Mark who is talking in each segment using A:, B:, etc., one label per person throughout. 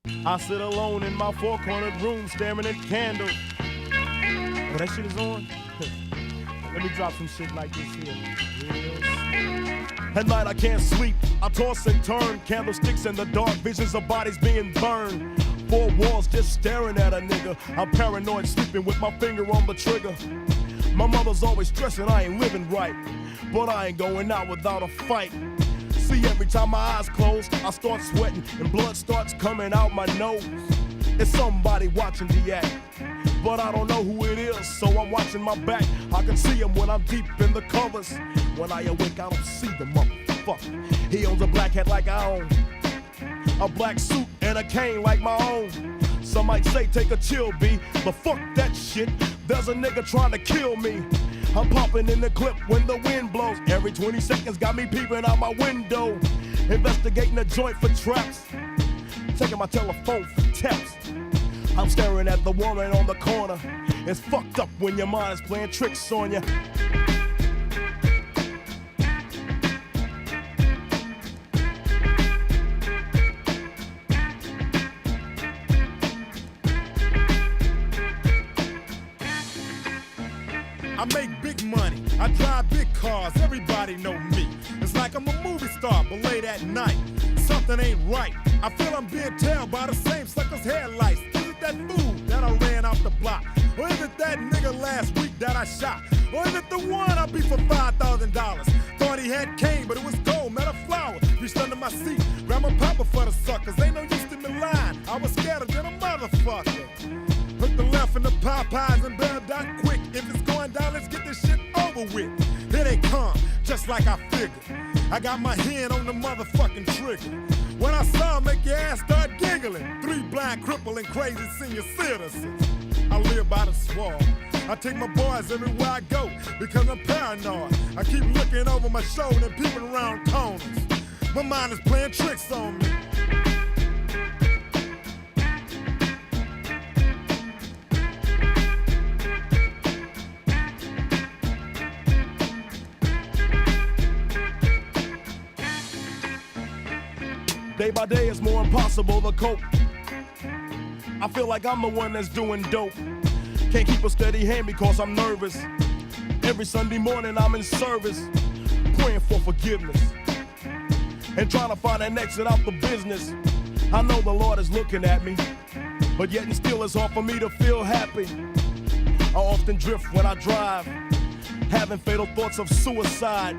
A: I sit alone in my four-cornered room staring at candles. Oh, that shit is on? Let me drop some shit like this here. At night I can't sleep, I toss and turn. Candlesticks in the dark, visions of bodies being burned. Four walls just staring at a nigga. I'm paranoid, sleeping with my finger on the trigger. My mother's always stressing I ain't living right, but I ain't going out without a fight. See, every time my eyes close, I start sweating and blood starts coming out my nose. It's somebody watching the act, but I don't know who it is, so I'm watching my back. I can see him when I'm deep in the covers. When I awake, I don't see the motherfucker. He owns a black hat like I own, a black suit and a cane like my own. Some might say take a chill, B, but fuck that shit. There's a nigga trying to kill me. I'm popping in the clip when the wind blows. Every 20 seconds got me peeping out my window. Investigating the joint for traps. Checking my telephone for taps. I'm staring at the woman on the corner. It's fucked up when your mind is playing tricks on you.
B: I make big money, I drive big cars, everybody know me. It's like I'm a movie star, but late at night, something ain't right. I feel I'm being tailed by the same sucker's headlights. Is it that fool that I ran off the block? Or is it that nigga last week that I shot? Or is it the one I beat for $5,000? Thought he had cane, but it was gold, met a flower. Reached under my seat, grabbed my papa for the suckers. Ain't no use to me lying, I was scared than a motherfucker. Hook the left in the Popeyes and better die quick. If it's going down, let's get this shit over with. Here they come, just like I figured. I got my hand on the motherfucking trigger. When I saw him, make your ass start giggling. 3 blind, crippling, crazy senior citizens. I live by the swamp. I take my boys everywhere I go because I'm paranoid. I keep looking over my shoulder and peeping around corners. My mind is playing tricks on me.
A: Day by day it's more impossible to cope. I feel like I'm the one that's doing dope. Can't keep a steady hand because I'm nervous. Every Sunday morning I'm in service, praying for forgiveness and trying to find an exit out the business. I know the Lord is looking at me, but yet and still it's hard for me to feel happy. I often drift when I drive, having fatal thoughts of suicide.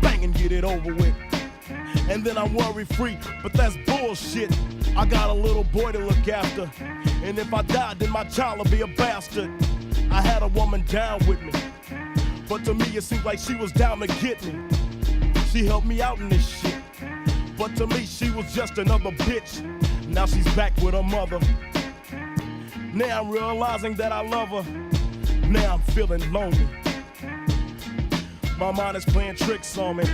A: Bang and get it over with. And then I'm worry-free, but that's bullshit. I got a little boy to look after, and if I die, then my child will be a bastard. I had a woman down with me, but to me it seemed like she was down to get me. She helped me out in this shit, but to me she was just another bitch. Now she's back with her mother. Now I'm realizing that I love her. Now I'm feeling lonely. My mind is playing tricks on me.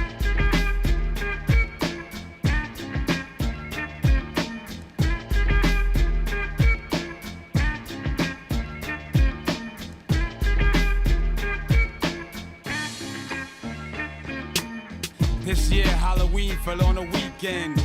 C: This year Halloween fell on a weekend.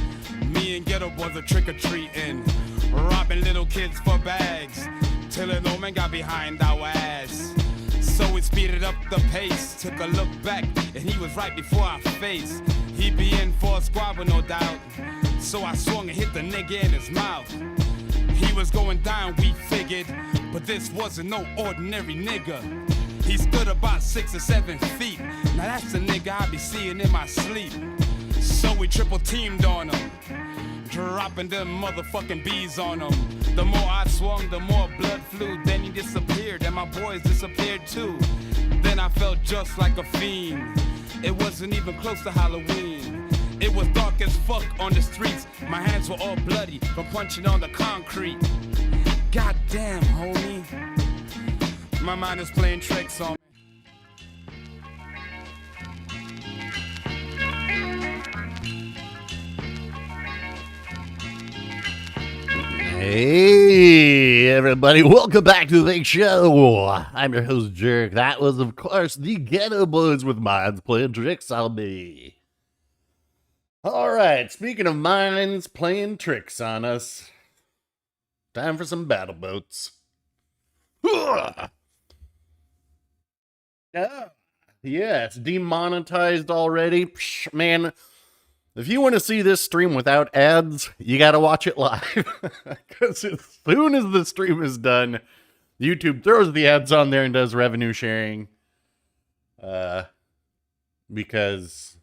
C: Me and Ghetto Boys are trick-or-treating, robbing little kids for bags, till an old man got behind our ass. So we speeded up the pace, took a look back, and he was right before our face. He'd be in for a squabble, no doubt, so I swung and hit the nigga in his mouth. He was going down, we figured, but this wasn't no ordinary nigga. He stood about 6 or 7 feet. Now that's the nigga I be seeing in my sleep. So we triple teamed on him, dropping them motherfucking bees on him. The more I swung, the more blood flew. Then he disappeared, and my boys disappeared too. Then I felt just like a fiend. It wasn't even close to Halloween. It was dark as fuck on the streets. My hands were all bloody from punching on the concrete. Goddamn, homie. My mind is playing tricks on me.
D: Hey, everybody. Welcome back to the big show. I'm your host, Jerk. That was, of course, the Ghetto Boys with minds playing tricks on me. All right, speaking of minds playing tricks on us, Time for some battle boats. Yeah, it's demonetized already. Psh, man, if you want to see this stream without ads, you got to watch it live. Because as soon as the stream is done, YouTube throws the ads on there and does revenue sharing. Because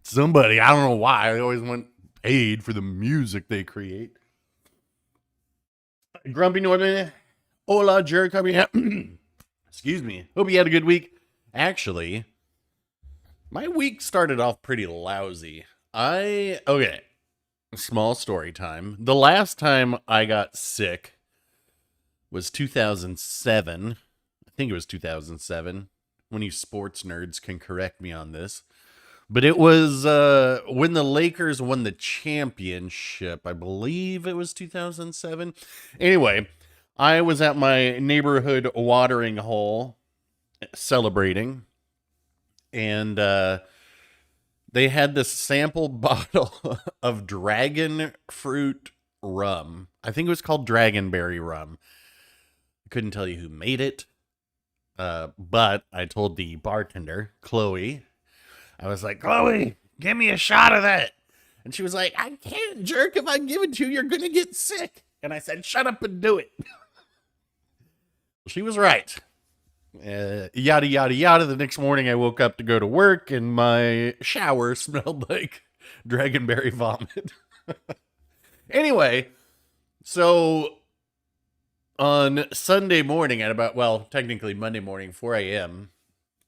D: somebody, I don't know why, they always want paid for the music they create. Grumpy Norman, hola, jerk. Excuse me. Hope you had a good week. Actually, my week started off pretty lousy. Okay, small story time. The last time I got sick was 2007. I think it was 2007. One of you sports nerds can correct me on this. But it was when the Lakers won the championship. I believe it was 2007. Anyway, I was at my neighborhood watering hole celebrating. And they had this sample bottle of dragon fruit rum. I think it was called Dragonberry rum. I couldn't tell you who made it. But I told the bartender, Chloe, I was like, Chloe, give me a shot of that. And she was like, I can't, jerk. If I give it to you, you're going to get sick. And I said, shut up and do it. She was right. Yada, yada, yada. The next morning I woke up to go to work and my shower smelled like dragonberry vomit. Anyway, so on Sunday morning at about, well, technically Monday morning, 4 a.m.,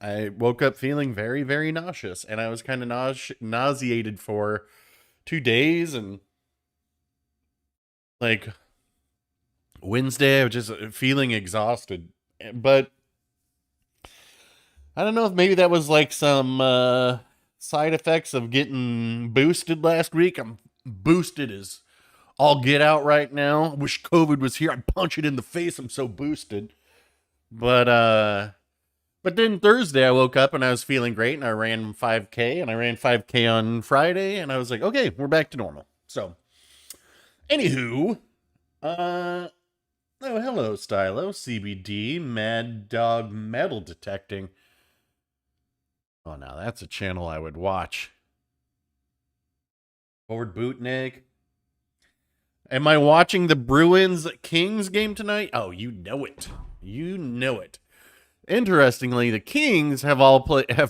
D: I woke up feeling very, very nauseous, and I was kind of nauseated for 2 days, and like Wednesday, I was just feeling exhausted, but I don't know if maybe that was like some side effects of getting boosted last week. I'm boosted as all get out right now. Wish COVID was here. I'd punch it in the face. I'm so boosted. But then Thursday I woke up and I was feeling great and I ran 5K and I ran 5K on Friday and I was like, okay, we're back to normal. So, anywho, oh, hello, Stylo, CBD, Mad Dog Metal Detecting. Oh, now that's a channel I would watch. Forward Bootnik. Am I watching the Bruins Kings game tonight? Oh, you know it. You know it. Interestingly, the Kings have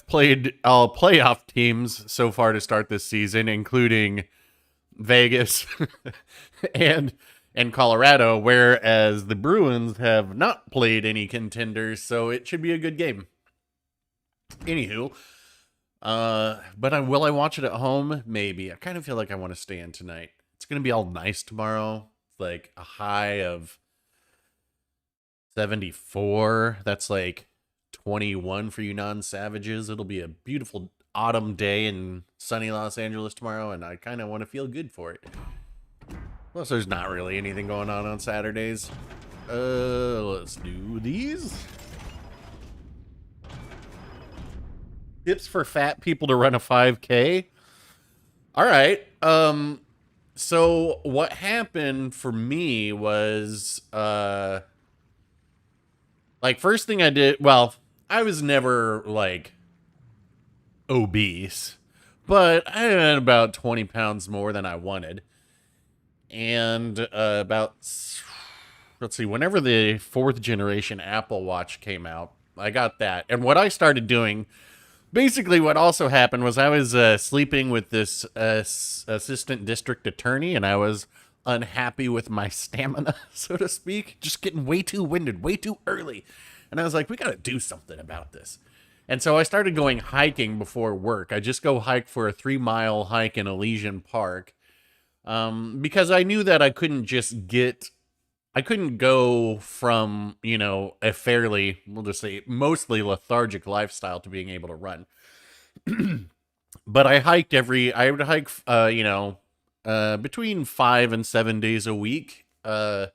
D: played all playoff teams so far to start this season, including Vegas and Colorado, whereas the Bruins have not played any contenders, so it should be a good game. Anywho, but will I watch it at home? Maybe. I kind of feel like I want to stay in tonight. It's going to be all nice tomorrow. It's like a high of 74. That's like 21 for you non-savages. It'll be a beautiful autumn day in sunny Los Angeles tomorrow, and I kind of want to feel good for it. Plus, there's not really anything going on Saturdays. Let's do these. Tips for fat people to run a 5K. All right. So what happened for me was, like, first thing I did, well, I was never, like, obese, but I had about 20 pounds more than I wanted. And about, let's see, whenever the 4th generation Apple Watch came out, I got that. And what I started doing, basically what also happened was I was sleeping with this assistant district attorney, and I was unhappy with my stamina, so to speak. Just getting way too winded, way too early. And I was like, we got to do something about this. And so I started going hiking before work. I just go hike for a 3-mile hike in Elysian Park. Because I knew that I couldn't go from, a fairly, we'll just say, mostly lethargic lifestyle to being able to run. But I would hike, between 5 and 7 days a week, for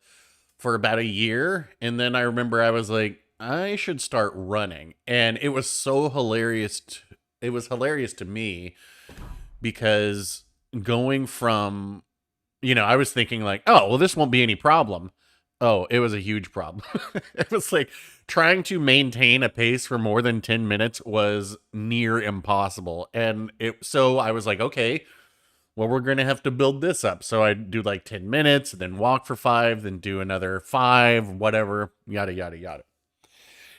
D: about a year. And then I remember I was like, I should start running. And it was so hilarious. It was hilarious to me because going from I was thinking like, oh, well, this won't be any problem. Oh, it was a huge problem. It was like trying to maintain a pace for more than 10 minutes was near impossible. So I was like, okay, well, we're going to have to build this up. So I'd do like 10 minutes, then walk for 5, then do another 5, whatever, yada, yada, yada.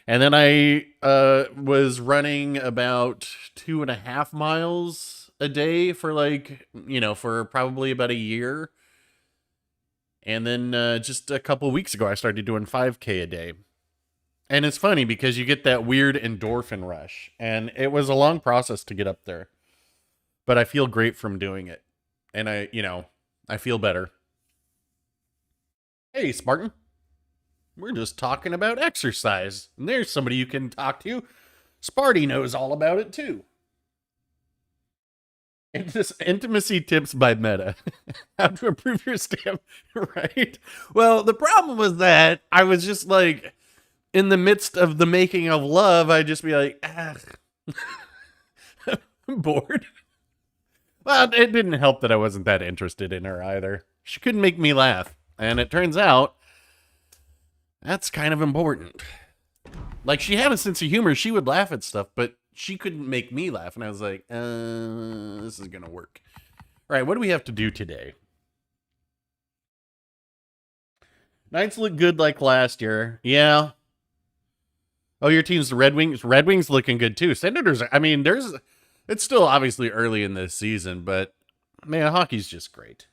D: And then I was running about 2.5 miles a day for for probably about a year. And then just a couple weeks ago, I started doing 5K a day. And it's funny because you get that weird endorphin rush. And it was a long process to get up there. But I feel great from doing it. And I feel better. Hey, Spartan. We're just talking about exercise. And there's somebody you can talk to. Sparty knows all about it, too. Intimacy tips by Meta. How to improve your stamina, right? Well, the problem was that I was just like, in the midst of the making of love, I'd just be like, I'm bored. Well, it didn't help that I wasn't that interested in her either. She couldn't make me laugh. And it turns out, that's kind of important. Like, she had a sense of humor. She would laugh at stuff, but she couldn't make me laugh. And I was like, this is going to work. All right, what do we have to do today? Knights look good like last year. Yeah. Oh, your team's the Red Wings? Red Wings looking good, too. Senators, it's still obviously early in this season, but, man, hockey's just great.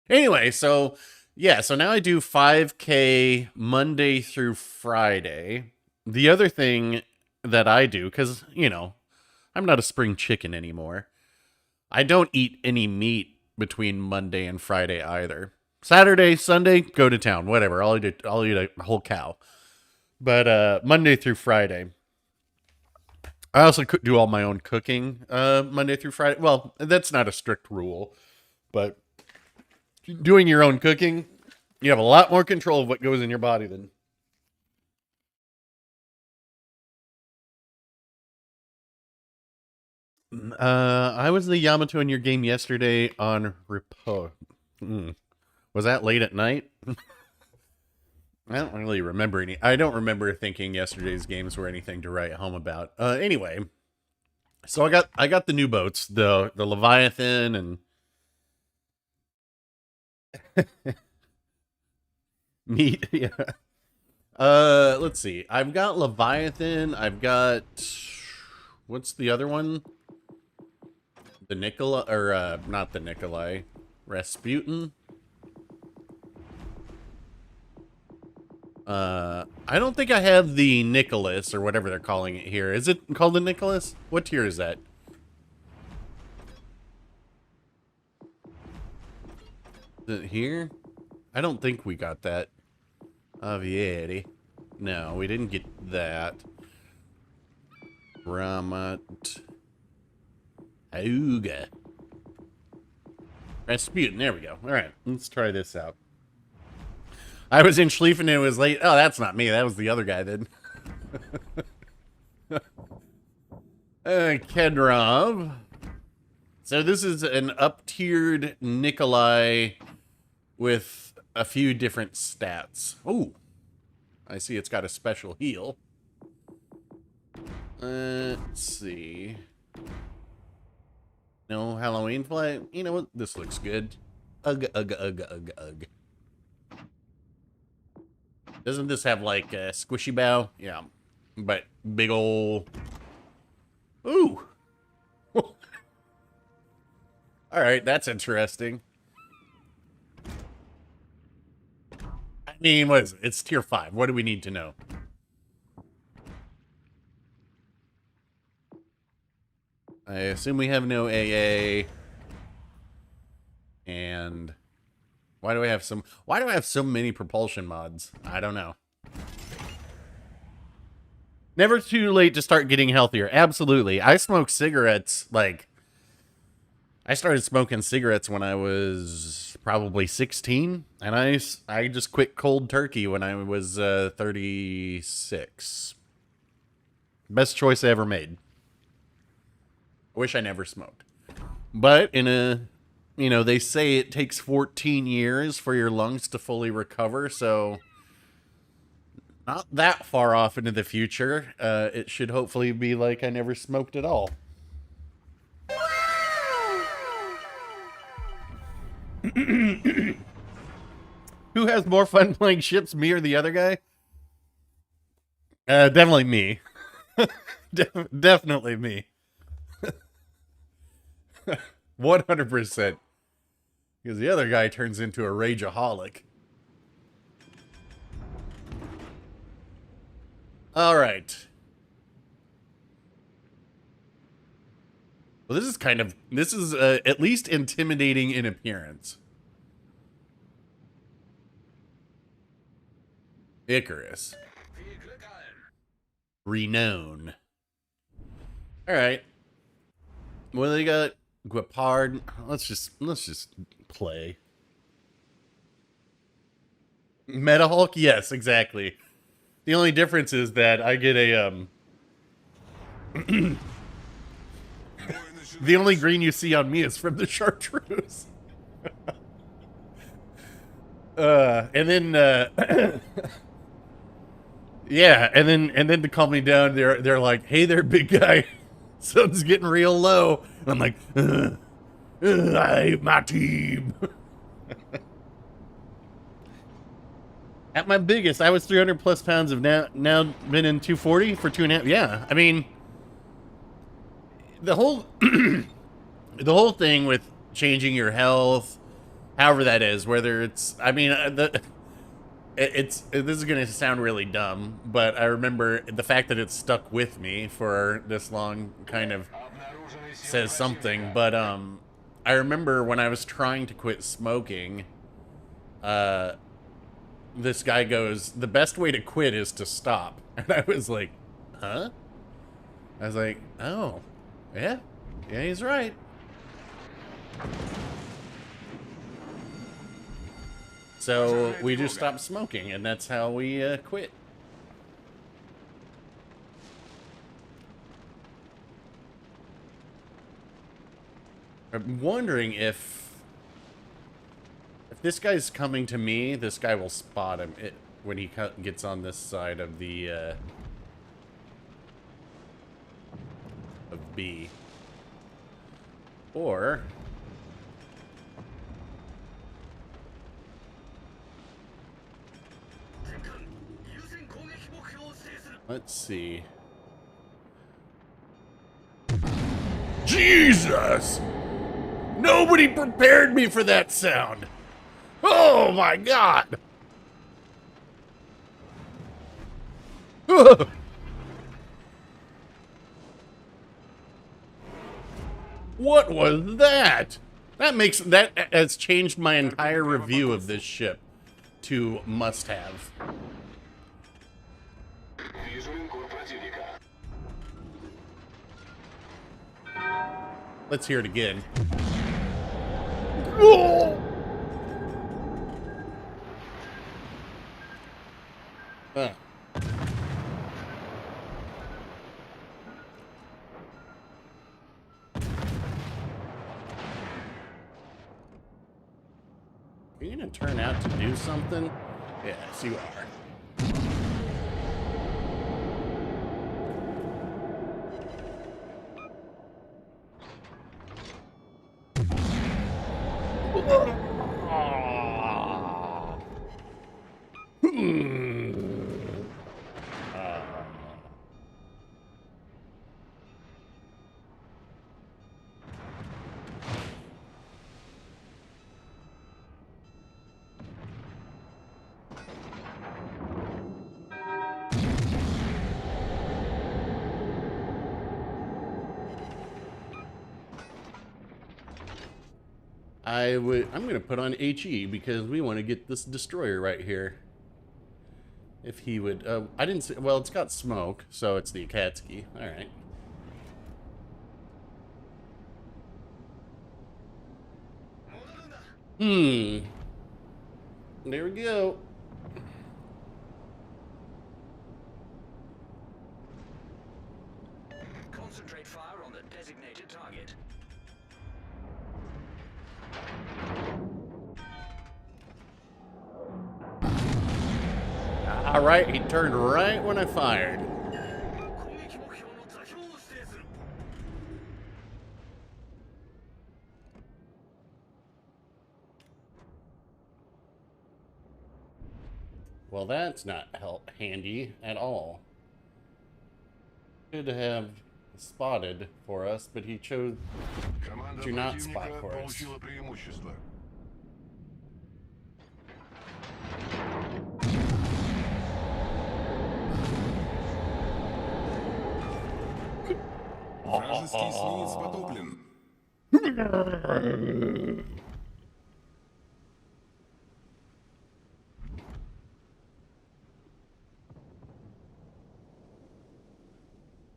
D: Anyway, so now I do 5K Monday through Friday. The other thing that I do, because, I'm not a spring chicken anymore. I don't eat any meat between Monday and Friday either. Saturday, Sunday, go to town, whatever. I'll eat a whole cow. But Monday through Friday. I also do all my own cooking Monday through Friday. Well, that's not a strict rule, but doing your own cooking, you have a lot more control of what goes in your body than... I was the Yamato in your game yesterday on Repo. Was that late at night? I don't really remember any. I don't remember thinking yesterday's games were anything to write home about. Anyway, so I got the new boats, the Leviathan and meat. Yeah. Let's see. I've got Leviathan. I've got, what's the other one? The Nikolai, or not the Nikolai, Rasputin. I don't think I have the Nicholas, or whatever they're calling it here. Is it called the Nicholas? What tier is that? Is it here? I don't think we got that. Avieri. No, we didn't get that. Ramat. Auga. Rasputin, there we go. Alright, let's try this out. I was in Schlieffen and it was late. Oh, that's not me. That was the other guy then. Kedrov. So this is an up-tiered Nikolai with a few different stats. Oh, I see it's got a special heal. Let's see. No Halloween flight. You know what? This looks good. Ugh, ugh, ugh, ugh, ugh. Doesn't this have like a squishy bow? Yeah. But big ol'... Ooh. Alright, that's interesting. I mean, what is it? It's tier 5. What do we need to know? I assume we have no AA. And why do I have so many propulsion mods? I don't know. Never too late to start getting healthier. Absolutely. I smoke cigarettes, like, I started smoking cigarettes when I was probably 16, and I just quit cold turkey when I was 36. Best choice I ever made. I wish I never smoked. But in a you know, they say it takes 14 years for your lungs to fully recover, so not that far off into the future. It should hopefully be like I never smoked at all. Who has more fun playing ships, me or the other guy? Definitely me. Definitely me. 100%. Because the other guy turns into a rageaholic. Alright. Well, this is at least intimidating in appearance. Icarus. Renown. Alright. Well, they got Guepard. Let's just play. Meta Hulk? Yes, exactly. The only difference is that I get a the only green you see on me is from the chartreuse. And then yeah, and then to calm me down, they're like, "Hey there, big guy, sun's getting real low," and I'm like, "I hate my team." At my biggest, I was 300 plus pounds. Of now been in 240 for 2.5. Yeah, I mean, the whole the whole thing with changing your health, however that is, whether it's, I mean, this is going to sound really dumb, but I remember the fact that it stuck with me for this long kind of says something. But I remember when I was trying to quit smoking, this guy goes, "The best way to quit is to stop." And I was like, huh? I was like, oh, yeah, he's right. So we just stopped smoking, and that's how we quit. I'm wondering if this guy's coming to me, this guy will spot him when he gets on this side of the of B. Or let's see. Jesus! Nobody prepared me for that sound. Oh my God! What was that? That has changed my entire review of this ship to must-have. Let's hear it again. Are you gonna turn out to do something? Yes, you are. I'm gonna put on HE because we want to get this destroyer right here. If he would, I didn't say, well, it's got smoke, so it's the Akatsuki. All right. There we go.
E: Concentrate fire on the designated target.
D: All right, he turned right when I fired. Well, that's not handy at all. Should have spotted for us, but he chose to not spot for us.
E: Вражеский эсминец потоплен.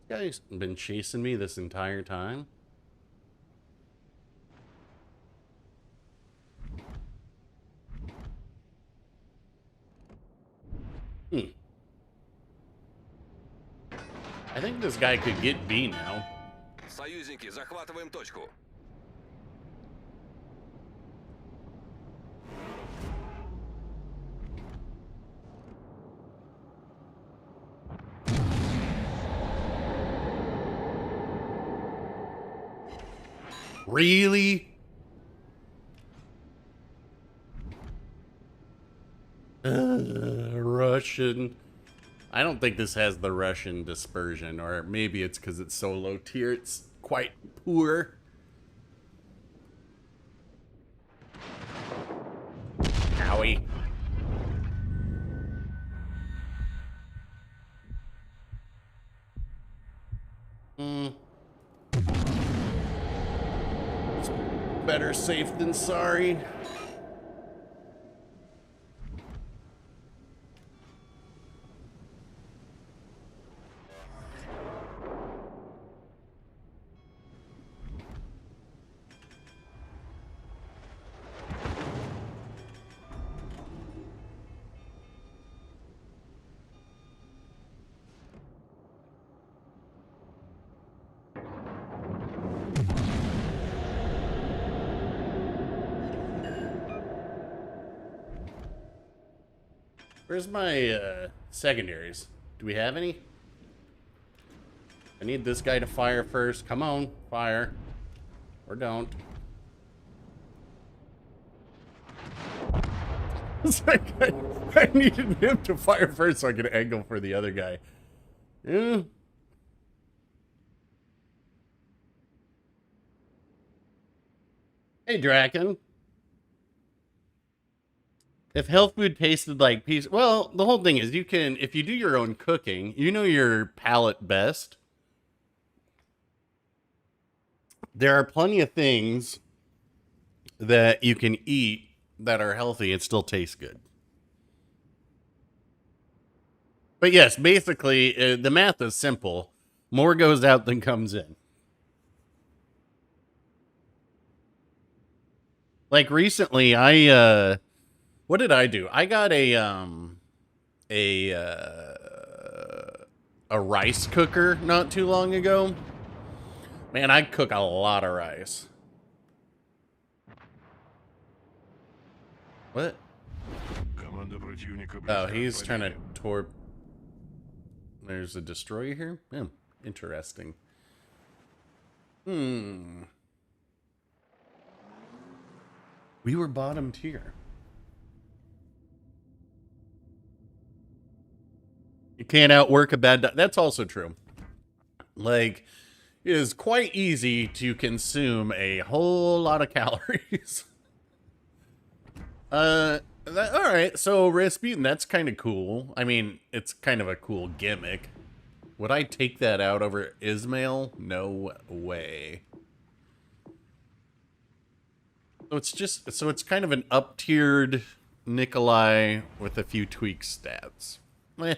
D: This guy's been chasing me this entire time. I think this guy could get B now.
E: Союзники, захватываем точку.
D: Really? Russian. I don't think this has the Russian dispersion, or maybe it's because it's so low tier, it's quite poor. Owie. It's better safe than sorry. Where's my secondaries? Do we have any? I need this guy to fire first. Come on, fire. Or don't. It's like I needed him to fire first so I could angle for the other guy. Yeah. Hey, Draken. If health food tasted like peace, well, the whole thing is you can, if you do your own cooking, you know your palate best. There are plenty of things that you can eat that are healthy and still taste good. But yes, basically, the math is simple. More goes out than comes in. Like recently, what did I do? I got a rice cooker not too long ago. Man, I cook a lot of rice. What? Oh, he's trying to torp. There's a destroyer here? Yeah, interesting. We were bottom tier. You can't outwork a bad... That's also true. Like, it is quite easy to consume a whole lot of calories. Alright, so Rasputin, that's kind of cool. I mean, it's kind of a cool gimmick. Would I take that out over Ismail? No way. So it's just... So it's kind of an up-tiered Nikolai with a few tweak stats. Eh.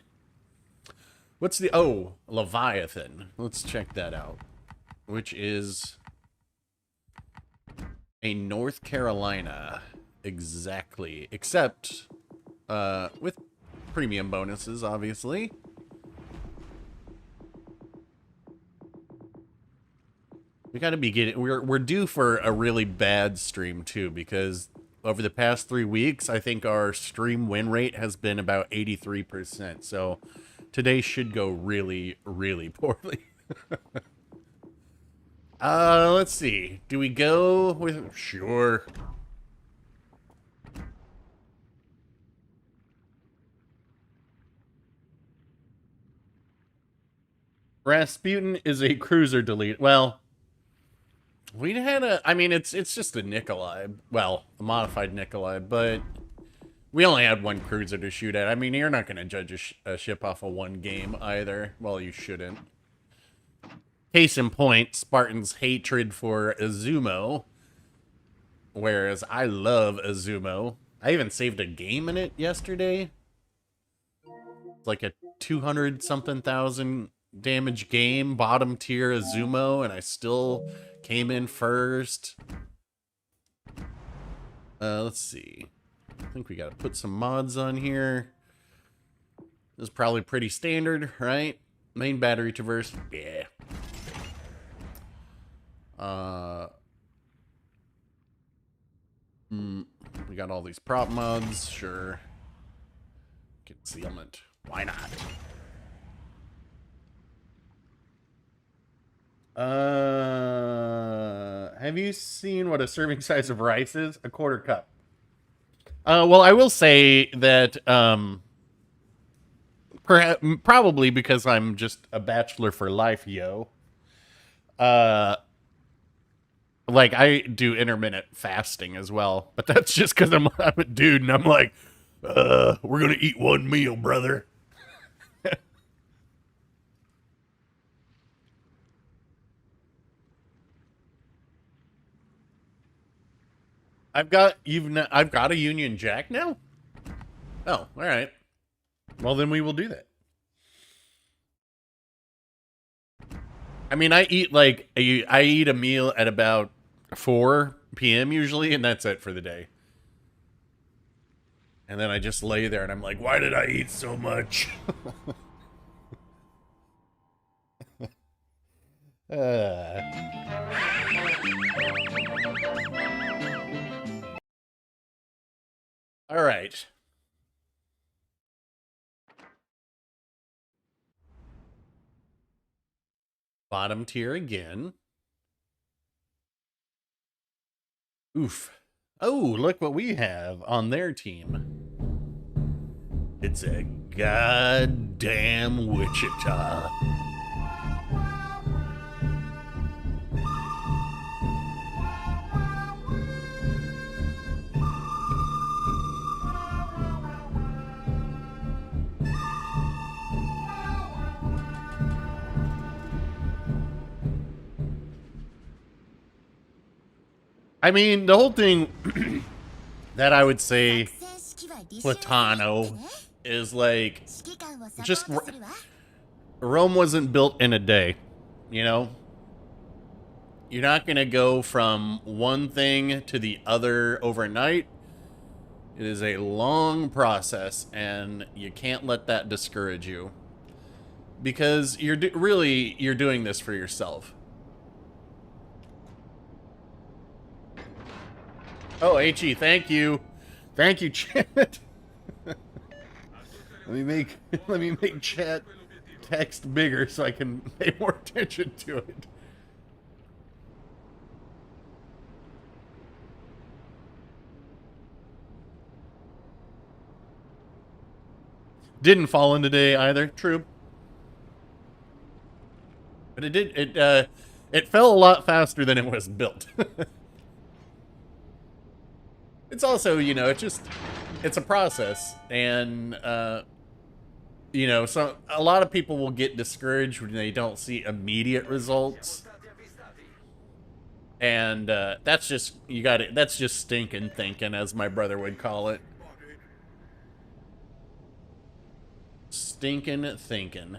D: What's the... Oh, Leviathan. Let's check that out. Which is a North Carolina. Exactly. Except with premium bonuses, obviously. We gotta be getting. We're due for a really bad stream too, because over the past 3 weeks, I think our stream win rate has been about 83%. So today should go really, really poorly. Let's see. Do we go with... Sure. Rasputin is a cruiser delete. Well, we had a... I mean, it's just a Nikolai. Well, a modified Nikolai, but we only had one cruiser to shoot at. I mean, you're not going to judge a ship off of one game either. Well, you shouldn't. Case in point, Spartan's hatred for Izumo. Whereas I love Izumo. I even saved a game in it yesterday. It's like a 200-something thousand damage game, bottom tier Izumo, and I still came in first. Let's see. I think we gotta put some mods on here. This is probably pretty standard, right? Main battery traverse. Yeah. We got all these prop mods. Sure. Concealment. Why not? Have you seen what a serving size of rice is? A quarter cup. Well, I will say that, probably because I'm just a bachelor for life, yo. Like, I do intermittent fasting as well, but that's just because I'm a dude, and I'm like, we're gonna eat one meal, brother. I've got a Union Jack now? Oh, alright. Well, then we will do that. I mean, I eat a meal at about 4 p.m. usually, and that's it for the day. And then I just lay there and I'm like, why did I eat so much? All right. Bottom tier again. Oof. Oh, look what we have on their team. It's a goddamn Wichita. I mean, the whole thing that I would say Platano is like, just Rome wasn't built in a day, you know? You're not going to go from one thing to the other overnight. It is a long process, and you can't let that discourage you. Because you're doing this for yourself. Oh, HE, thank you. Thank you, chat. let me make chat text bigger so I can pay more attention to it. Didn't fall in today either. True. But it fell a lot faster than it was built. It's also, you know, it's a process, and you know, so a lot of people will get discouraged when they don't see immediate results, and that's just that's just stinking thinking, as my brother would call it. Stinking thinking.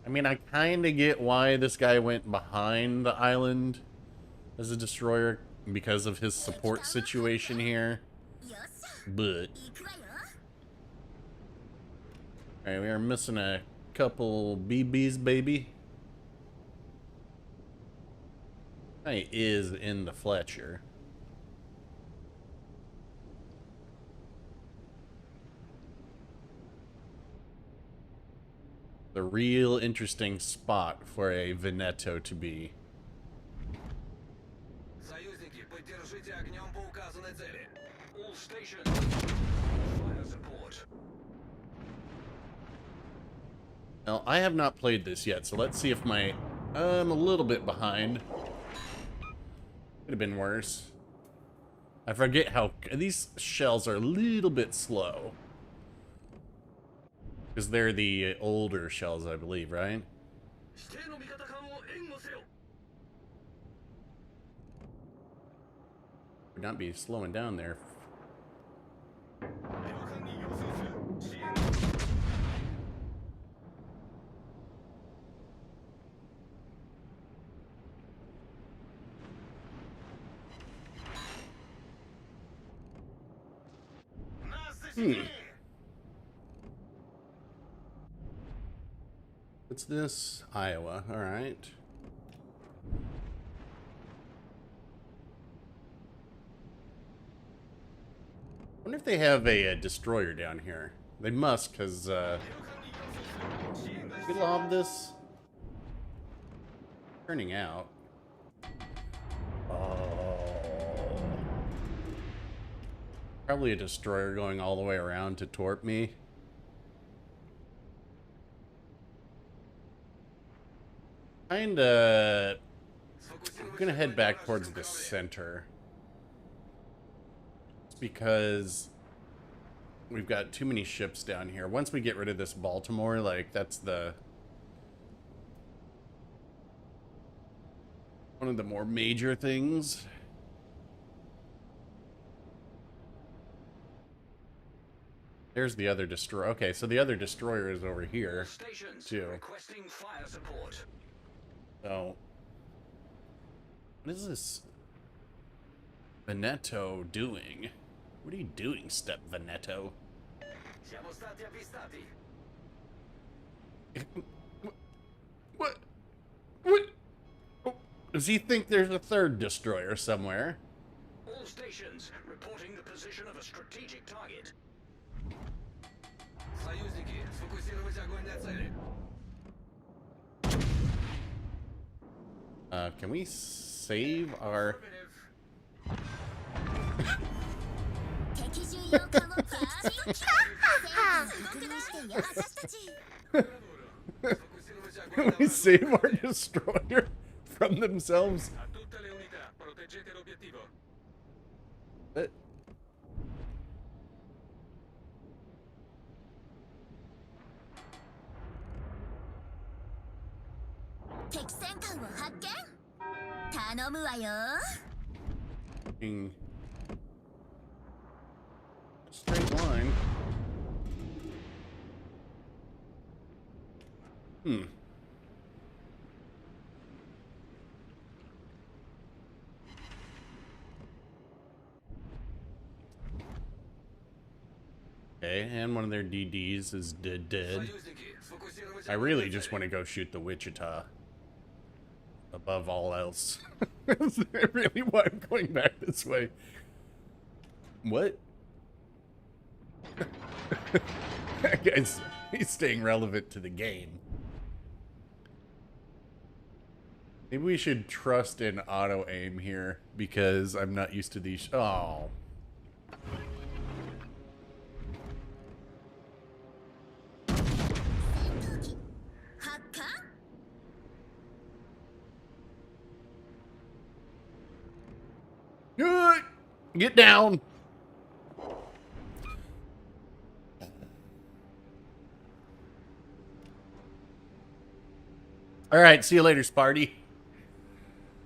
D: I mean, I kind of get why this guy went behind the island as a destroyer because of his support situation here, but alright, we are missing a couple BBs, baby. He is in the Fletcher. The real interesting spot for a Veneto to be.
E: Союзники, поддержите огнем по указанной цели. All stations. Fire support.
D: Now, I have not played this yet, so let's see if my... I'm a little bit behind. Could have been worse. I forget how... These shells are a little bit slow. Because they're the older shells, I believe, right?
E: 指定の味方艦を援護せよ。
D: Would not be slowing down there.
B: 両艦に要請する。支援。
D: What's this? Iowa. All right. I wonder if they have a destroyer down here. They must, because, we lob this. Turning out. Oh. Probably a destroyer going all the way around to torp me. Kinda... I'm gonna head back towards the center. It's because we've got too many ships down here. Once we get rid of this Baltimore, like, that's the... one of the more major things. There's the other destroyer. Okay, so the other destroyer is over here,
E: Stations
D: too.
E: requesting fire support.
D: So, what is this Veneto doing? What are you doing, Step Veneto?
E: Siamo stati avvistati.
D: What? What? Oh, does he think there's a third destroyer somewhere?
E: All stations reporting the position of a strategic target. Союзники, сфокусировать огонь на цели.
D: Can we save our... Can we save our destroyer from themselves?
E: A tutte le unità, proteggete l'obiettivo.
D: What? Fucking straight line. Okay, and one of their DDs is dead.
E: Союзники, сфокусировать
D: I
E: огонь
D: really
E: на
D: just
E: цели.
D: want to go shoot the Wichita. Above all else. That's really why I'm going back this way. What? That guy's... he's staying relevant to the game. Maybe we should trust in auto aim here, because I'm not used to these... Oh. Good. Get down. All right, see you later, Sparty.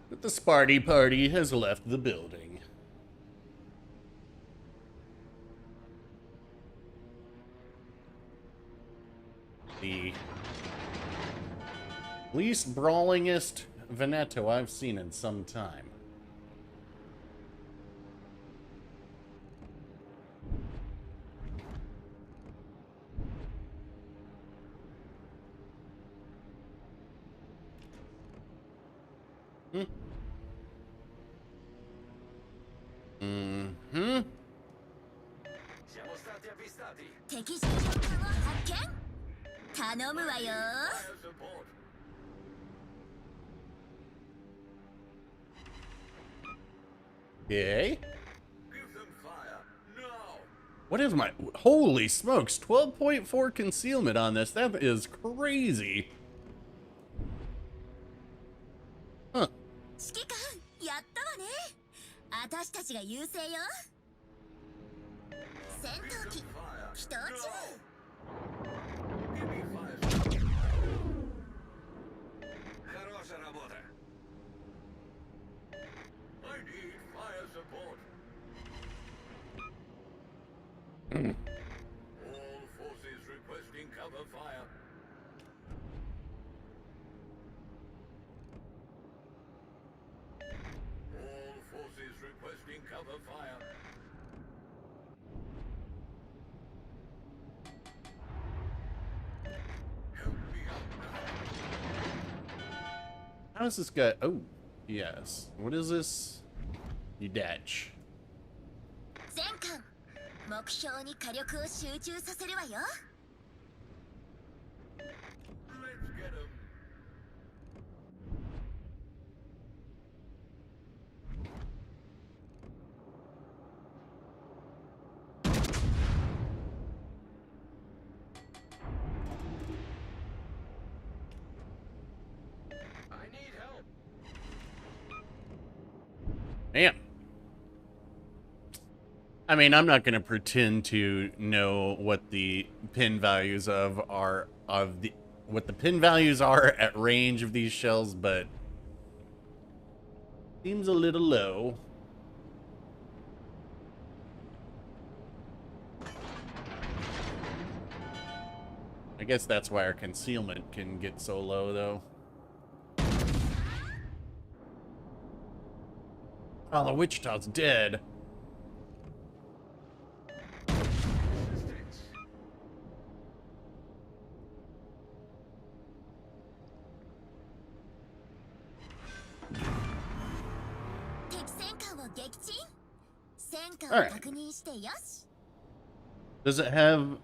D: But the Sparty party has left the building. The least brawlingest Veneto I've seen in some time.
E: Siamo stati avvistati.
F: 敵射撃艦を発見。頼むわよ。
E: Fire support.
D: Okay.
E: Give them fire. Now.
D: What is my... Holy smokes. 12.4 concealment on this. That is crazy. Huh.
F: 指揮官、やったわね。私たちが優勢よ。戦闘機、
E: Fire.
F: 起動中。
E: Give me fire support. Хорошая работа. I need fire support. All forces requesting cover fire. All forces requesting cover fire. Help me out now.
D: How does this guy... Oh, yes. What is this? You datch.
F: 全艦、目標に火力を集中させるわよ。
E: Let's get him. I need help.
D: Damn. I mean, I'm not going to pretend to know what the pin values what the pin values are at range of these shells, but seems a little low. I guess that's why our concealment can get so low, though. Oh, the Wichita's dead.
E: Assistance.
F: 敵戦艦を撃沈。戦艦
D: Alright.
F: を確認してよし。
D: Does it have,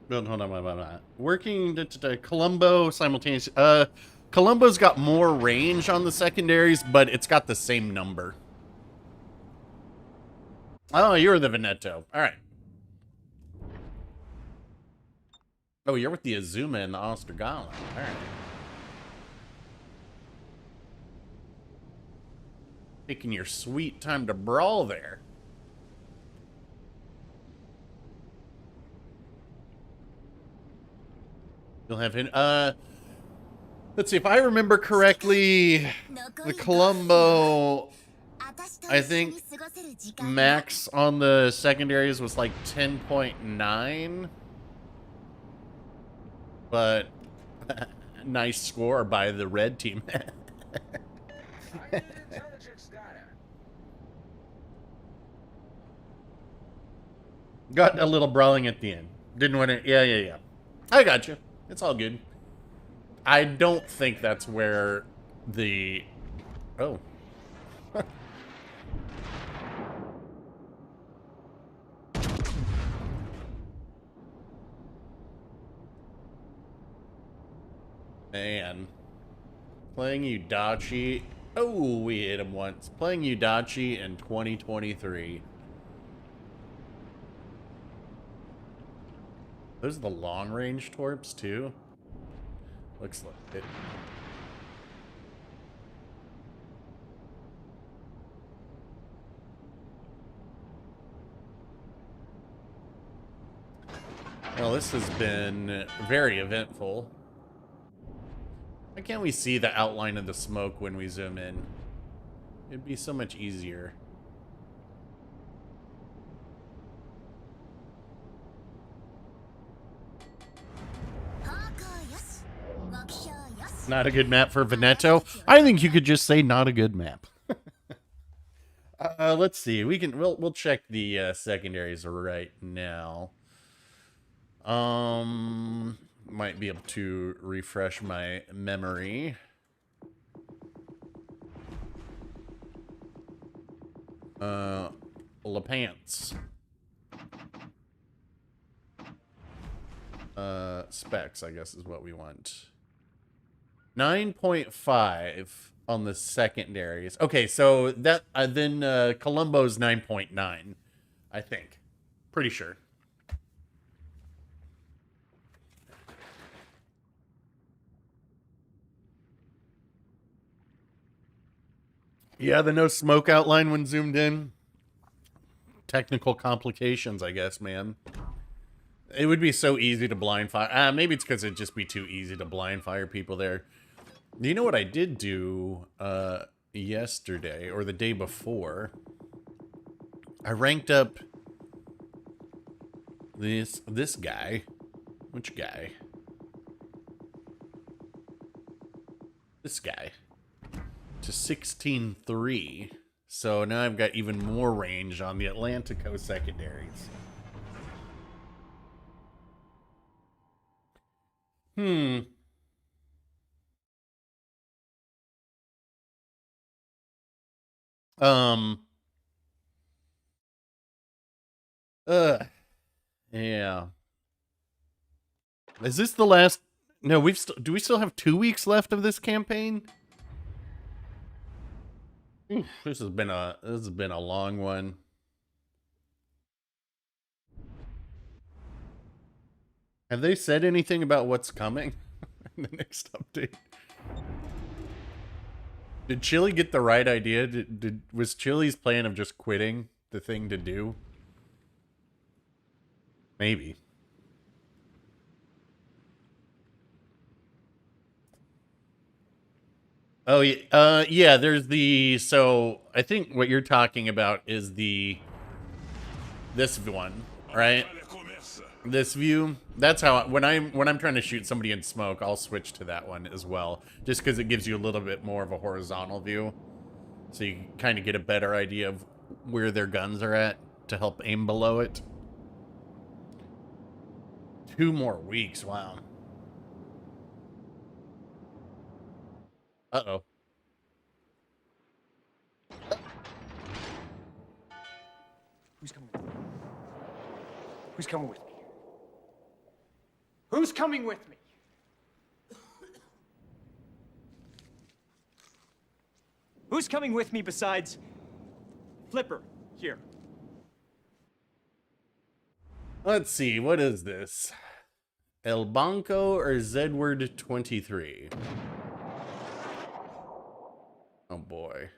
D: no, hold on. Working to Colombo simultaneous. Colombo's got more range on the secondaries, but it's got the same number. Oh, you're the Veneto. All right. Oh, you're with the Azuma and the Ostergala. All right. Taking your sweet time to brawl there. You'll have him. Let's see if I remember correctly. The Colombo, I think max on the secondaries was like 10.9, but nice score by the red team.
E: I need intelligence data.
D: Got a little brawling at the end. Didn't want to. Yeah. I got you. It's all good. I don't think that's where the... Oh. Man. Playing Udachi. Oh, we hit him once. Playing Udachi in 2023. Those are the long-range torps, too? Looks like it. Well, this has been very eventful. Why can't we see the outline of the smoke when we zoom in? It'd be so much easier. Not a good map for Veneto. I think you could just say not a good map. Let's see. We'll check the secondaries right now. Might be able to refresh my memory. LaPants. Specs, I guess, is what we want. 9.5 on the secondaries. Okay, so that then Columbo's 9.9, I think. Pretty sure. Yeah, the no smoke outline when zoomed in. Technical complications, I guess, man. It would be so easy to blind fire. Maybe it's because it'd just be too easy to blind fire people there. You know what I did do yesterday, or the day before? I ranked up this guy. Which guy? This guy. To 16.3. So now I've got even more range on the Atlantico secondaries. Yeah. Is this the last? No, do we still have 2 weeks left of this campaign? Oof, this has been a long one. Have they said anything about what's coming in the next update? Did Chili get the right idea? Was Chili's plan of just quitting the thing to do? Maybe. Oh, yeah, yeah, there's so I think what you're talking about is this one, right? This view. That's how, when I'm trying to shoot somebody in smoke, I'll switch to that one as well, just because it gives you a little bit more of a horizontal view, so you can kind of get a better idea of where their guns are at to help aim below it. 2 more weeks, wow. Uh-oh.
G: Who's coming with me? Who's coming with me? Who's coming with me? Who's coming with me besides Flipper here?
D: Let's see, what is this? El Banco or Zedward 23? Oh boy.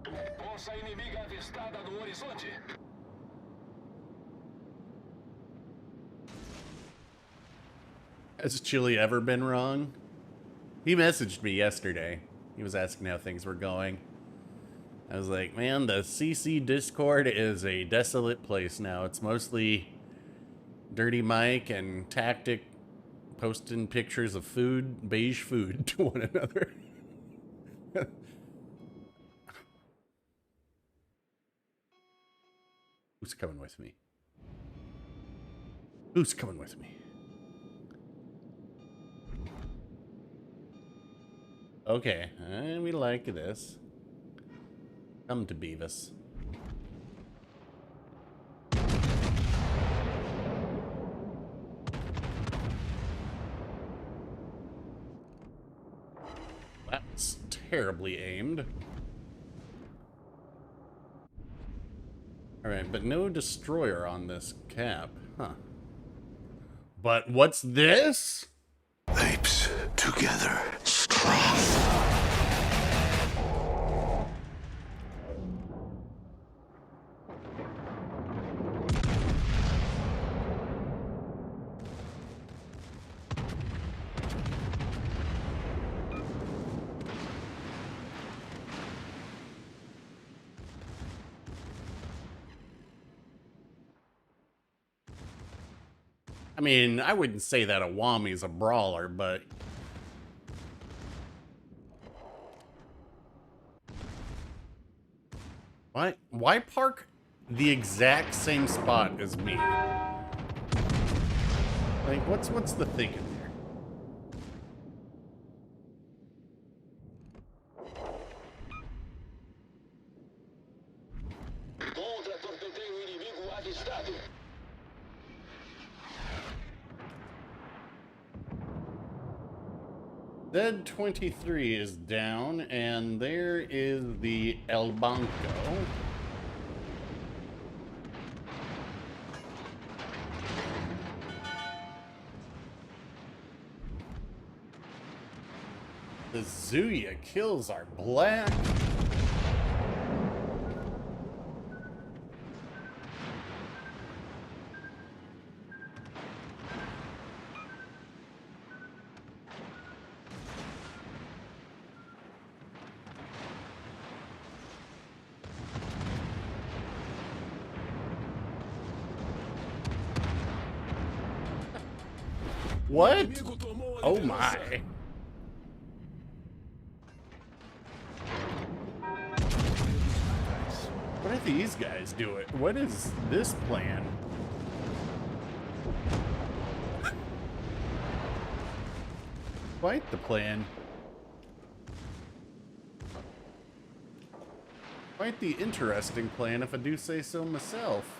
E: Força inimiga avistada no horizonte.
D: Has Chili ever been wrong? He messaged me yesterday. He was asking how things were going. I was like, man, the CC Discord is a desolate place now. It's mostly Dirty Mike and Tactic posting pictures of food, beige food, to one another. Who's coming with me? Who's coming with me? Okay, we like this. Come to Beavis. That was terribly aimed. Alright, but no destroyer on this cap. Huh. But what's this?
H: Apes together, strong.
D: I mean, I wouldn't say that Awami's a brawler, but... Why park the exact same spot as me? Like, what's the thinking there? Z-23 is down, and there is the El Banco. The Zuya kills are black. What? Oh my. What are these guys doing? What is this plan? Quite the plan. Quite the interesting plan, if I do say so myself.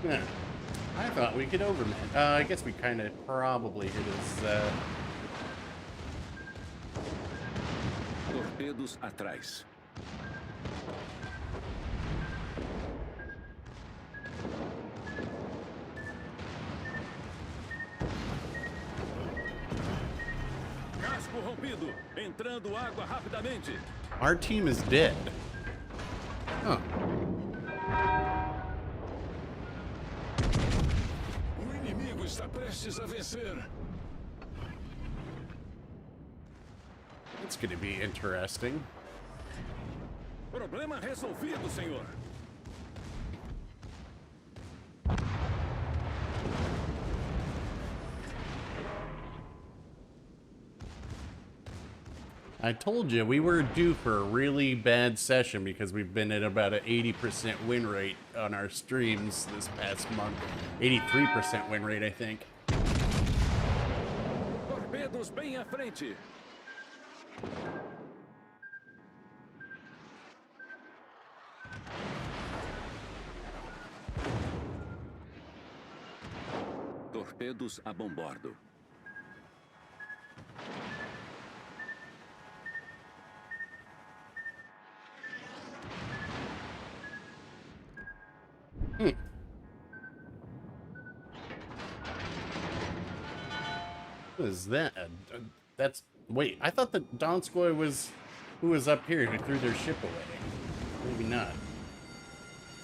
D: Yeah. I thought we could overman. I guess we kind of probably hit his,
E: Torpedos atrás. Casco rompido. Entrando água rapidamente.
D: Our team is dead. Huh.
E: O inimigo está prestes a vencer.
D: It's gonna be interesting.
E: Problema resolvido, senhor.
D: I told you we were due for a really bad session because we've been at about an 80% win rate on our streams this past month. 83% win rate, I think.
E: Torpedos bem à frente. Torpedos a bombordo.
D: What is that? That's... Wait, I thought that Donskoy was who was up here who threw their ship away. Maybe not.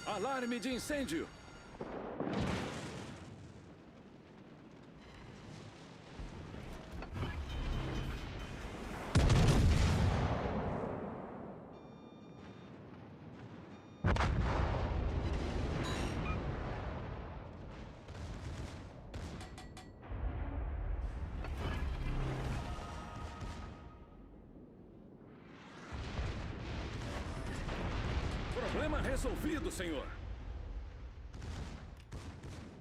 E: Alarme de incêndio. Problema resolvido, senhor.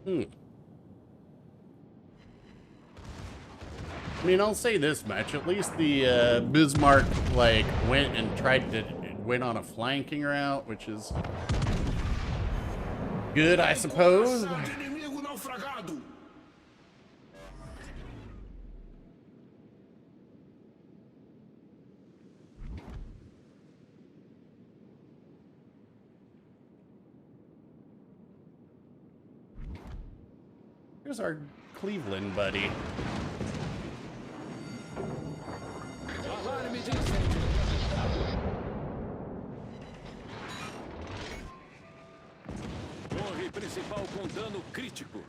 D: I mean, I'll say this much. At least the Bismarck, like, went and tried to... went on a flanking route, which is... good, I suppose.
E: Inimigo naufragado.
D: Here's our Cleveland buddy.
E: Alarme de incêndio. Torre principal com dano crítico.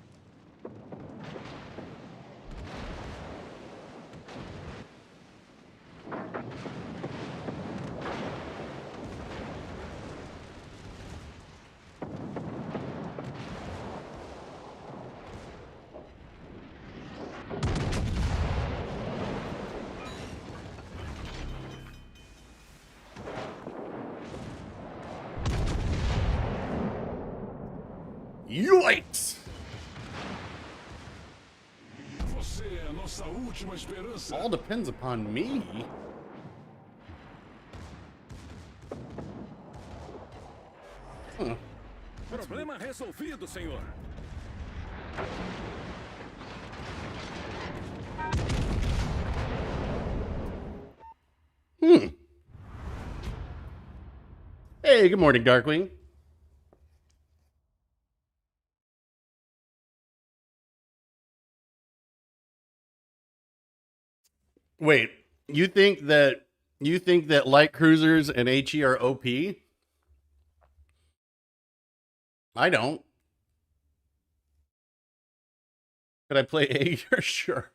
D: Yikes!
E: Você é a nossa última esperança.
D: All depends upon me.
I: Resolvido, senhor.
D: Hey, good morning, Darkwing. Wait, you think that light cruisers and HE are OP? I don't. Could I play A? Sure.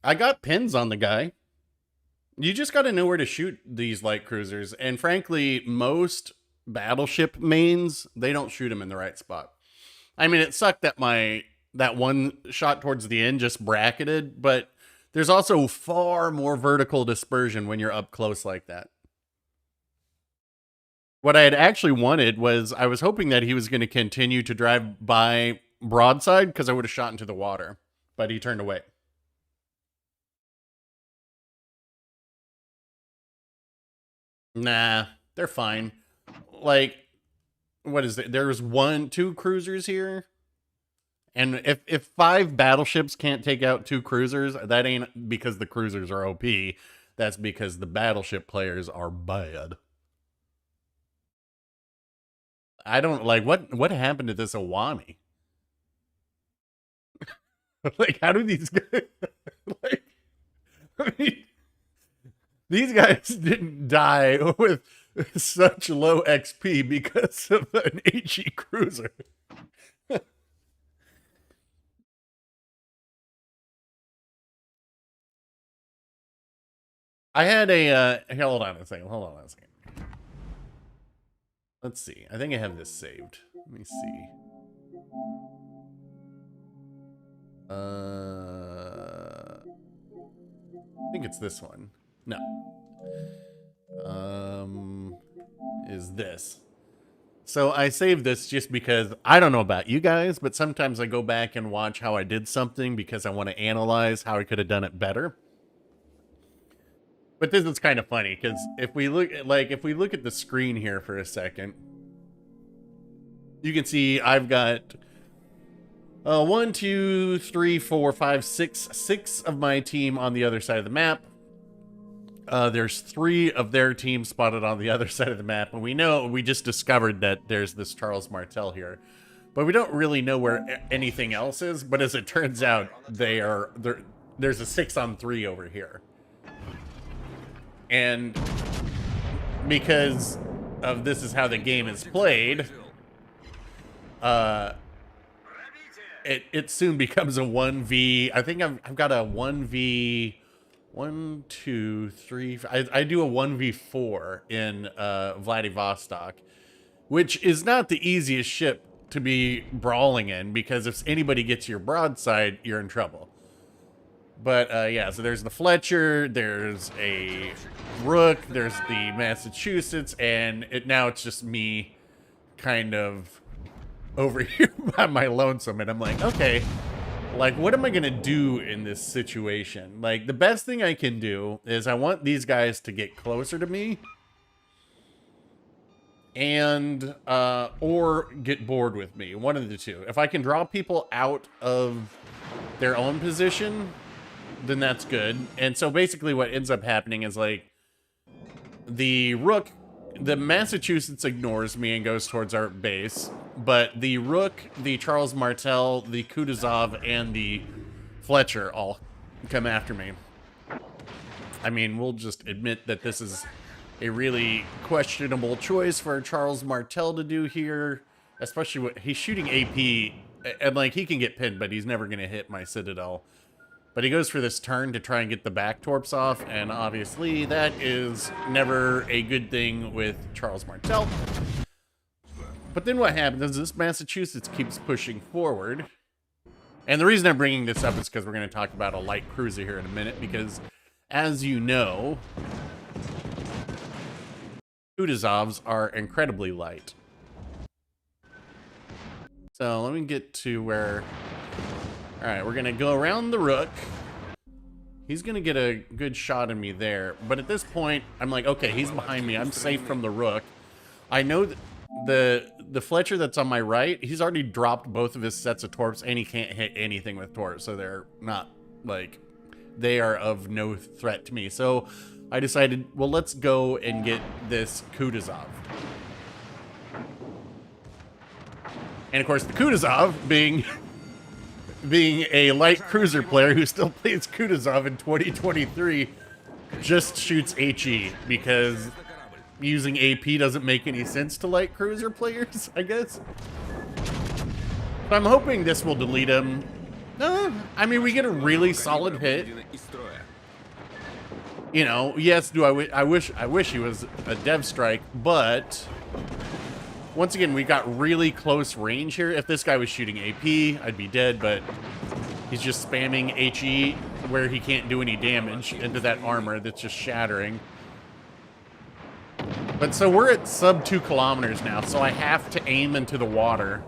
D: I got pins on the guy. You just got to know where to shoot these light cruisers. And frankly, most battleship mains, they don't shoot them in the right spot. I mean, it sucked that that one shot towards the end just bracketed, but there's also far more vertical dispersion when you're up close like that. What I had actually wanted was, I was hoping that he was going to continue to drive by broadside because I would have shot into the water, but he turned away. Nah, they're fine. Like, what is it? There's 2 cruisers here. And if 5 battleships can't take out 2 cruisers, that ain't because the cruisers are OP. That's because the battleship players are bad. I don't like what happened to this Awami? Like, how do these guys like, I mean, these guys didn't die with such low XP because of an HE cruiser. I had a hold on a second. Let's see. I think I have this saved. Let me see. I think it's this one. No. Is this. So I saved this just because I don't know about you guys, but sometimes I go back and watch how I did something because I want to analyze how I could have done it better. But this is kind of funny because if we look at the screen here for a second, you can see I've got 1, 2, 3, 4, 5, 6 of my team on the other side of the map. There's 3 of their team spotted on the other side of the map, and we just discovered that there's this Charles Martel here, but we don't really know where anything else is. But as it turns out, there's a 6-on-3 over here. And because of this is how the game is played, it soon becomes a 1v. I think I've got a 1v 1, 2, 3. I do a 1v4 in Vladivostok, which is not the easiest ship to be brawling in because if anybody gets your broadside, you're in trouble. But yeah, so there's the Fletcher, there's a Rook, there's the Massachusetts, and now it's just me kind of over here by my lonesome, and I'm like, okay, like, what am I gonna do in this situation? Like, the best thing I can do is I want these guys to get closer to me and or get bored with me, one of the two. If I can draw people out of their own position, then that's good. And so basically what ends up happening is, like, the Rook, the Massachusetts ignores me and goes towards our base, but the Rook, the Charles Martel, the Kutuzov, and the Fletcher all come after me. I mean, we'll just admit that this is a really questionable choice for Charles Martel to do here, especially when he's shooting AP, and, like, he can get pinned, but he's never going to hit my Citadel. But he goes for this turn to try and get the back torps off, and obviously that is never a good thing with Charles Martel. But then what happens is this Massachusetts keeps pushing forward. And the reason I'm bringing this up is because we're going to talk about a light cruiser here in a minute, because as you know, Kutuzovs are incredibly light. So let me get to where... Alright, we're going to go around the Rook. He's going to get a good shot at me there. But at this point, I'm like, okay, he's behind me. I'm safe from the Rook. I know the Fletcher that's on my right, he's already dropped both of his sets of torps, and he can't hit anything with torps, so they're not, like, they are of no threat to me. So I decided, well, let's go and get this Kutuzov. And of course, the Kutuzov, being a light cruiser player who still plays Kutuzov in 2023, just shoots HE because using AP doesn't make any sense to light cruiser players, I guess. But I'm hoping this will delete him. I mean, we get a really solid hit. You know, yes, I wish he was a dev strike, but once again, we got really close range here. If this guy was shooting AP, I'd be dead, but he's just spamming HE where he can't do any damage into that armor that's just shattering. But so we're at sub 2 kilometers now, so I have to aim into the water.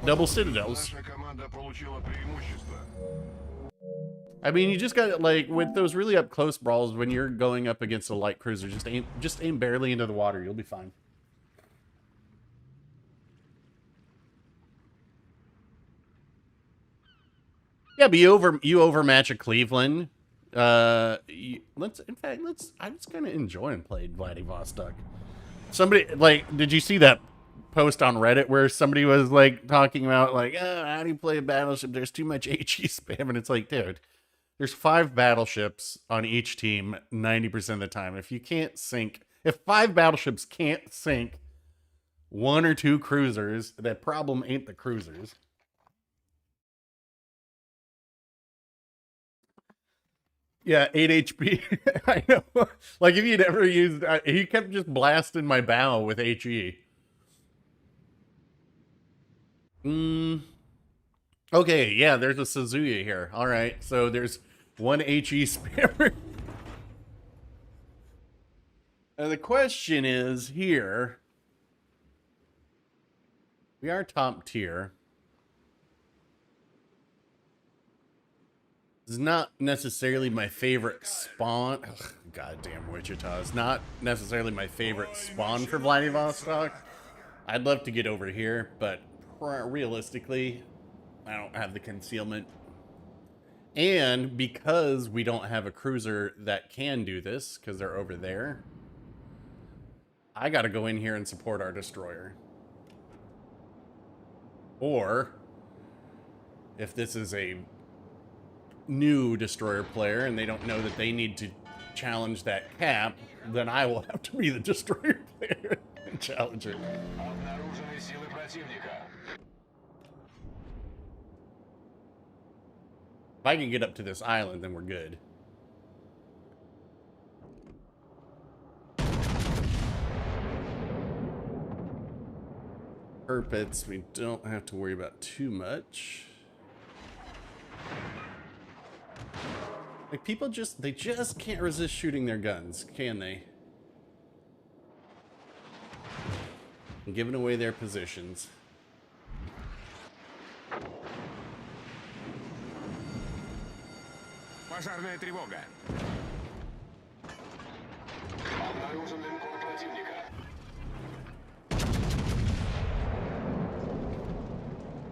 D: Double citadels. I mean, you just got, like, with those really up close brawls, when you're going up against a light cruiser, just aim barely into the water, you'll be fine. Yeah, but you overmatch a Cleveland. I was kind of enjoying playing Vladivostok. Somebody, like, did you see that post on Reddit where somebody was, like, talking about, like, oh, how do you play a battleship? There's too much HE spam. And it's like, dude, there's 5 battleships on each team 90% of the time. If 5 battleships can't sink 1 or 2 cruisers, that problem ain't the cruisers. Yeah, 8 HP. I know. Like, if you'd ever used... he kept just blasting my bow with HE. Okay, yeah, there's a Suzuya here. All right, so there's 1 HE spammer. And the question is here... We are top tier. It's not necessarily my favorite spawn. Ugh, goddamn Wichita. It's not necessarily my favorite spawn for Vladivostok. I'd love to get over here, but realistically, I don't have the concealment. And because we don't have a cruiser that can do this, because they're over there, I gotta go in here and support our destroyer. Or, if this is a new destroyer player and they don't know that they need to challenge that cap, then I will have to be the destroyer player and challenge it. If I can get up to this island, then we're good. Herpets, we don't have to worry about too much. Like, people they just can't resist shooting their guns, can they? And giving away their positions.
C: Пожарная тревога.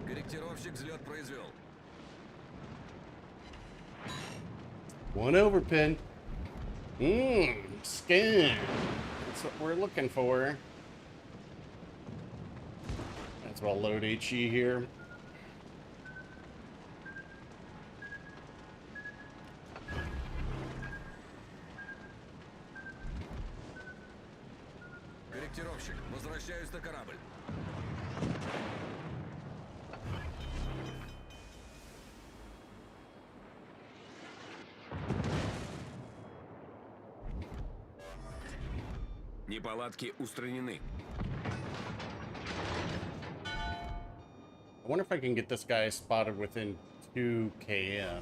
C: Корректировщик взлет произвел.
D: One overpin. Skin. That's what we're looking for. That's why I'll load HE here.
E: Корректировщик, возвращаюсь на корабль. Неполадки устранены.
D: I wonder if I can get this guy spotted within 2 km.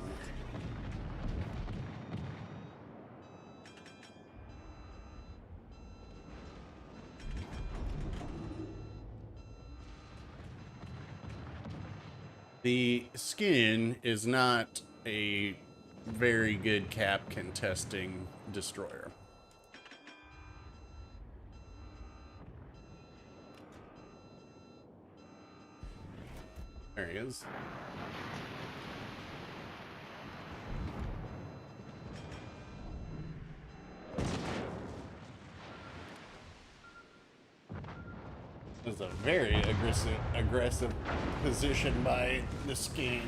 D: The Skin is not a very good cap contesting destroyer. There he is. This is a very aggressive position by the Skink.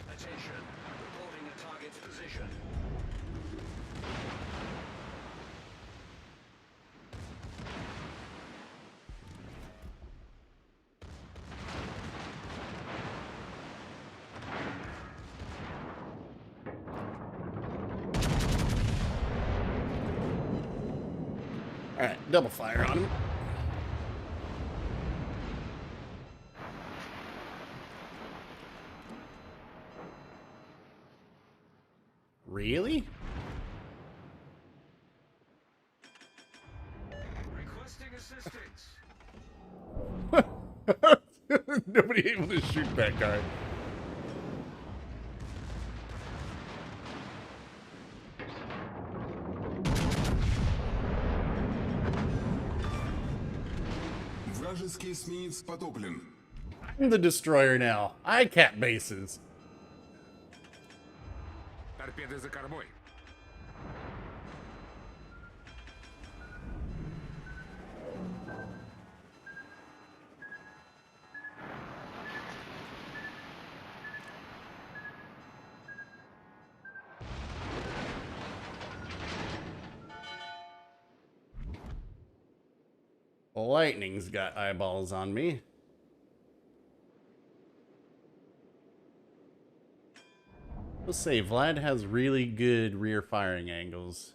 E: Attention. Reporting a target's position.
D: Alright, double fire on him. Really?
E: Requesting assistance.
D: Nobody able to shoot that guy.
H: Вражеский эсминец потоплен.
D: I'm the destroyer now. I cap bases.
C: Торпеды за кормой.
D: Lightning's got eyeballs on me. Let's say Vlad has really good rear firing angles.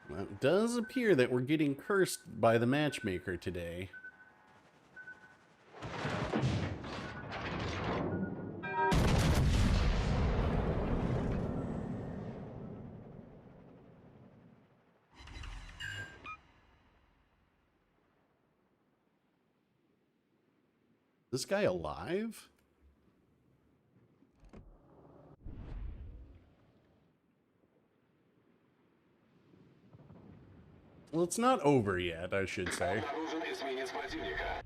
D: Well, it does appear that we're getting cursed by the matchmaker today. This guy alive? Well, it's not over yet, I should say.
H: Обнаружен эсминец противника.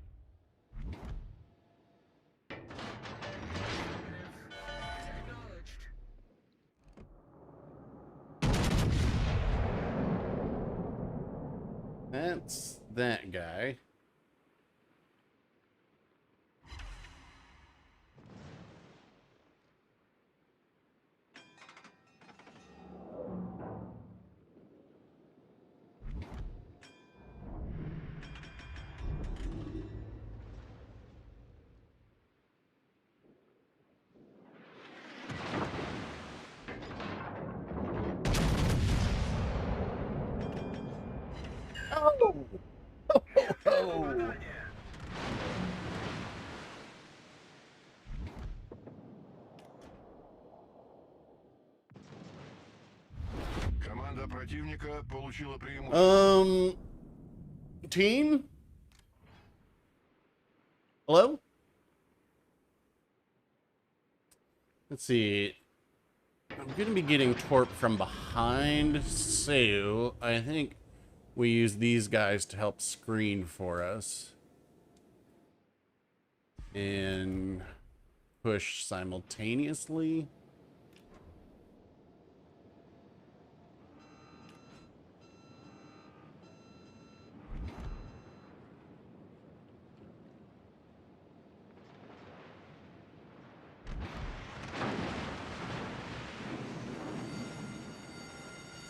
D: That's that guy. Oh! Oh!
H: Команда противника получила преимущество.
D: Team? Hello? Let's see. I'm going to be getting torp from behind, so I think we use these guys to help screen for us. And push simultaneously.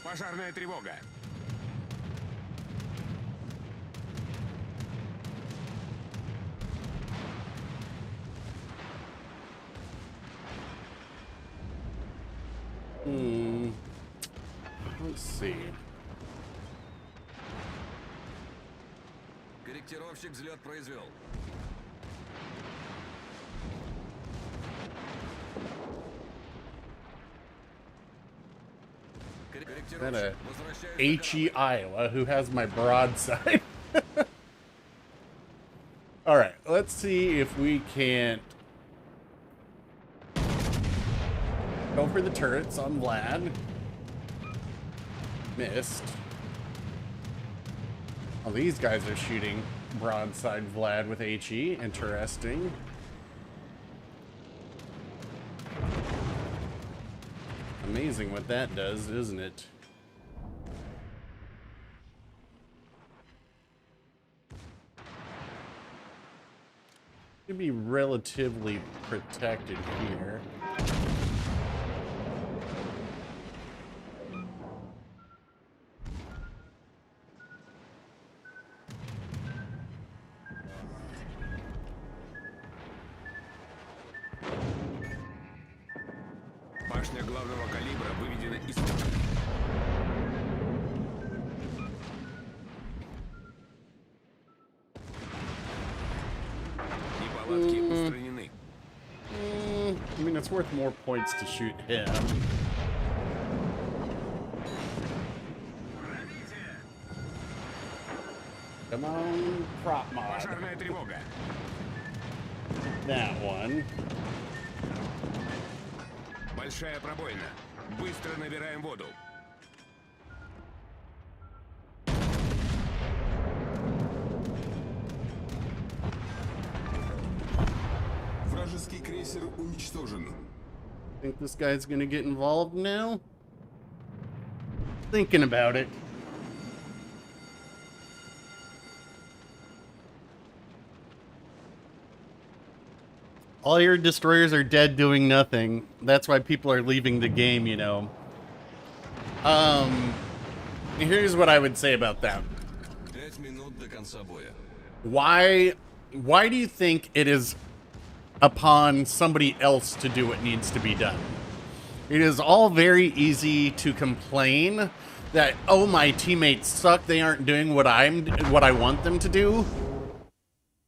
C: Пожарная тревога.
D: Let's see.
E: Корректировщик взлет произвел.
D: Is that a HE Iowa who has my broadside? All right, let's see if we can't go for the turrets on Vlad. Missed. Oh, these guys are shooting broadside Vlad with HE. Interesting. Amazing what that does, isn't it? Should be relatively protected here.
E: Башня главного калибра выведена из... Неполадки устранены.
D: I mean, it's worth more points to shoot him. Come on, prop mod.
E: Пожарная тревога.
D: That one.
E: Большая пробоина. Быстро набираем воду.
H: Вражеский крейсер уничтожен.
D: Think this guy's gonna get involved now? Thinking about it. All your destroyers are dead doing nothing. That's why people are leaving the game, you know. Here's what I would say about that.
E: 5 минут до конца боя.
D: Why do you think it is upon somebody else to do what needs to be done? It is all very easy to complain that, oh, my teammates suck, they aren't doing what I want them to do.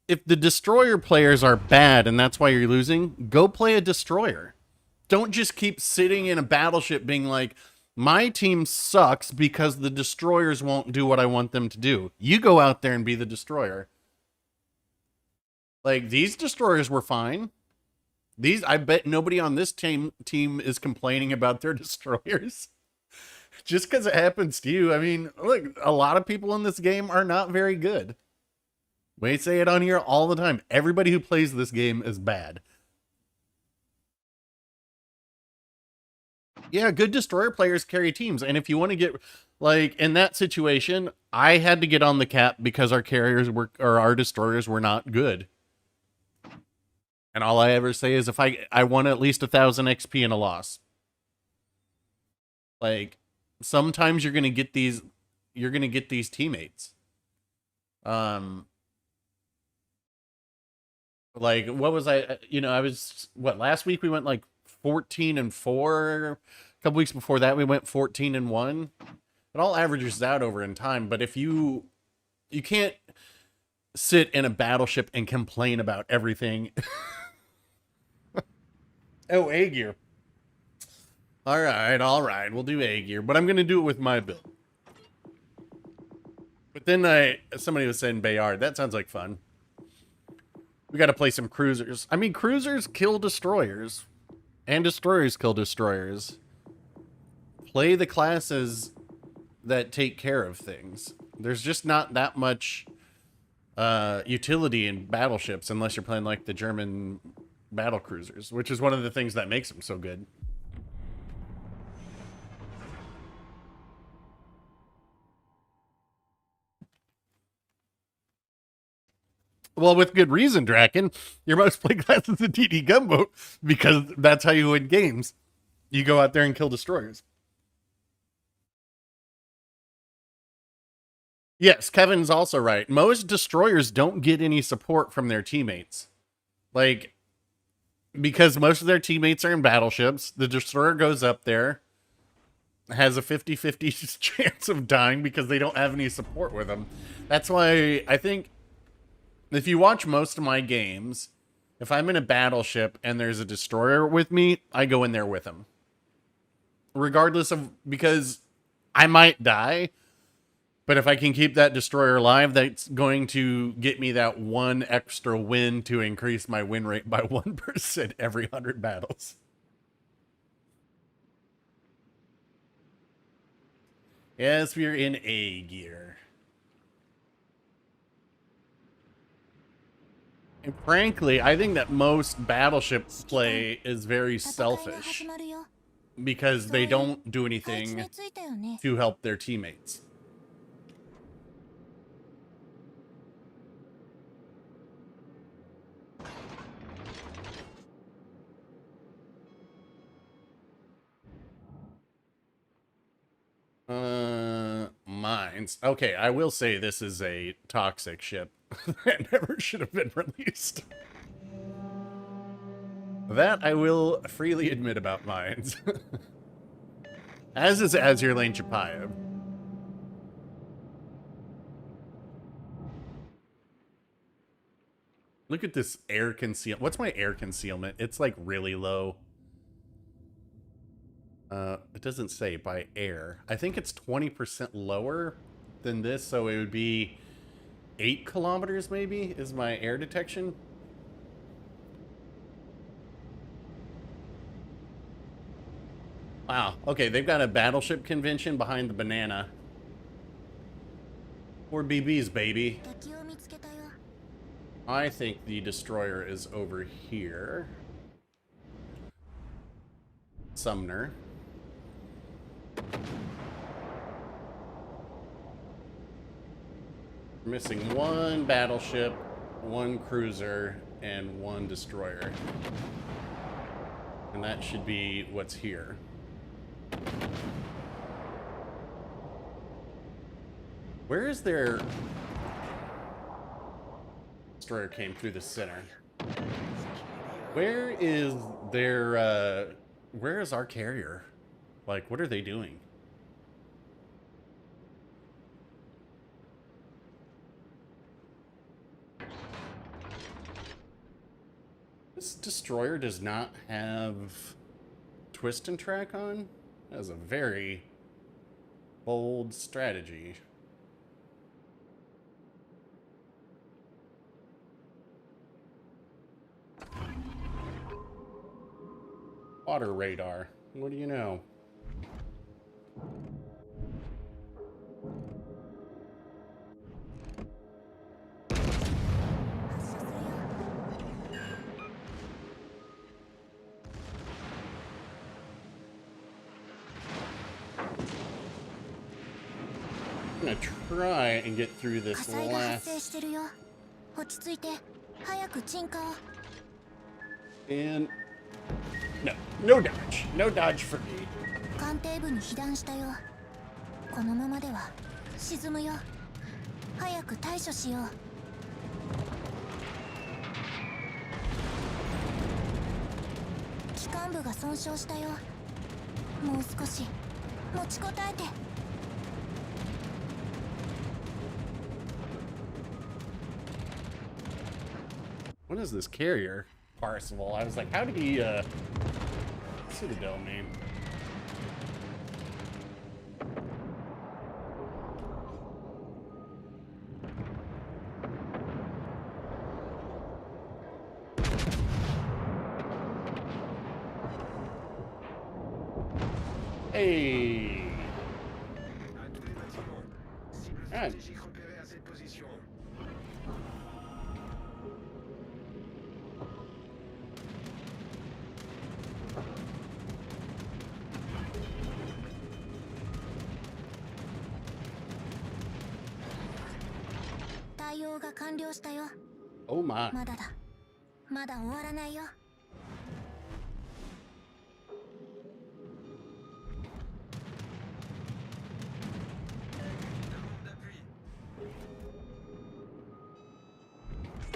D: If the destroyer players are bad and that's why you're losing, go play a destroyer. Don't just keep sitting in a battleship being like, my team sucks because the destroyers won't do what I want them to do. You go out there and be the destroyer. Like, these destroyers were fine. I bet nobody on this team is complaining about their destroyers. Just because it happens to you. I mean, look, a lot of people in this game are not very good. We say it on here all the time. Everybody who plays this game is bad. Yeah, good destroyer players carry teams. And if you want to get, like, in that situation, I had to get on the cap because our carriers were, or our destroyers were not good. And all I ever say is if I won at least 1,000 XP in a loss. Like, sometimes you're going to get these teammates. Like, what was I was, last week we went like 14-4. A couple weeks before that we went 14-1. It all averages out over in time, but if you can't sit in a battleship and complain about everything. Oh, A gear. All right, we'll do A gear, but I'm going to do it with my build. But then somebody was saying Bayard. That sounds like fun. We got to play some cruisers. I mean, cruisers kill destroyers. And destroyers kill destroyers. Play the classes that take care of things. There's just not that much utility in battleships unless you're playing like the German battle cruisers, which is one of the things that makes them so good. Well, with good reason, Draken. Your most played class is the TD gunboat because that's how you win games. You go out there and kill destroyers. Yes, Kevin's also right. Most destroyers don't get any support from their teammates. Like, because most of their teammates are in battleships. The destroyer goes up there, has a 50-50 chance of dying because they don't have any support with them. That's why I think if you watch most of my games, if I'm in a battleship and there's a destroyer with me, I go in there with him. Regardless of, because I might die, but if I can keep that destroyer alive, that's going to get me that one extra win to increase my win rate by 1% every 100 battles. Yes, we are in A gear. And frankly, I think that most battleship play is very selfish because they don't do anything to help their teammates. Mines. Okay, I will say this is a toxic ship that never should have been released. That I will freely admit about mines. As is Azure Lane Chapayev. Look at this air conceal. What's my air concealment? It's like really low. It doesn't say by air. I think it's 20% lower than this, so it would be 8 kilometers maybe is my air detection. Wow. Okay, they've got a battleship convention behind the banana. 4 BBs, baby. I think the destroyer is over here. Sumner. We're missing 1 battleship, 1 cruiser, and 1 destroyer. And that should be what's here. Where is their... Destroyer came through the center. Where is their, where is our carrier? Like, what are they doing? This destroyer does not have twist and track on. That is a very bold strategy. Water radar. What do you know? I'm gonna try and get through this last. And no dodge. No dodge for me. What is this carrier? Parsival. I was like, how did he Citadel name? Hey. God. Oh my.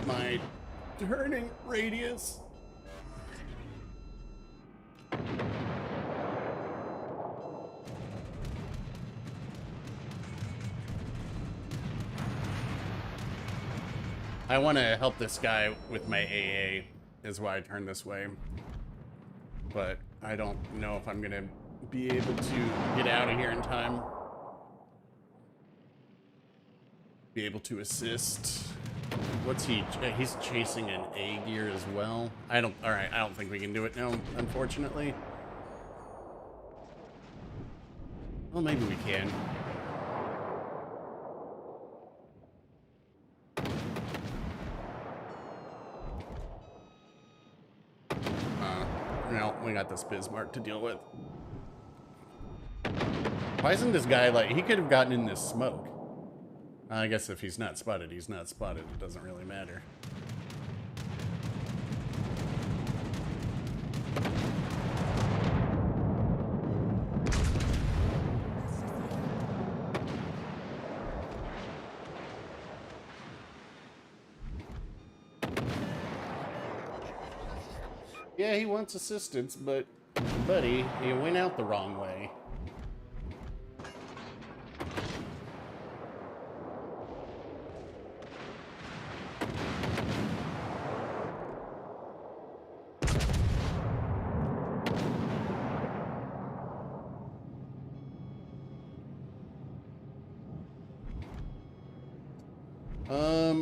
D: My turning radius. I want to help this guy with my AA, is why I turned this way. But I don't know if I'm going to be able to get out of here in time. Be able to assist. What's he? He's chasing an A gear as well. Alright, I don't think we can do it now, unfortunately. Well, maybe we can. No, we got this Bismarck to deal with. Why isn't this guy like, he could have gotten in this smoke. I guess if he's not spotted, he's not spotted. It doesn't really matter. Yeah, he wants assistance, but buddy, he went out the wrong way.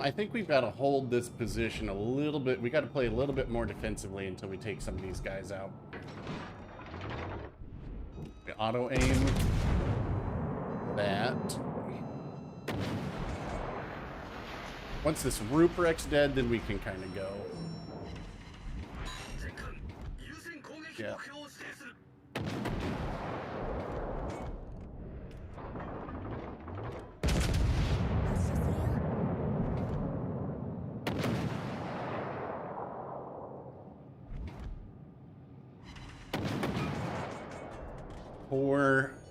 D: I think we've got to hold this position a little bit. We got to play a little bit more defensively until we take some of these guys out. We auto aim that. Once this Ruprecht's dead, then we can kind of go. Yeah.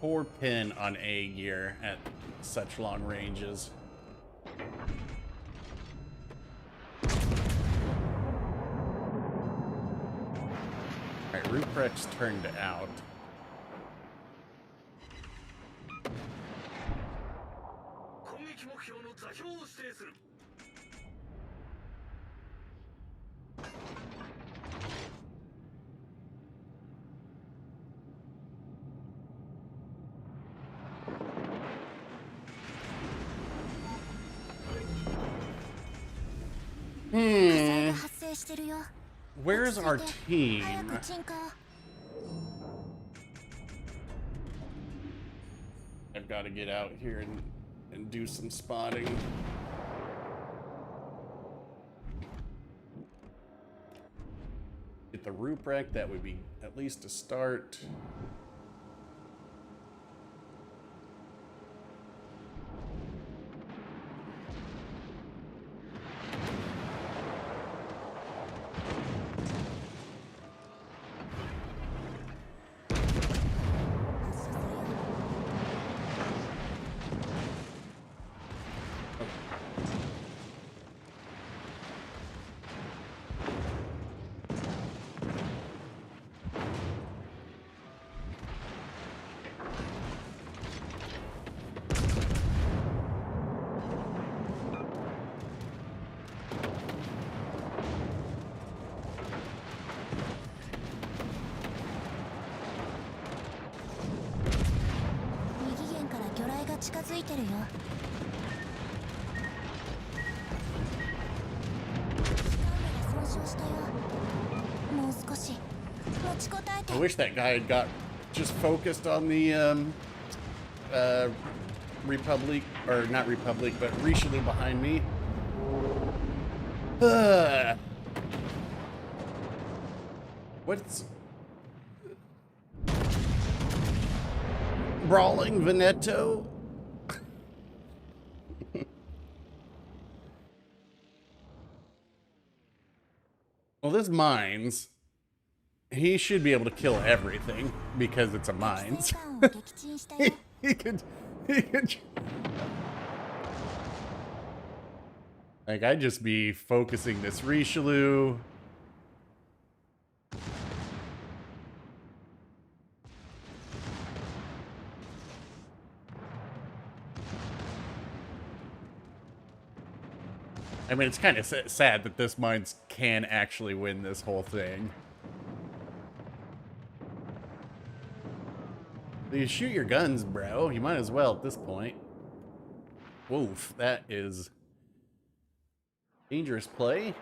D: Poor pin on A gear at such long ranges. Alright, Ruprecht's turned out. Where's our team? I've got to get out here and do some spotting. Get the Ruprecht, that would be at least a start. I wish that guy had got just focused on the Republic, or not Republic, but Richelieu behind me. What's brawling Veneto? Well, this mines. He should be able to kill everything because it's a mines. he could. Like, I'd just be focusing this Richelieu. I mean, it's kind of sad that this mines can actually win this whole thing. You shoot your guns, bro. You might as well at this point. Woof, that is dangerous play.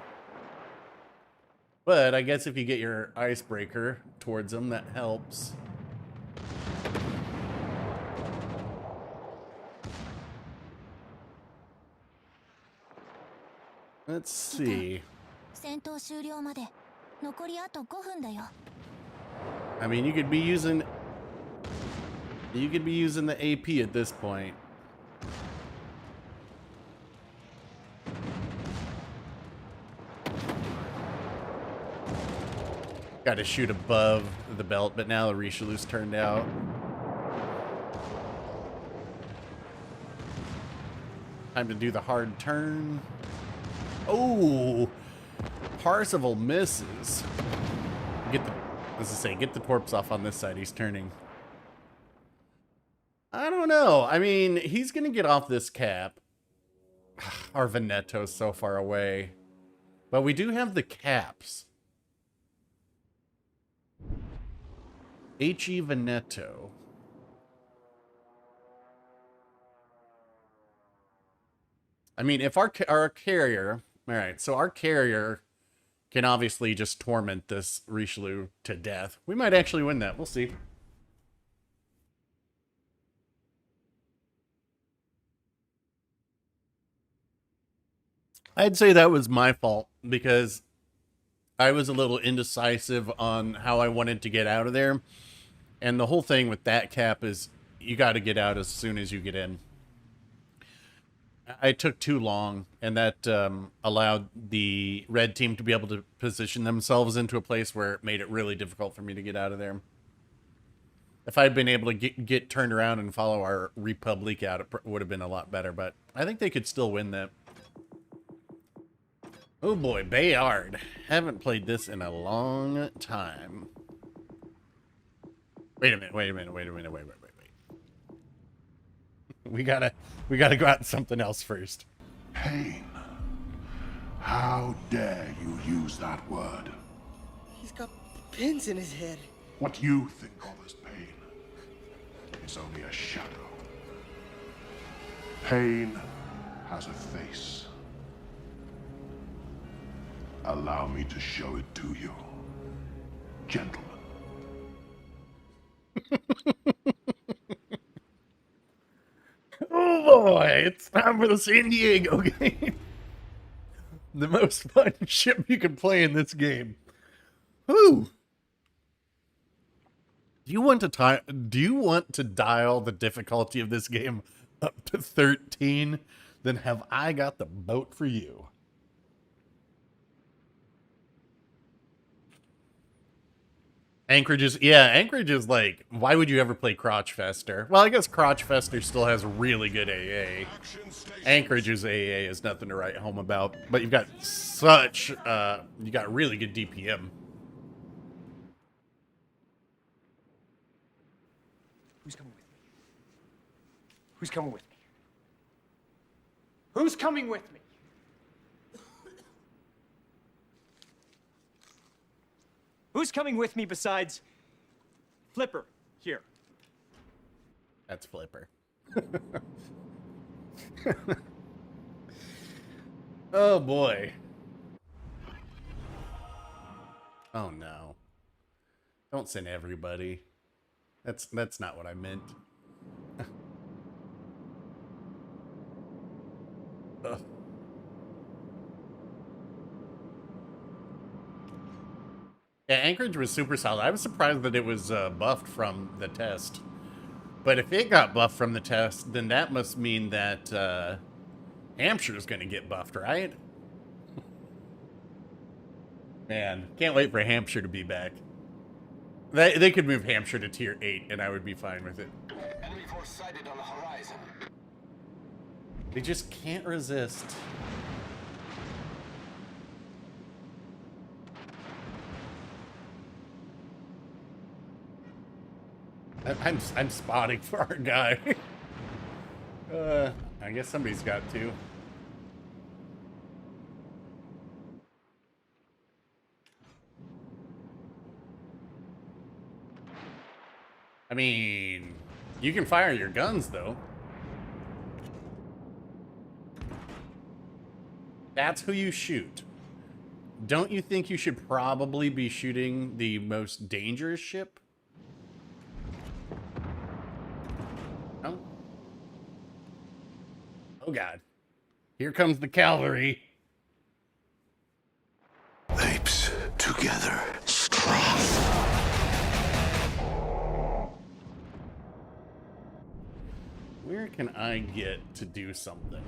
D: But I guess if you get your icebreaker towards them, that helps. Let's see.
F: 戦闘終了まで残りあと5分だよ。
D: I mean, you could be using the AP at this point. Got to shoot above the belt, but now the Richelieu's turned out. Time to do the hard turn. Oh, Parzival misses. Get the torps off on this side. He's turning. I don't know. I mean, he's gonna get off this cap. Our Veneto's so far away, but we do have the caps. H.E. Veneto. I mean, if our carrier... Alright, so our carrier can obviously just torment this Richelieu to death. We might actually win that. We'll see. I'd say that was my fault because I was a little indecisive on how I wanted to get out of there. And the whole thing with that cap is you got to get out as soon as you get in. I took too long, and that allowed the red team to be able to position themselves into a place where it made it really difficult for me to get out of there. If I'd been able to get turned around and follow our Republic out, it would have been a lot better, but I think they could still win that. Oh boy, Bayard. Haven't played this in a long time. Wait a minute. We gotta go out something else first.
I: Pain. How dare you use that word?
J: He's got pins in his head.
I: What you think of as pain is only a shadow. Pain has a face. Allow me to show it to you, gentlemen.
D: Oh boy, it's time for the San Diego game. The most fun ship you can play in this game. Whew. Do you want to dial the difficulty of this game up to 13? Then have I got the boat for you. Anchorage is like, why would you ever play Crotchfester? Well, I guess Crotchfester still has really good AA. Anchorage's AA is nothing to write home about, but you've got you got really good DPM.
G: Who's coming with me? Who's coming with me? Who's coming with me? Who's coming with me besides Flipper here?
D: That's Flipper. Oh boy. Oh no. Don't send everybody. That's not what I meant. Ugh. Yeah, Anchorage was super solid. I was surprised that it was buffed from the test. But if it got buffed from the test, then that must mean that Hampshire's going to get buffed, right? Man, can't wait for Hampshire to be back. They could move Hampshire to tier 8, and I would be fine with it.
E: Enemy force sighted on the horizon.
D: They just can't resist. I'm spotting for our guy. I guess somebody's got to. I mean, you can fire your guns, though. That's who you shoot. Don't you think you should probably be shooting the most dangerous ship? No? Oh, God. Here comes the cavalry.
I: Apes together, strong.
D: Where can I get to do something?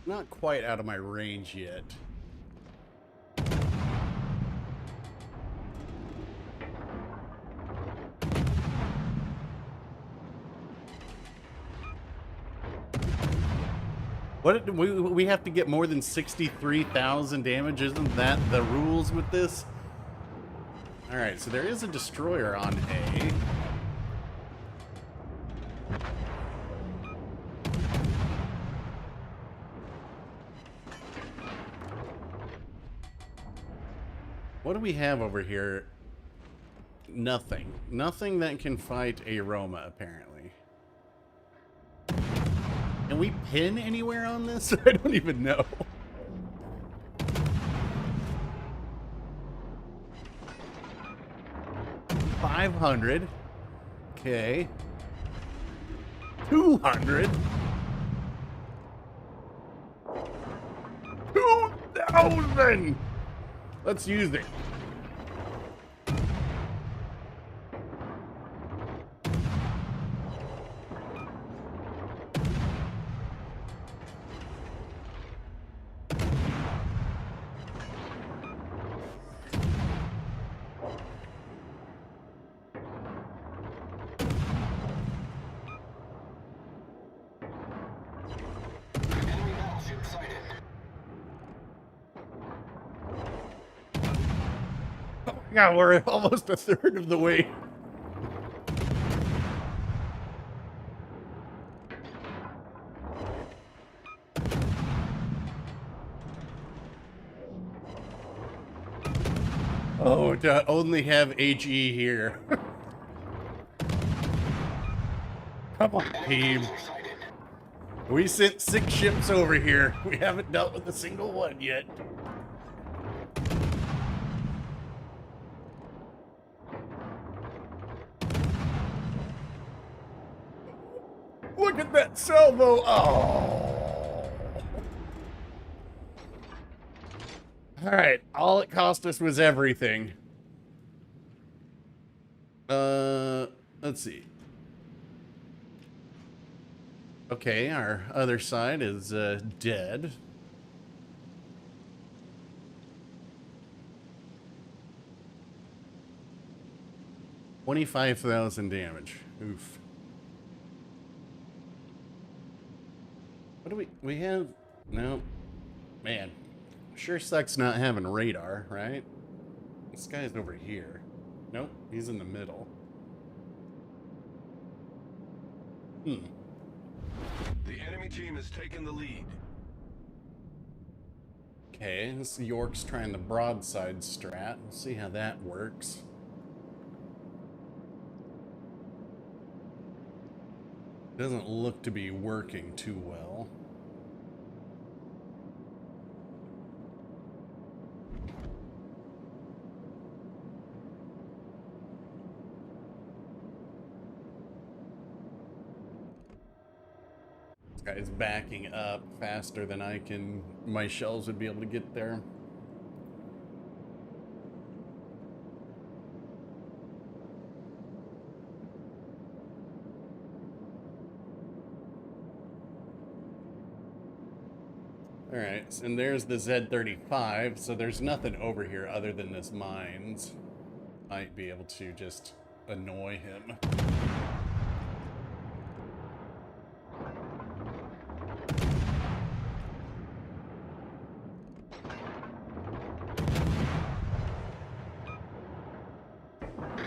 D: Not quite out of my range yet. What we have to get more than 63,000 damage? Isn't that the rules with this? All right, so there is a destroyer on A. What do we have over here? Nothing. Nothing that can fight a Roma, apparently. Can we pin anywhere on this? I don't even know. $500. Okay. 200. 2,000. Let's use it.
E: Enemy battleship sighted.
D: Yeah, we're almost a third of the way. Oh, to only have HE here. Come on, team. We sent 6 ships over here. We haven't dealt with a single one yet. Look at that salvo. Oh. All right. All it cost us was everything. Let's see. Okay, our other side is dead. $25,000 damage. Oof. What do we have? No. Man. Sure sucks not having radar, right? This guy's over here. Nope, he's in the middle.
I: The enemy team has taken the lead.
D: Okay, this York's trying the broadside strat. We'll see how that works. Doesn't look to be working too well. This guy's backing up faster than my shells would be able to get there. Alright, and there's the Z-35, so there's nothing over here other than this mines. Might be able to just annoy him.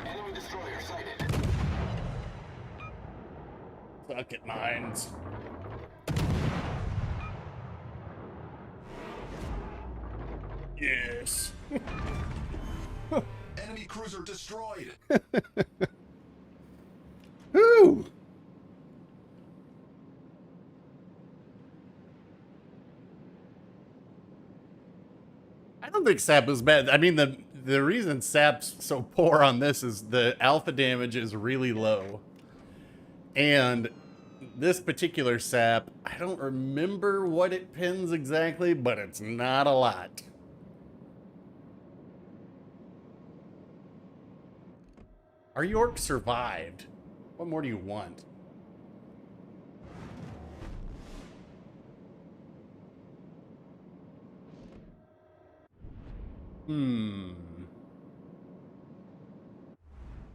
E: Enemy destroyer sighted.
D: Suck it, mines. Yes.
H: Enemy cruiser destroyed.
D: Whoo! I don't think sap is bad. I mean, the reason sap's so poor on this is the alpha damage is really low. And this particular sap, I don't remember what it pins exactly, but it's not a lot. Our York survived. What more do you want?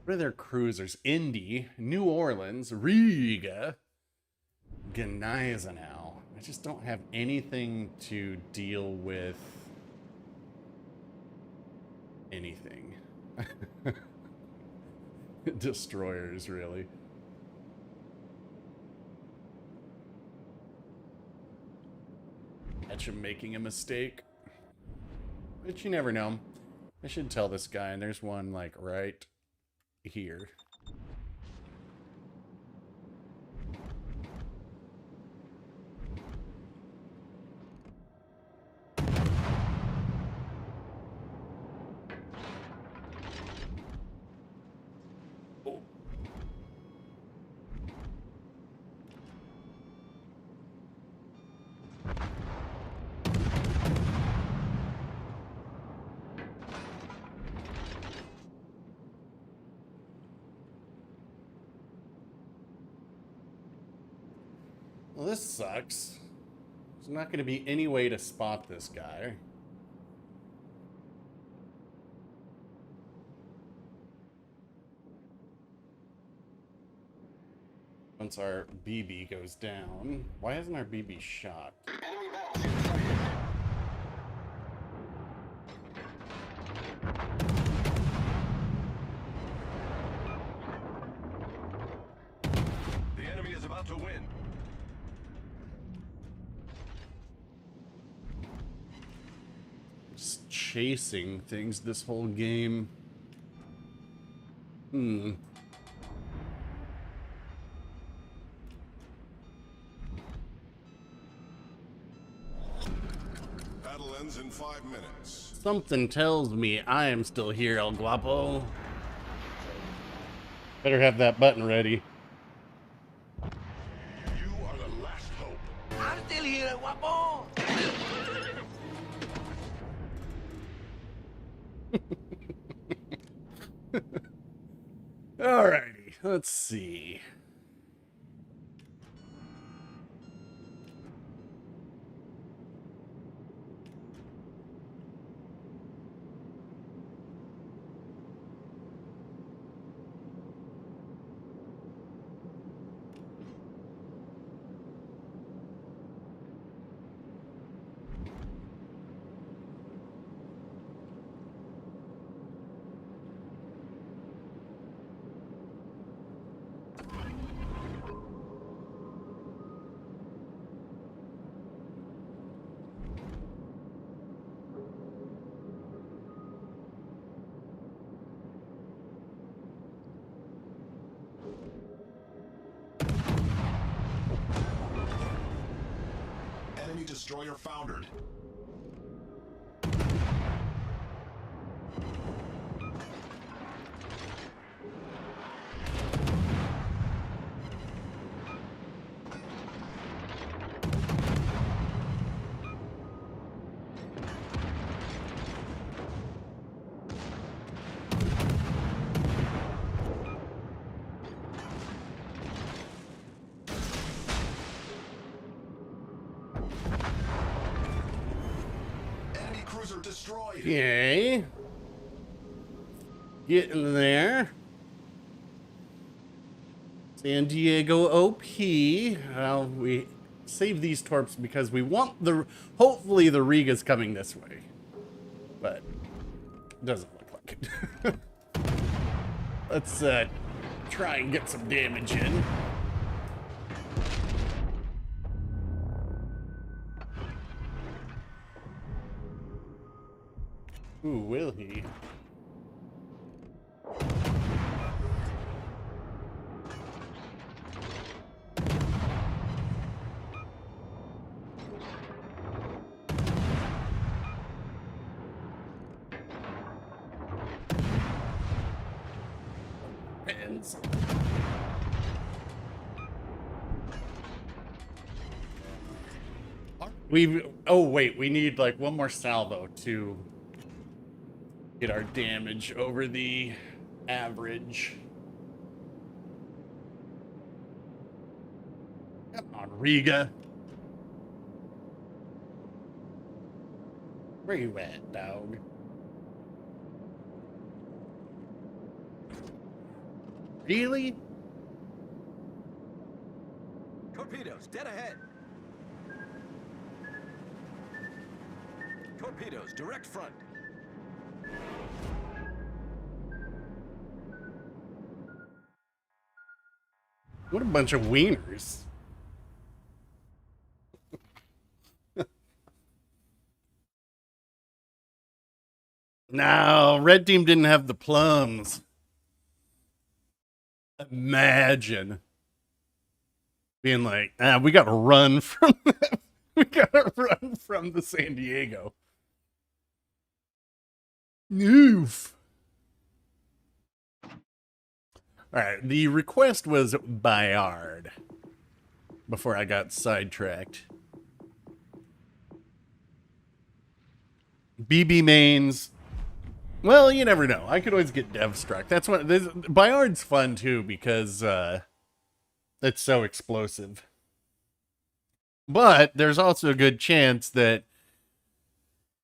D: What are their cruisers? Indy, New Orleans, Riga, Gneisenau. I just don't have anything to deal with anything. Destroyers, really. Catch him making a mistake. But you never know. I should tell this guy, and there's one, like, right here. Well, this sucks. There's not going to be any way to spot this guy. Once our BB goes down. Why isn't our BB shot?
E: Enemy battleship sighted. The enemy is about to win.
D: Just chasing things this whole game.
H: Battle ends in 5 minutes.
D: Something tells me I am still here, El Guapo. Better have that button ready.
H: You are the last hope.
J: I'm still here, guapo.
D: Alrighty, let's see.
H: Enemy destroyer foundered. Cruiser destroyed.
D: Yay. Get in there. San Diego OP. Well, we save these torps because we want the... Hopefully the Riga's coming this way. But it doesn't look like it. Let's try and get some damage in. Ooh, will he? Pins. Oh wait, we need like one more salvo to get our damage over the average. Come on, Riga. Where you at, dog? Really?
E: Torpedoes, dead ahead. Torpedoes, direct front.
D: What a bunch of wieners. No, red team didn't have the plums. Imagine being like, we gotta run from we gotta run from the San Diego. Oof. Alright, the request was Bayard before I got sidetracked. BB mains. Well, you never know. I could always get dev struck. That's what Bayard's fun too because it's so explosive. But there's also a good chance that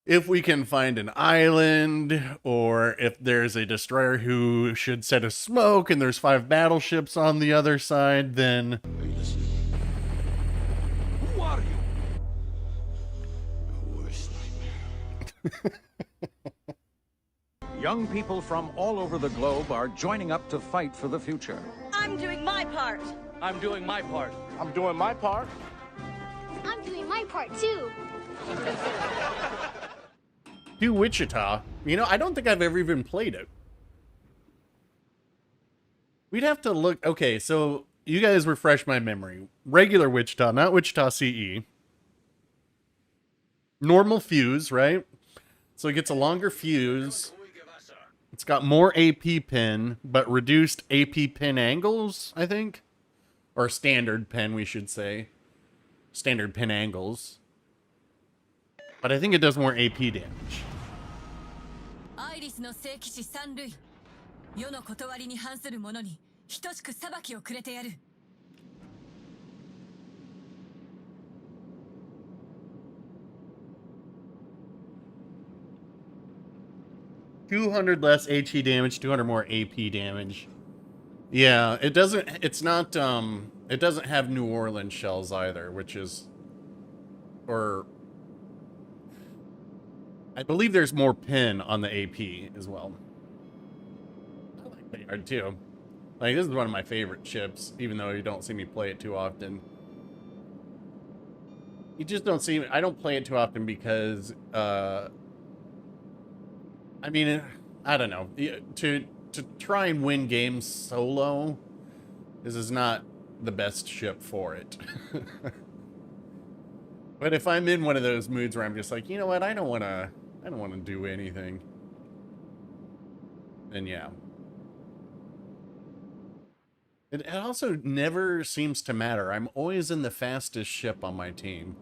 D: if we can find an island, or if there's a destroyer who should set a smoke and there's 5 battleships on the other side, then...
H: Are you listening?
E: Who are you?
H: The worst nightmare.
K: Young people from all over the globe are joining up to fight for the future.
F: I'm doing my part.
J: I'm doing my part.
A: I'm doing my part.
F: I'm doing my part too.
D: To Wichita. You know, I don't think I've ever even played it. We'd have to look... Okay, so you guys refresh my memory. Regular Wichita, not Wichita CE. Normal fuse, right? So it gets a longer fuse. It's got more AP pin, but reduced AP pin angles, I think. Or standard pin, we should say. Standard pin angles. But I think it does more AP damage. 200 less HE damage, 200 more AP damage. Yeah, it doesn't, it's not, it doesn't have New Orleans shells either, which is, or, I believe there's more pin on the AP as well. I like Bayard too. Like, this is one of my favorite ships, even though you don't see me play it too often. You just don't see, I don't play it too often because, I mean, I don't know. To try and win games solo, this is not the best ship for it. But if I'm in one of those moods where I'm just like, you know what, I don't want to do anything, then yeah. It also never seems to matter. I'm always in the fastest ship on my team.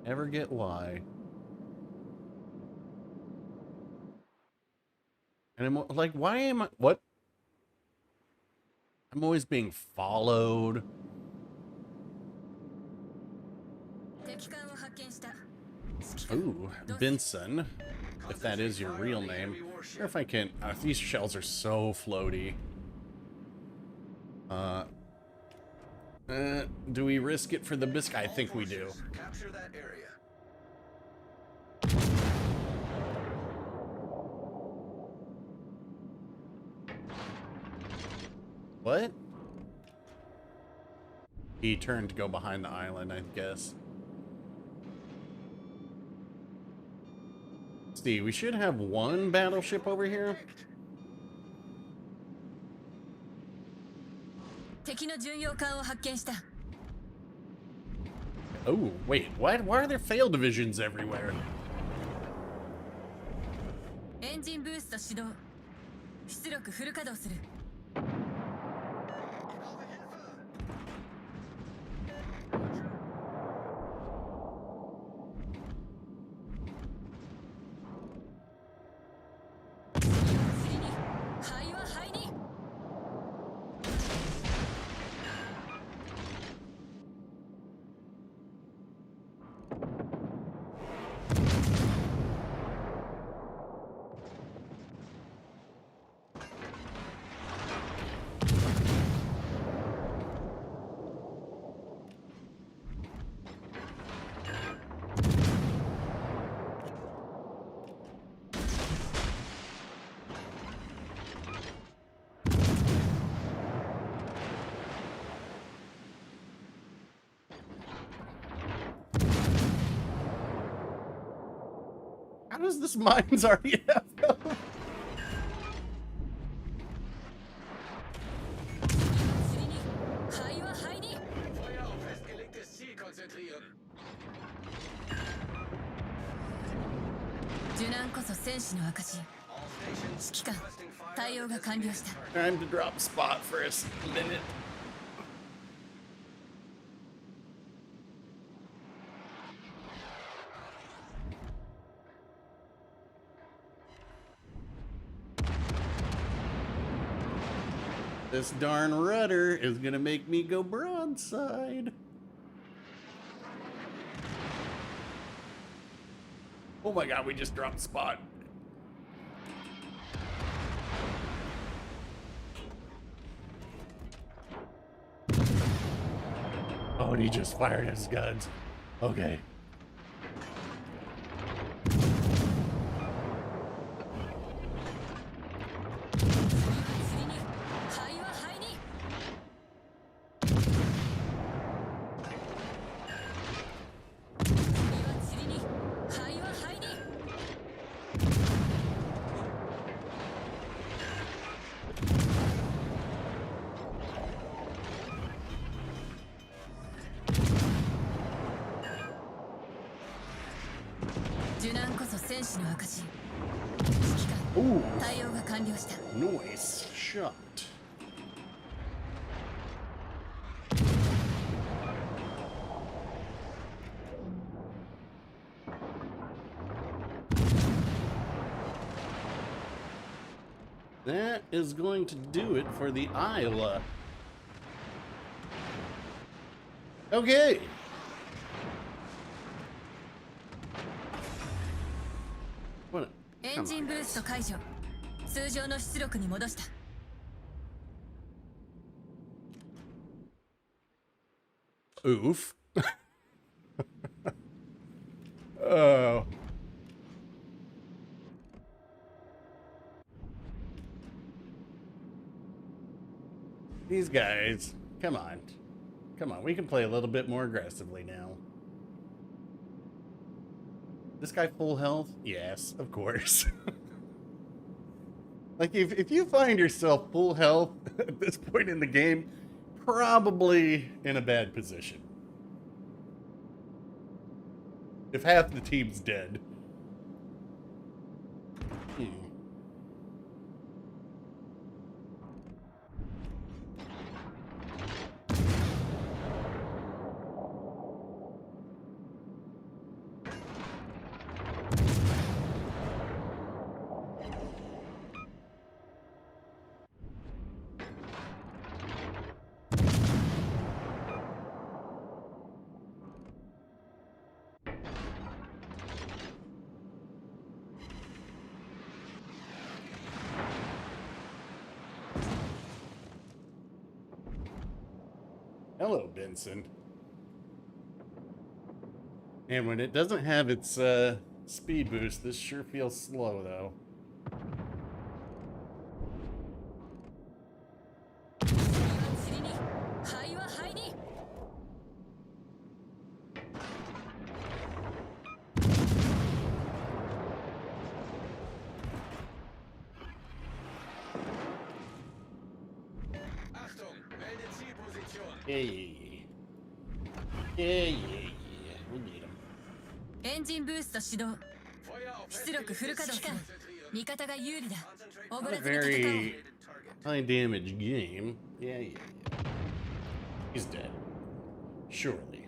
D: Ever get why? And I'm like, why am I... What? I'm always being followed. Ooh, Benson. If that is your real name. Or if I can... these shells are so floaty. Do we risk it for the biscuit? I think we do.
E: Capture that area.
D: What? He turned to go behind the island, I guess. See, we should have one battleship over here. Oh, wait, what? Why are there fail divisions everywhere?
F: Engine boost 始動。出力フル稼働する。
D: How does this mines already have them?
E: Feuer auf festgelegtes Ziel konzentrieren.
F: 受難こそ戦士の証。指揮官、対応が完了した。
D: Time to drop spot for a minute. This darn rudder is gonna make me go broadside. Oh my god, we just dropped spot. Oh, and he just fired his guns. Okay. Ooh. Nice shot. That is going to do it for the Isla. Okay. What? エンジンブースト解除。通常の出力に戻した。Oof. Oh. These guys, come on. Come on, we can play a little bit more aggressively now. This guy full health? Yes, of course. Like, if you find yourself full health at this point in the game, probably in a bad position. If half the team's dead. Hello, Benson. And when it doesn't have its speed boost, this sure feels slow, though. Hey. Yeah. We need him.
F: エンジンブースト始動。出力フル稼働する。味方が有利だ。おご
D: Not
F: ら
D: a
F: ずに戦おう。
D: very high damage game. Yeah. He's dead. Surely.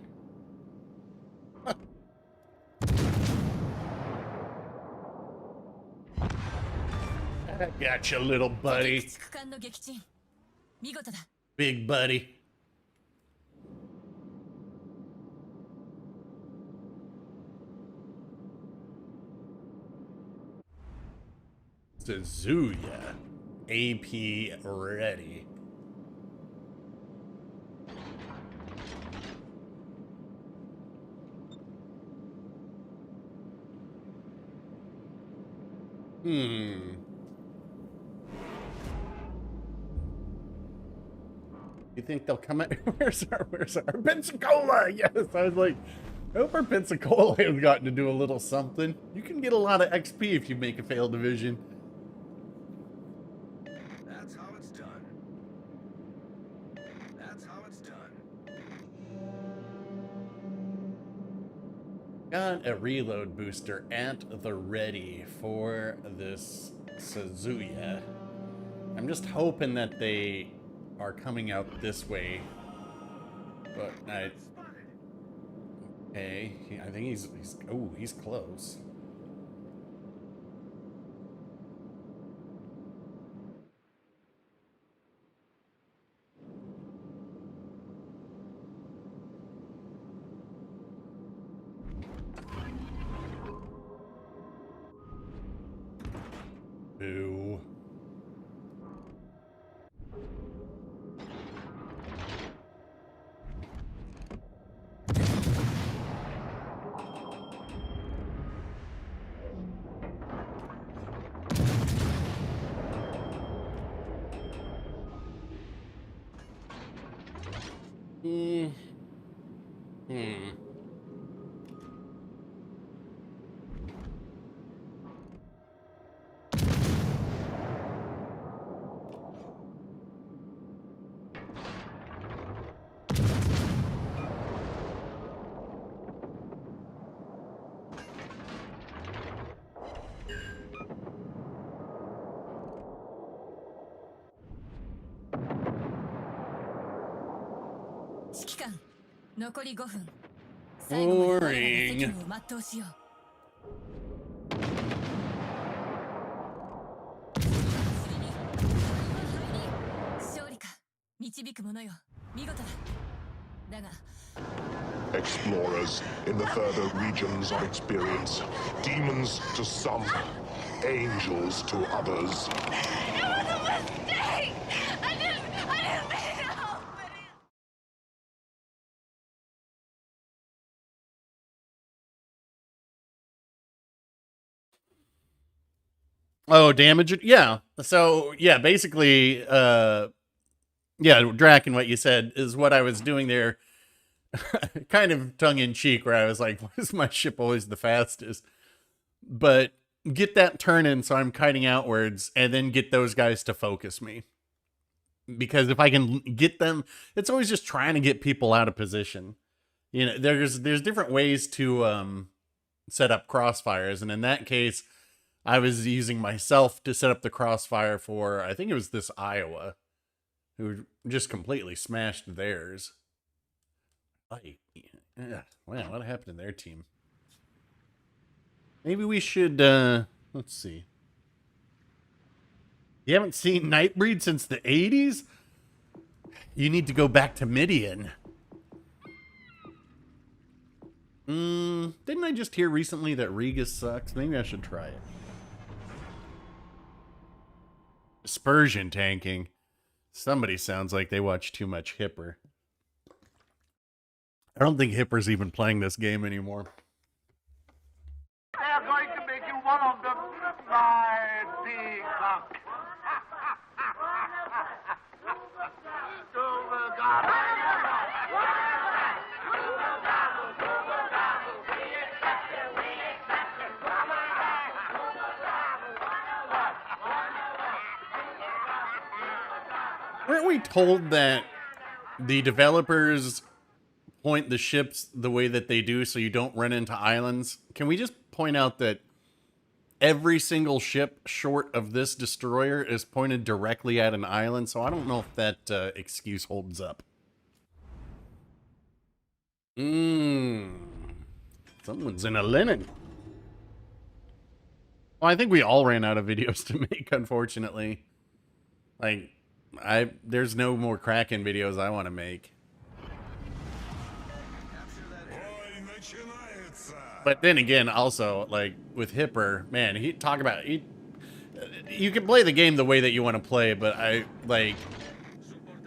D: I got you, little buddy.
F: 敵区間の撃沈。見事だ。
D: Big buddy. Suzuya. AP ready. You think they'll come at where's our Pensacola? Yes, I was like, I hope our Pensacola has gotten to do a little something. You can get a lot of XP if you make a failed division.
E: That's how it's done. That's how it's done.
D: Got a reload booster at the ready for this Suzuya. I'm just hoping that they are coming out this way. But okay, I think he's close. Boo.
F: Boring. 残り5分。最後まで我らが責務を全うしよう。勝利か。導くものよ。見事だ。だが。
I: Explorers in the further regions of experience. Demons to some, angels to others.
F: It was a mistake! I didn't mean to help it!
D: Oh, damage it? Yeah. So, yeah, basically, yeah, Draken, what you said is what I was doing there. Kind of tongue-in-cheek, where I was like, why is my ship always the fastest? But get that turning so I'm kiting outwards, and then get those guys to focus me. Because if I can get them, it's always just trying to get people out of position. You know, there's different ways to set up crossfires, and in that case, I was using myself to set up the crossfire for, I think it was this Iowa, who just completely smashed theirs. Like, yeah, wow, what happened to their team? Maybe we should, let's see. You haven't seen Nightbreed since the 80s? You need to go back to Midian. Didn't I just hear recently that Regas sucks? Maybe I should try it. Dispersion tanking. Somebody sounds like they watch too much Hipper. I don't think Hipper's even playing this game anymore.
J: They're going to make you one of them, my peacock.
D: Weren't we told that the developers point the ships the way that they do so you don't run into islands? Can we just point out that every single ship short of this destroyer is pointed directly at an island? So I don't know if that excuse holds up. Someone's in a linen. Well, I think we all ran out of videos to make, unfortunately. Like, there's no more Kraken videos I want to make. But then again, also, like, with Hipper, man, you can play the game the way that you want to play, but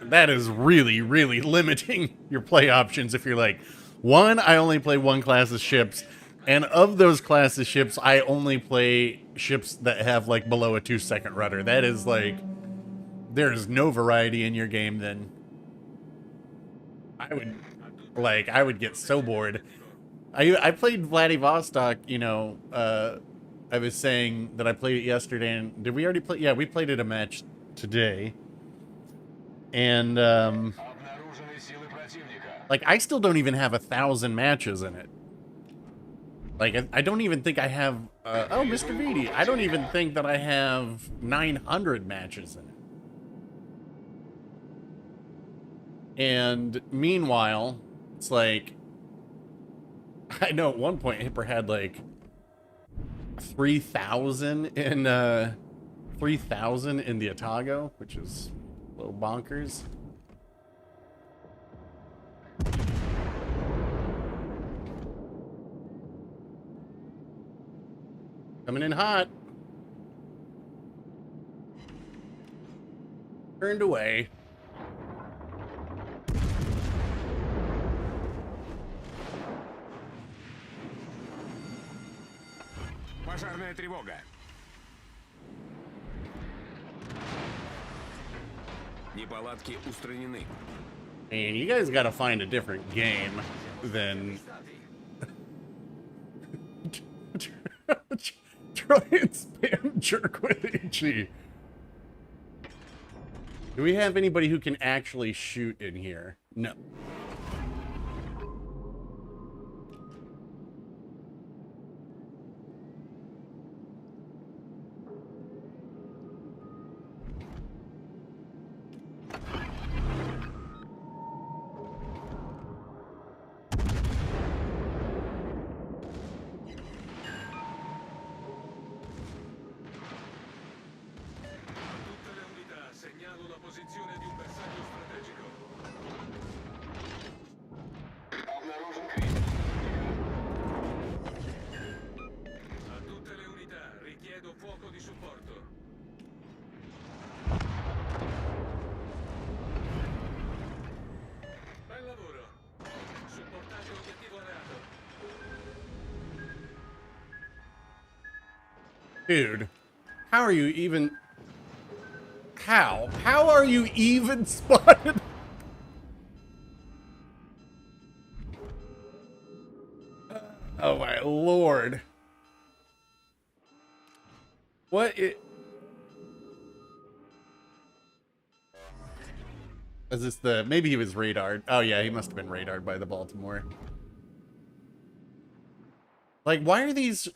D: that is really, really limiting your play options if you're like, one, I only play one class of ships, and of those class of ships, I only play ships that have, like, below a 2-second rudder. That is, like, there is no variety in your game, then I would get so bored. I played Vladivostok, you know, I was saying that I played it yesterday, and did we already play? Yeah, we played it a match today. And, like, I still don't even have 1,000 matches in it. Like, I don't even think I have, oh, Mr. Beatty, I don't even think that I have 900 matches in it. And meanwhile, it's like, I know at one point Hipper had like 3,000 in the Otago, which is a little bonkers. Coming in hot. Turned away.
C: Пожарная тревога. Неполадки устранены.
D: And you guys gotta find a different game than try and spam jerk with HE. Do we have anybody who can actually shoot in here? No. Dude, how are you even... How? How are you even spotted? Oh my lord. What is this the... Maybe he was radared. Oh yeah, he must have been radared by the Baltimore. Like, why are these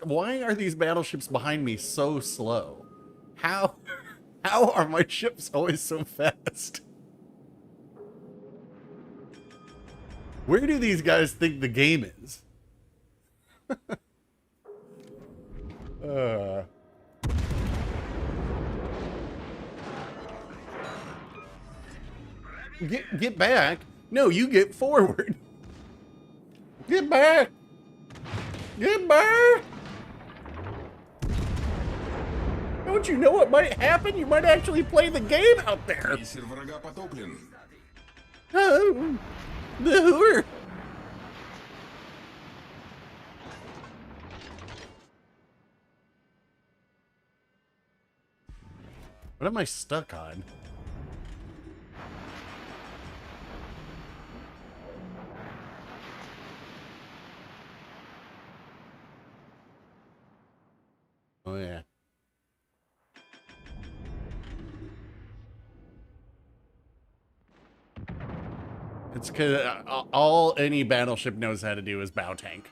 D: battleships behind me so slow? How are my ships always so fast? Where do these guys think the game is? Get back. No, you get forward. Get back. Get back. Don't you know what might happen? You might actually play the game out there. Oh, no. What am I stuck on? Oh, yeah. It's because all any battleship knows how to do is bow tank.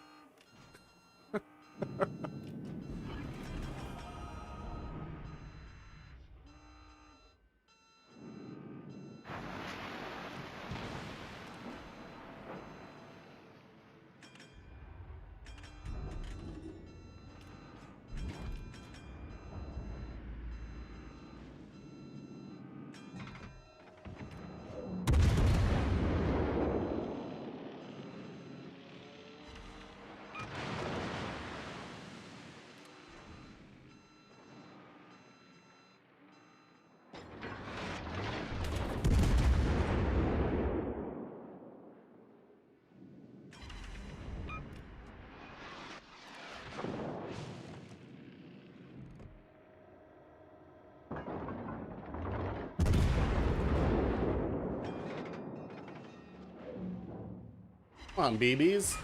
D: Come on, BBs.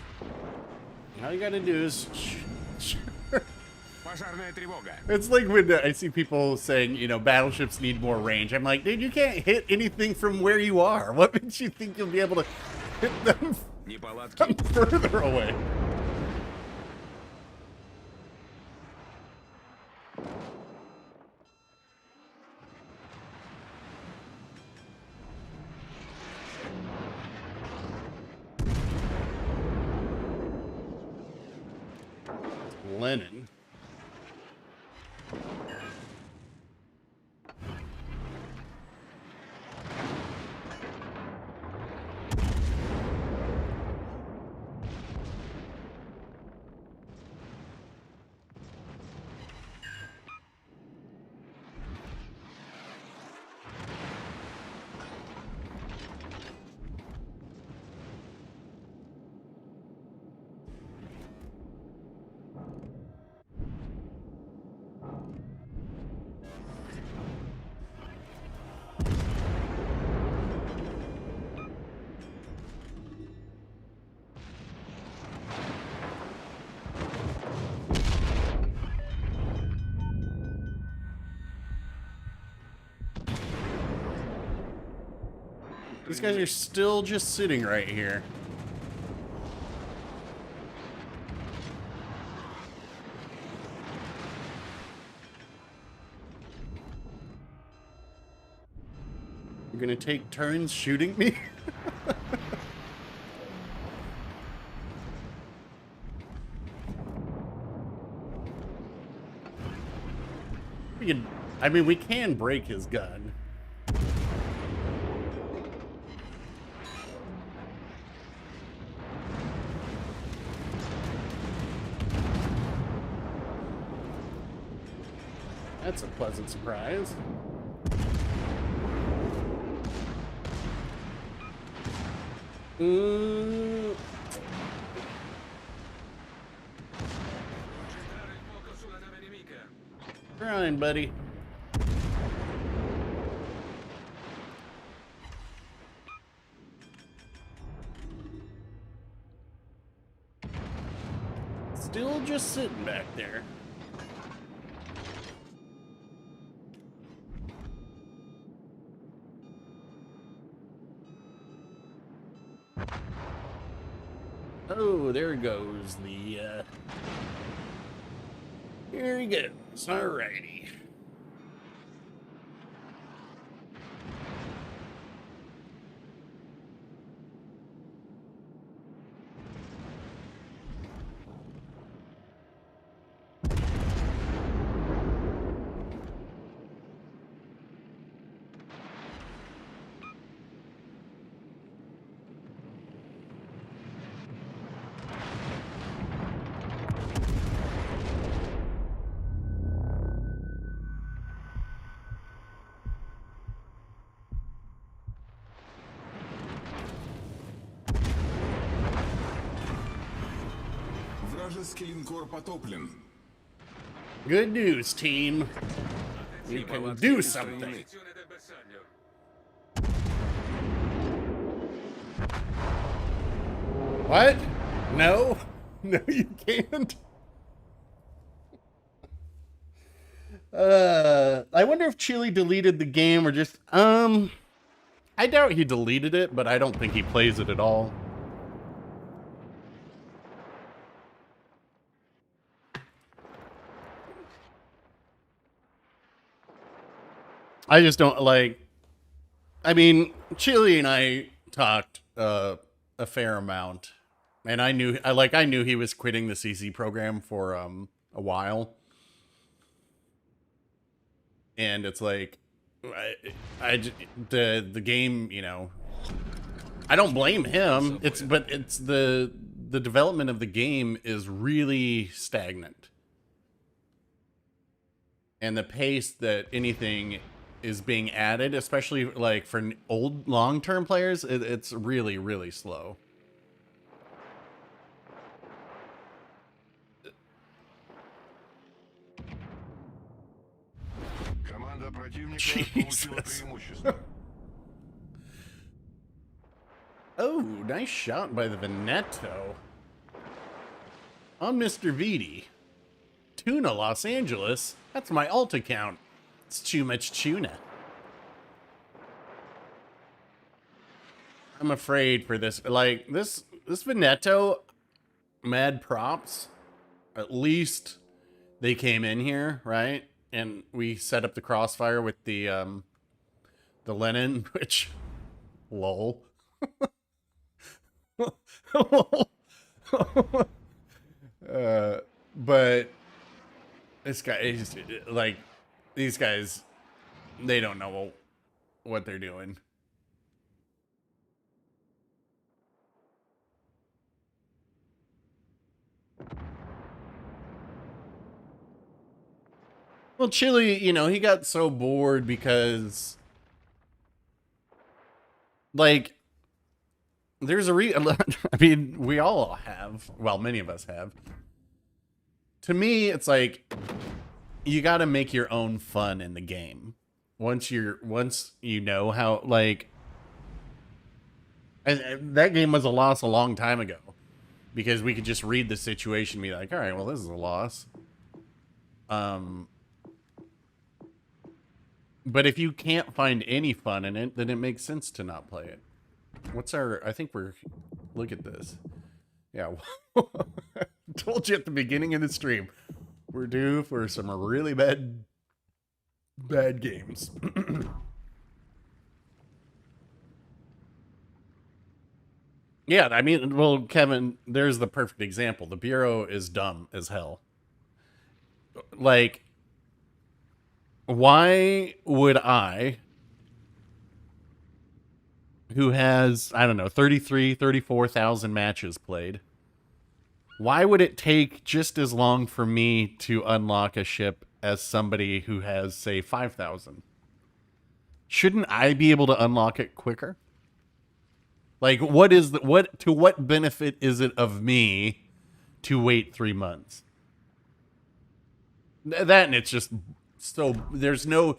D: All you gotta do is... It's like when I see people saying, you know, battleships need more range. I'm like, dude, you can't hit anything from where you are. What makes you think you'll be able to hit them from further away? Lennon. These guys are still just sitting right here. You're gonna take turns shooting me? We can break his gun. That's a pleasant surprise. Trying, buddy. Still just sitting back there. Oh, there goes the, here he goes. Alrighty.
H: Вражеский линкор потоплен.
D: Good news, team. We can do something. What? No? No, you can't. I wonder if Chili deleted the game or just, I doubt he deleted it, but I don't think he plays it at all. I just don't like, I mean, Chili and I talked a fair amount, and I knew he was quitting the CC program for a while. And it's like, the game, you know, I don't blame him. But it's the development of the game is really stagnant, and the pace that anything is being added, especially like for old long-term players, it's really, really slow. Jesus. Oh, nice shot by the Veneto. On Mr. Viti. Tuna, Los Angeles. That's my alt account. It's too much tuna. I'm afraid for this. Like, this Veneto, mad props. At least they came in here, right? And we set up the crossfire with the Lenin, which, lol. But this guy is like, these guys, they don't know what they're doing. Well, Chili, you know, he got so bored because, like, there's a I mean, we all have. Well, many of us have. To me, it's like, you got to make your own fun in the game. Once you know how, like, and that game was a loss a long time ago, because we could just read the situation and be like, all right, well, this is a loss. But if you can't find any fun in it, then it makes sense to not play it. I think look at this. Yeah. Told you at the beginning of the stream, we're due for some really bad games. Yeah, I mean, well, Kevin, there's the perfect example. The Bureau is dumb as hell. Like, why would I, who has, I don't know, 34,000 matches played, why would it take just as long for me to unlock a ship as somebody who has, say, 5,000? Shouldn't I be able to unlock it quicker? Like, to what benefit is it of me to wait 3 months? That, and it's just so there's no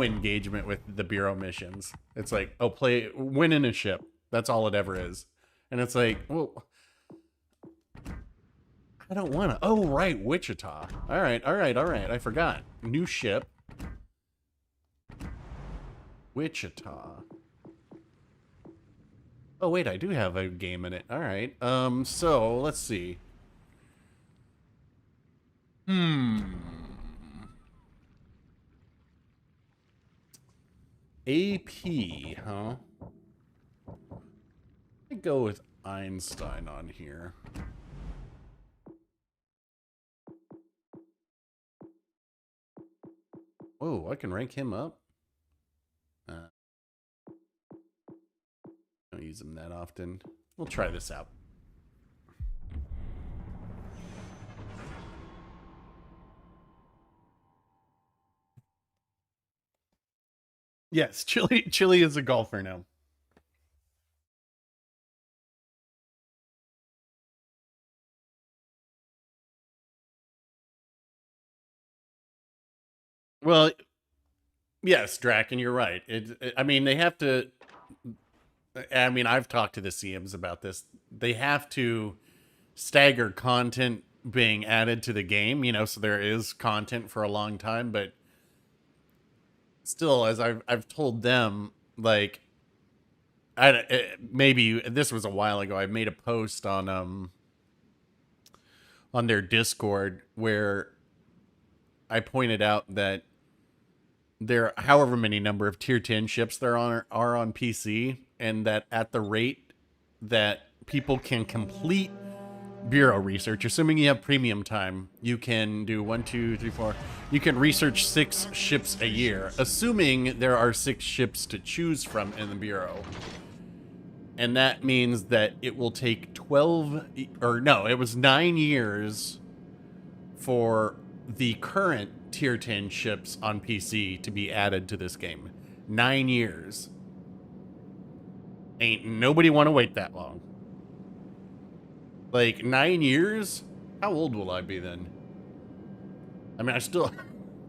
D: engagement with the Bureau missions. It's like, oh, win in a ship. That's all it ever is. And it's like, well, I don't want to. Oh, right, Wichita. All right. I forgot. New ship. Wichita. Oh, wait, I do have a game in it. All right. So, let's see. AP, huh? I go with Einstein on here. Oh, I can rank him up? I don't use him that often. We'll try this out. Yes, Chili is a golfer now. Well, Yes, Draken, you're right. I mean, they have to. I mean, I've talked to the CMs about this. They have to stagger content being added to the game, you know, so there is content for a long time, but still, as I've told them, like, maybe this was a while ago. I made a post on their Discord where I pointed out that there, however many number of tier 10 ships there are on PC, and that at the rate that people can complete bureau research, assuming you have premium time, you can do 1, 2, 3, 4. You can research 6 ships a year, assuming there are 6 ships to choose from in the bureau. And that means that it will take 9 years for the current tier 10 ships on PC to be added to this game. 9 years. Ain't nobody want to wait that long. Like, 9 years? How old will I be then? I mean, I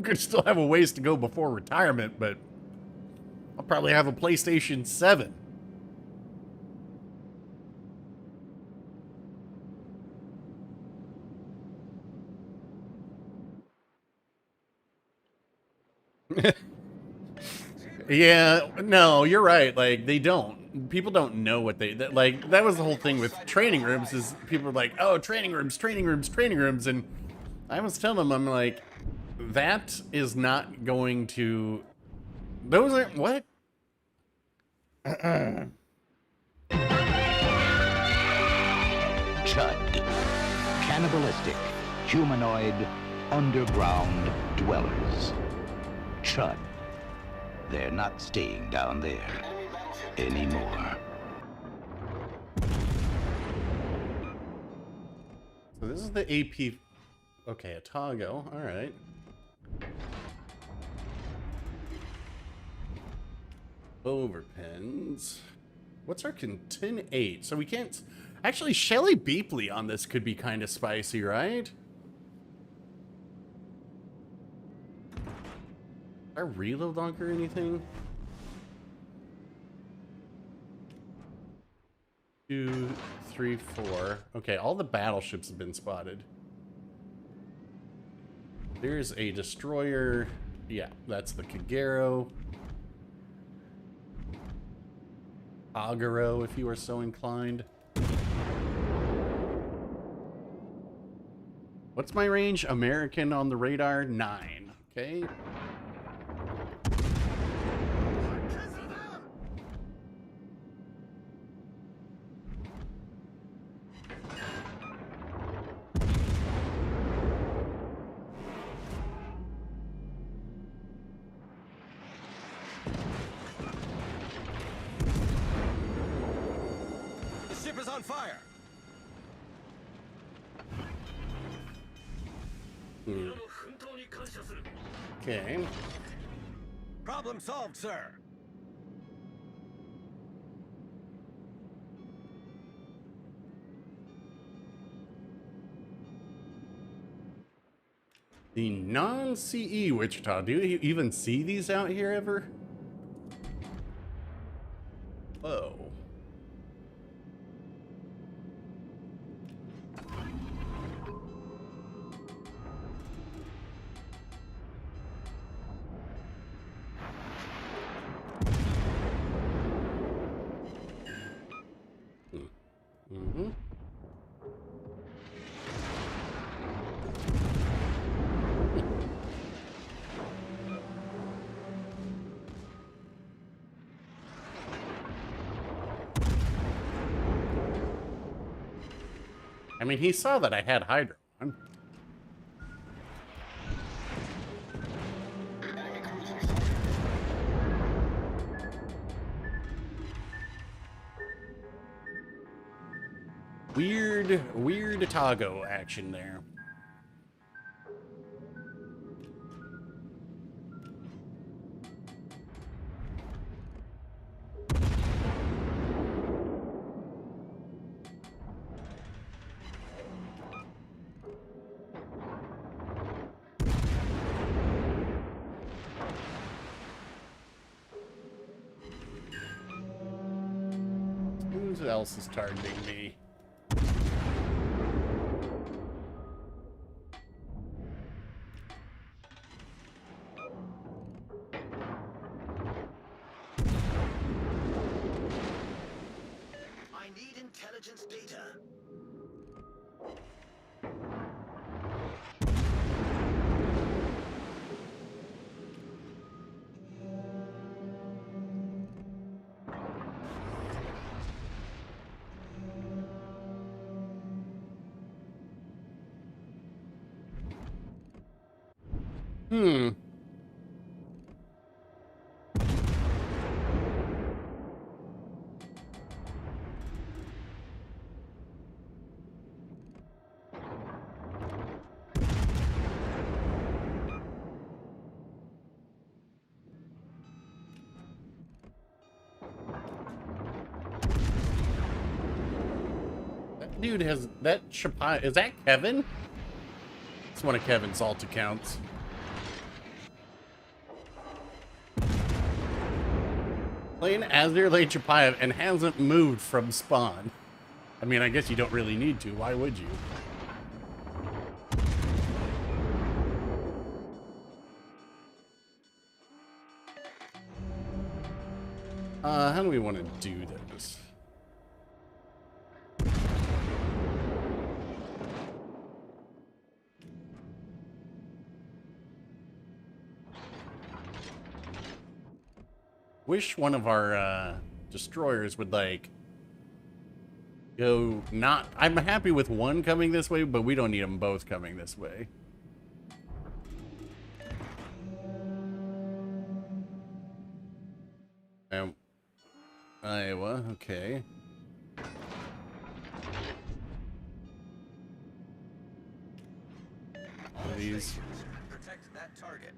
D: could still have a ways to go before retirement, but I'll probably have a PlayStation 7. Yeah, no, you're right. Like, they don't. People don't know what like, that was the whole thing with training rooms, is people are like, oh, training rooms, training rooms, training rooms. And I was telling them, I'm like, that is not going to, those aren't, what?
L: Chud. Cannibalistic, humanoid, underground dwellers. Chud. They're not staying down there anymore.
D: So this is the AP. Okay, a Togo. All right. Overpins. What's our contin 8? So we can't. Actually, Shelly Beepley on this could be kind of spicy, right? Our reload lock or anything? 2, 3, 4. Okay, all the battleships have been spotted. There's a destroyer. Yeah, that's the Kagero. Agaro, if you are so inclined. What's my range? American on the radar, 9. Okay.
E: On fire.
D: Okay.
E: Problem solved, sir.
D: The non-CE Wichita. Do you even see these out here ever? Whoa. Mm-hmm. I mean, he saw that I had Hydra on. Weird Atago action there. else is targeting me?
E: I need intelligence data.
D: Hmm. That dude has that Chapai. Is that Kevin? It's one of Kevin's alt accounts. Playing Azir Lane Chapayev and hasn't moved from spawn. I mean, I guess you don't really need to. Why would you? How do we want to do this? Wish one of our destroyers would like go not. I'm happy with one coming this way, but we don't need them both coming this way. Iowa, okay. These.
E: Protect that target.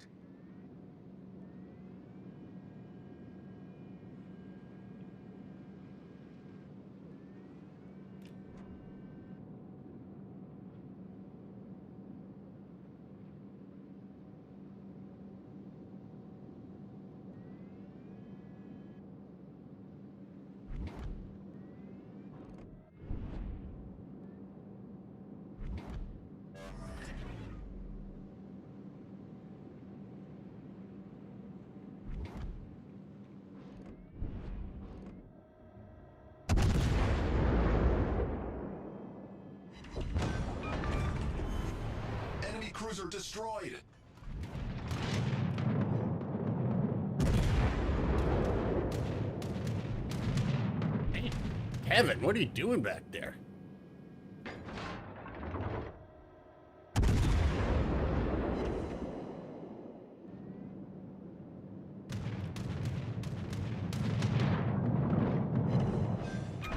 H: Enemy cruiser destroyed.
D: Hey, Kevin, what are you doing back there?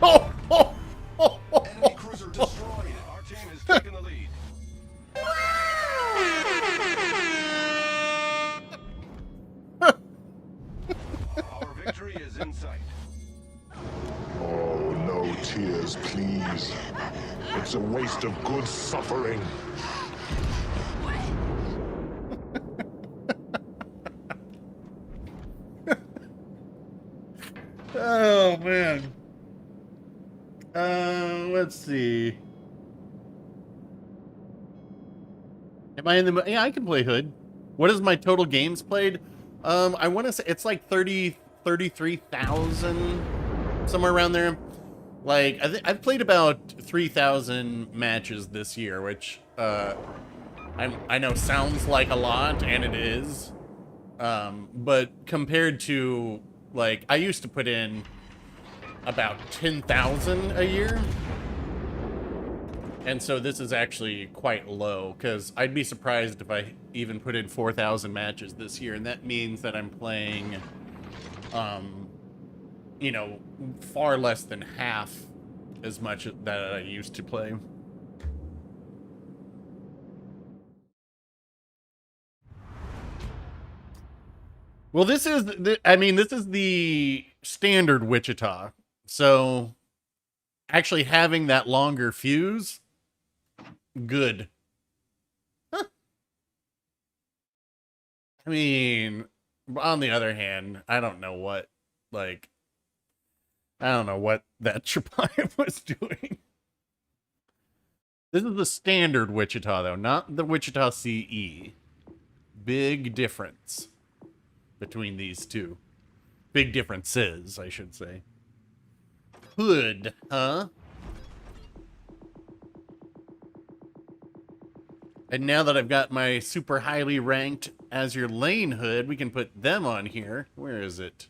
D: Oh! Oh! Oh! Oh!
H: Enemy cruiser destroyed.
E: Our team has taken the lead. Our victory is in sight.
I: Oh, no tears, please. It's a waste of good suffering.
D: Oh, man. Let's see. Am I in the... Yeah, I can play Hood. What is my total games played? I want to say it's like 33,000, somewhere around there. Like, I've played about 3,000 matches this year, which, I know sounds like a lot, and it is. But compared to, like, I used to put in about 10,000 a year. And so this is actually quite low, because I'd be surprised if I even put in 4,000 matches this year, and that means that I'm playing, you know, far less than half as much that I used to play. Well, this is, I mean, this is the standard Wichita, so actually having that longer fuse, good. Huh. I mean, on the other hand, I don't know what, like, I don't know what that Chapai was doing. This is the standard Wichita, though, not the Wichita CE. Big difference between these two. Big differences, I should say. Hood, huh? And now that I've got my super highly ranked as your lane hood, we can put them on here. Where is it?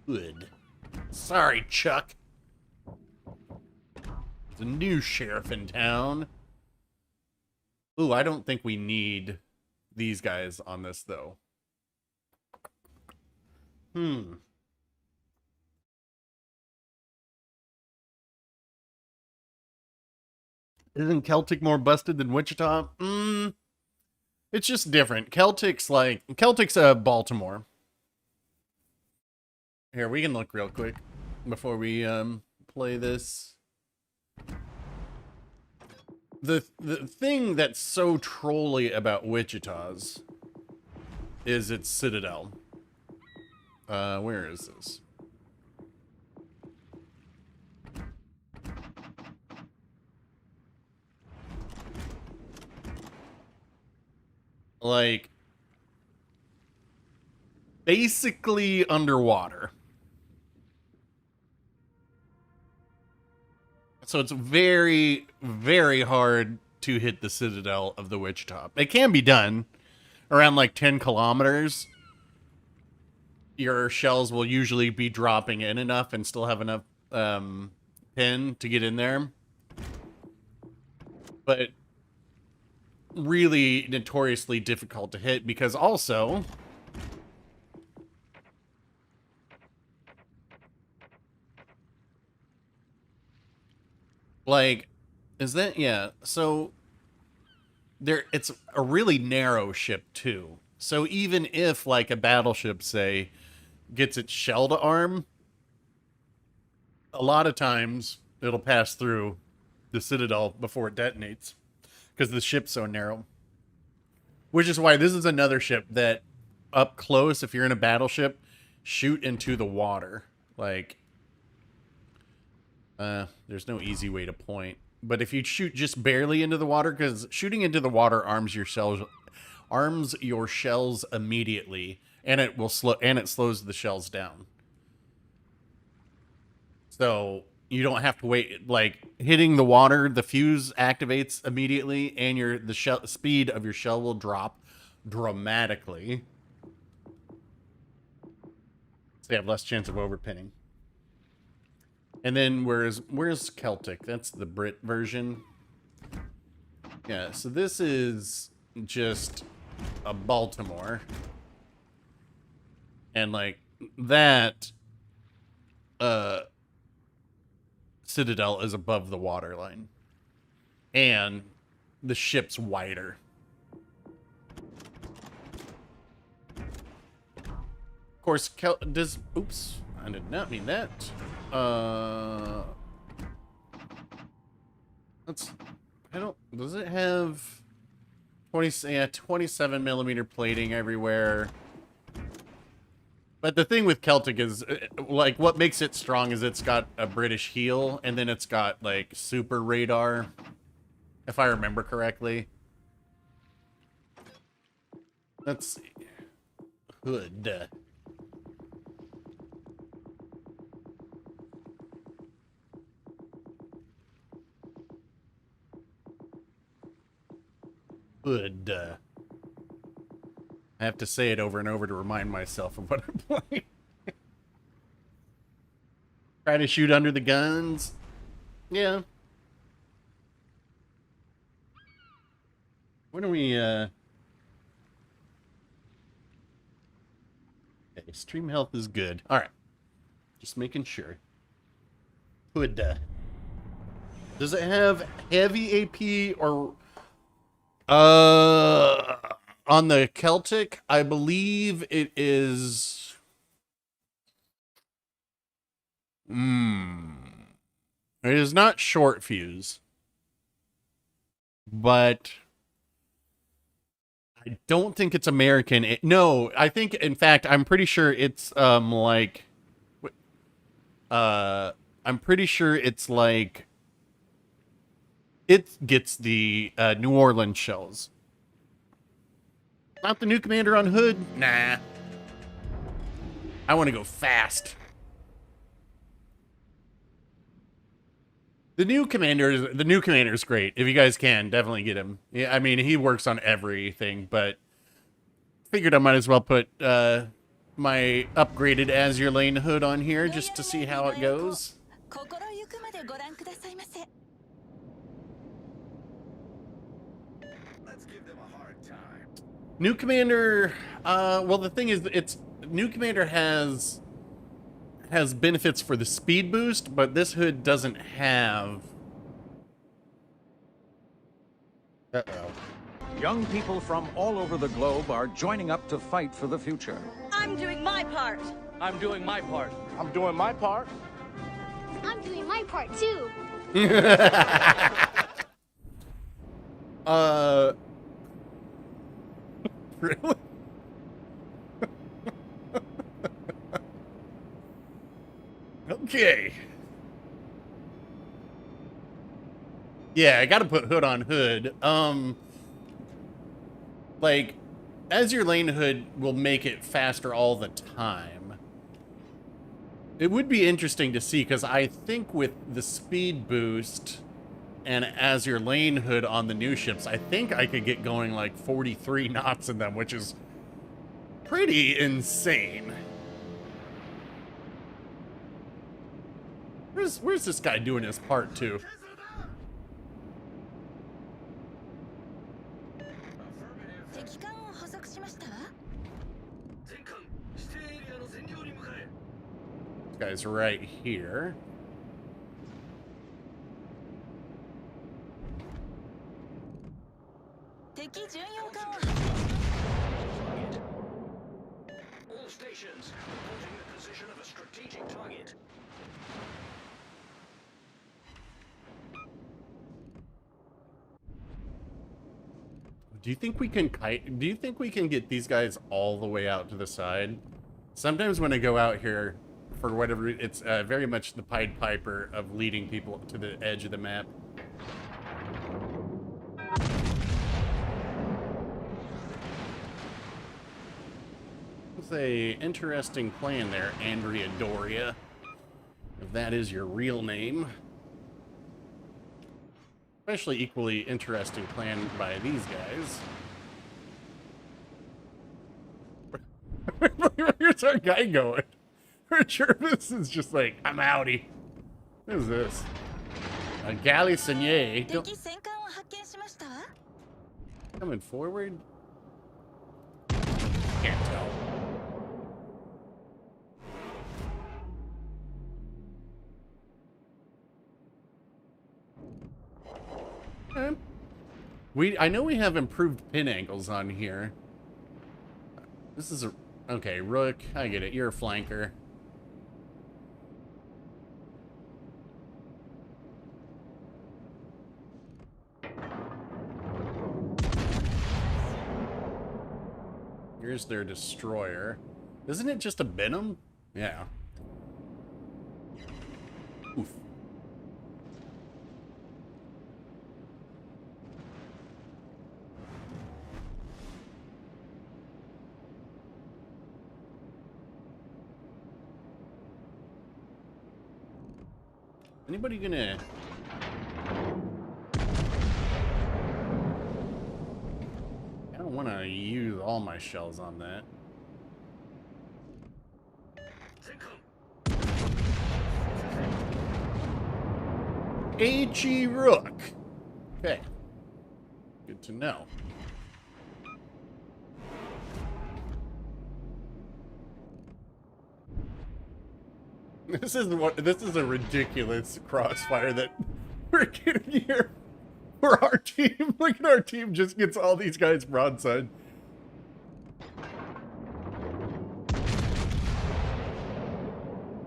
D: Hood. Sorry, Chuck. There's a new sheriff in town. Ooh, I don't think we need these guys on this, though. Isn't Celtic more busted than Wichita? It's just different. Celtic's Baltimore. Here, we can look real quick before we play this. The thing that's so trolly about Wichita's is its citadel. Where is this? Like, basically underwater. So it's very, very hard to hit the citadel of the Wichita. It can be done around like 10 kilometers. Your shells will usually be dropping in enough and still have enough pin to get in there. But really notoriously difficult to hit because also like, is that, yeah, so there, it's a really narrow ship too. So even if like a battleship, say, gets its shell to arm, a lot of times it'll pass through the citadel before it detonates because the ship's so narrow. Which is why this is another ship that up close, if you're in a battleship, shoot into the water. Like, there's no easy way to point. But if you shoot just barely into the water, because shooting into the water arms your shells immediately, and it slows the shells down. So you don't have to wait. Like, hitting the water, the fuse activates immediately, and the speed of your shell will drop dramatically. So you have less chance of overpinning. And then where's Celtic? That's the Brit version. Yeah, so this is just a Baltimore. And like that citadel is above the waterline. And the ship's wider. Of course, oops, I did not mean that. Does it have 27 millimeter plating everywhere? But the thing with Celtic is, like, what makes it strong is it's got a British heel, and then it's got, like, super radar, if I remember correctly. Let's see. Hood. Hood. I have to say it over and over to remind myself of what I'm playing. Try to shoot under the guns. Yeah. When are we, Okay, stream health is good. Alright. Just making sure. Hood. Does it have heavy AP or... on the Celtic, I believe it is... It is not short fuse. But... I don't think it's American. No, I think, in fact, I'm pretty sure it's, like... I'm pretty sure it's, like... It gets the, New Orleans shells. Not the new commander on Hood? Nah. I want to go fast. The new commander is great. If you guys can, definitely get him. Yeah, I mean, he works on everything, but figured I might as well put my upgraded Azure Lane Hood on here just to see how it goes.
E: Let's give them a hard time.
D: New commander, well, the thing is, new commander has benefits for the speed boost, but this hood doesn't have.
K: Young people from all over the globe are joining up to fight for the future.
M: I'm doing my part.
G: I'm doing my part.
J: I'm doing my part.
M: I'm doing my part too.
D: Really? Okay. Yeah, I gotta put Hood on Hood. Like, Azure Lane Hood will make it faster all the time. It would be interesting to see, because I think with the speed boost and Azure Lane Hood on the new ships, I think I could get going like 43 knots in them, which is pretty insane. Where's this guy doing his part too? This guy's right here.
E: All stations reporting the position of a strategic target.
D: Do you think we can kite? Do you think we can get these guys all the way out to the side? Sometimes when I go out here, for whatever, it's very much the Pied Piper of leading people to the edge of the map. It's a interesting plan there, Andrea Doria, if that is your real name. Especially equally interesting plan by these guys. Where's our guy going? Jervis is just like, I'm outie. What is this? A galley Seigneur. Coming forward? Can't tell. I know we have improved pin angles on here. This is a... Okay, Rook, I get it. You're a flanker. Here's their destroyer. Isn't it just a Benham? Yeah. Oof. Anybody gonna... I don't want to use all my shells on that. H.E. Rook. Okay. Good to know. This is a ridiculous crossfire that we're getting here for our team. Look at our team just gets all these guys broadside.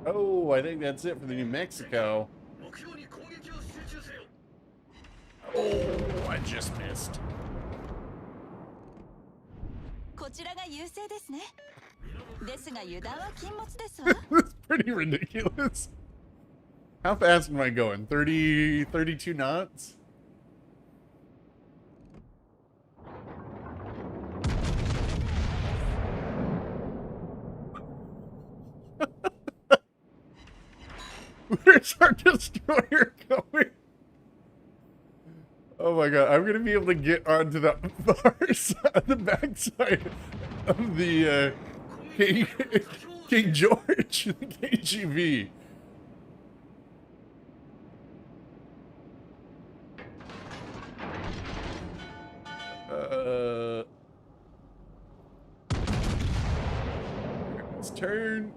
D: Oh, I think that's it for the New Mexico. Oh, I just missed. That's pretty ridiculous. How fast am I going? 32 knots? Where's our destroyer going? Oh my god, I'm gonna be able to get onto the far side, the backside of the King George, the KGV. Let's turn.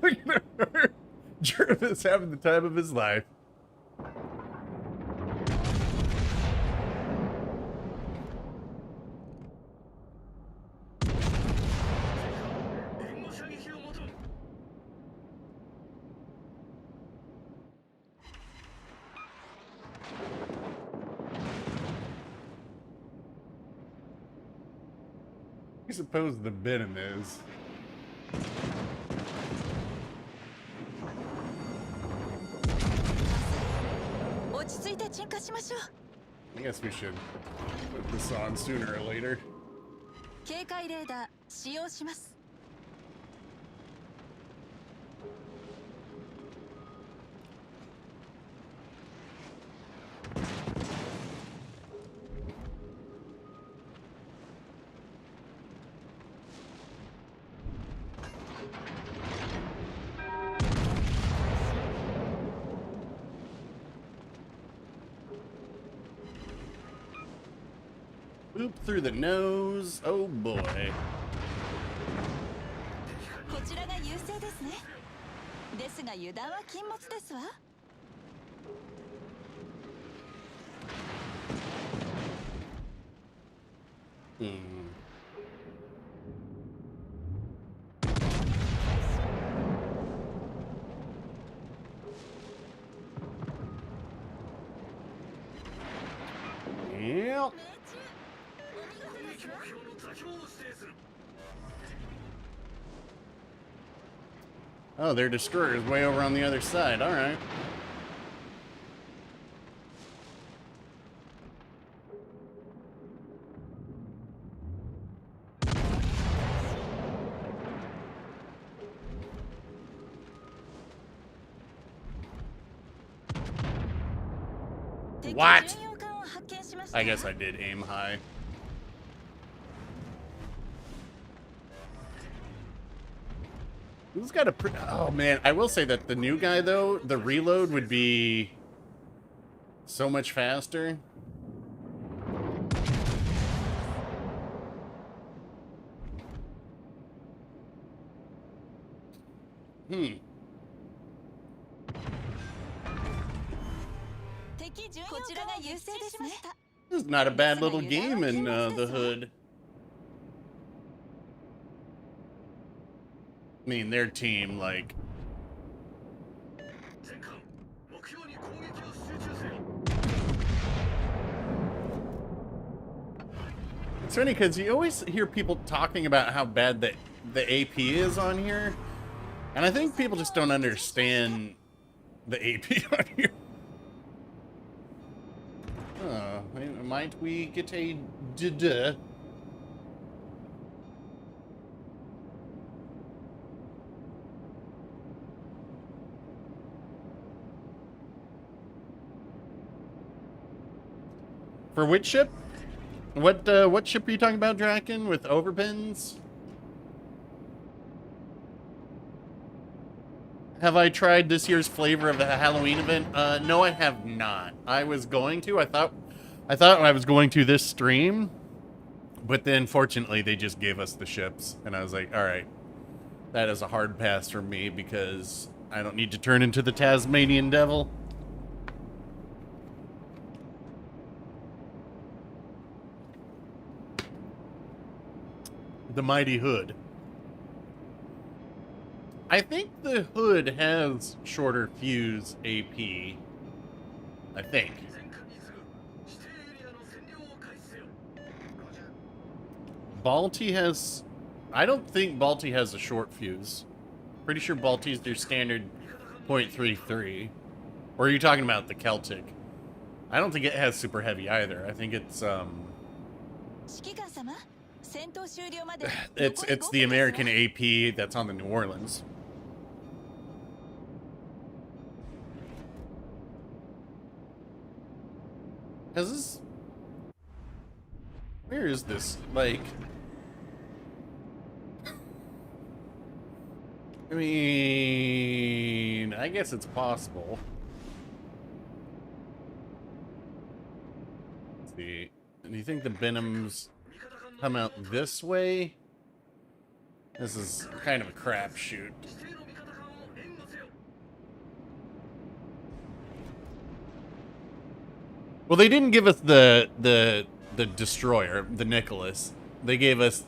D: Look at her. Jervis having the time of his life. I suppose the venom is. I guess we should put this on sooner or later. Oop through the nose. Oh boy. Yep. Oh, their destroyer is way over on the other side. All right. What? I guess I did aim high. Who's got a oh man, I will say that the new guy though, the reload would be so much faster. This is not a bad little game in the hood. I mean, their team, like... It's funny because you always hear people talking about how bad the AP is on here. And I think people just don't understand the AP on here. Might we get a duh? For which ship? What ship are you talking about, Draken? With overpins? Have I tried this year's flavor of the Halloween event? No, I have not. I was going to. I thought I was going to this stream, but then fortunately they just gave us the ships, and I was like, all right, that is a hard pass for me because I don't need to turn into the Tasmanian devil. The mighty hood. I think the hood has shorter fuse AP. I think. Balti has... I don't think Balti has a short fuse. Pretty sure Balti's their standard .33. Or are you talking about the Celtic? I don't think it has super heavy either. I think it's it's the American AP that's on the New Orleans. Is this... Where is this? Like... I mean... I guess it's possible. Let's see. Do you think the Benhams come out this way? This is kind of a crapshoot. Well, they didn't give us the destroyer, the Nicholas. They gave us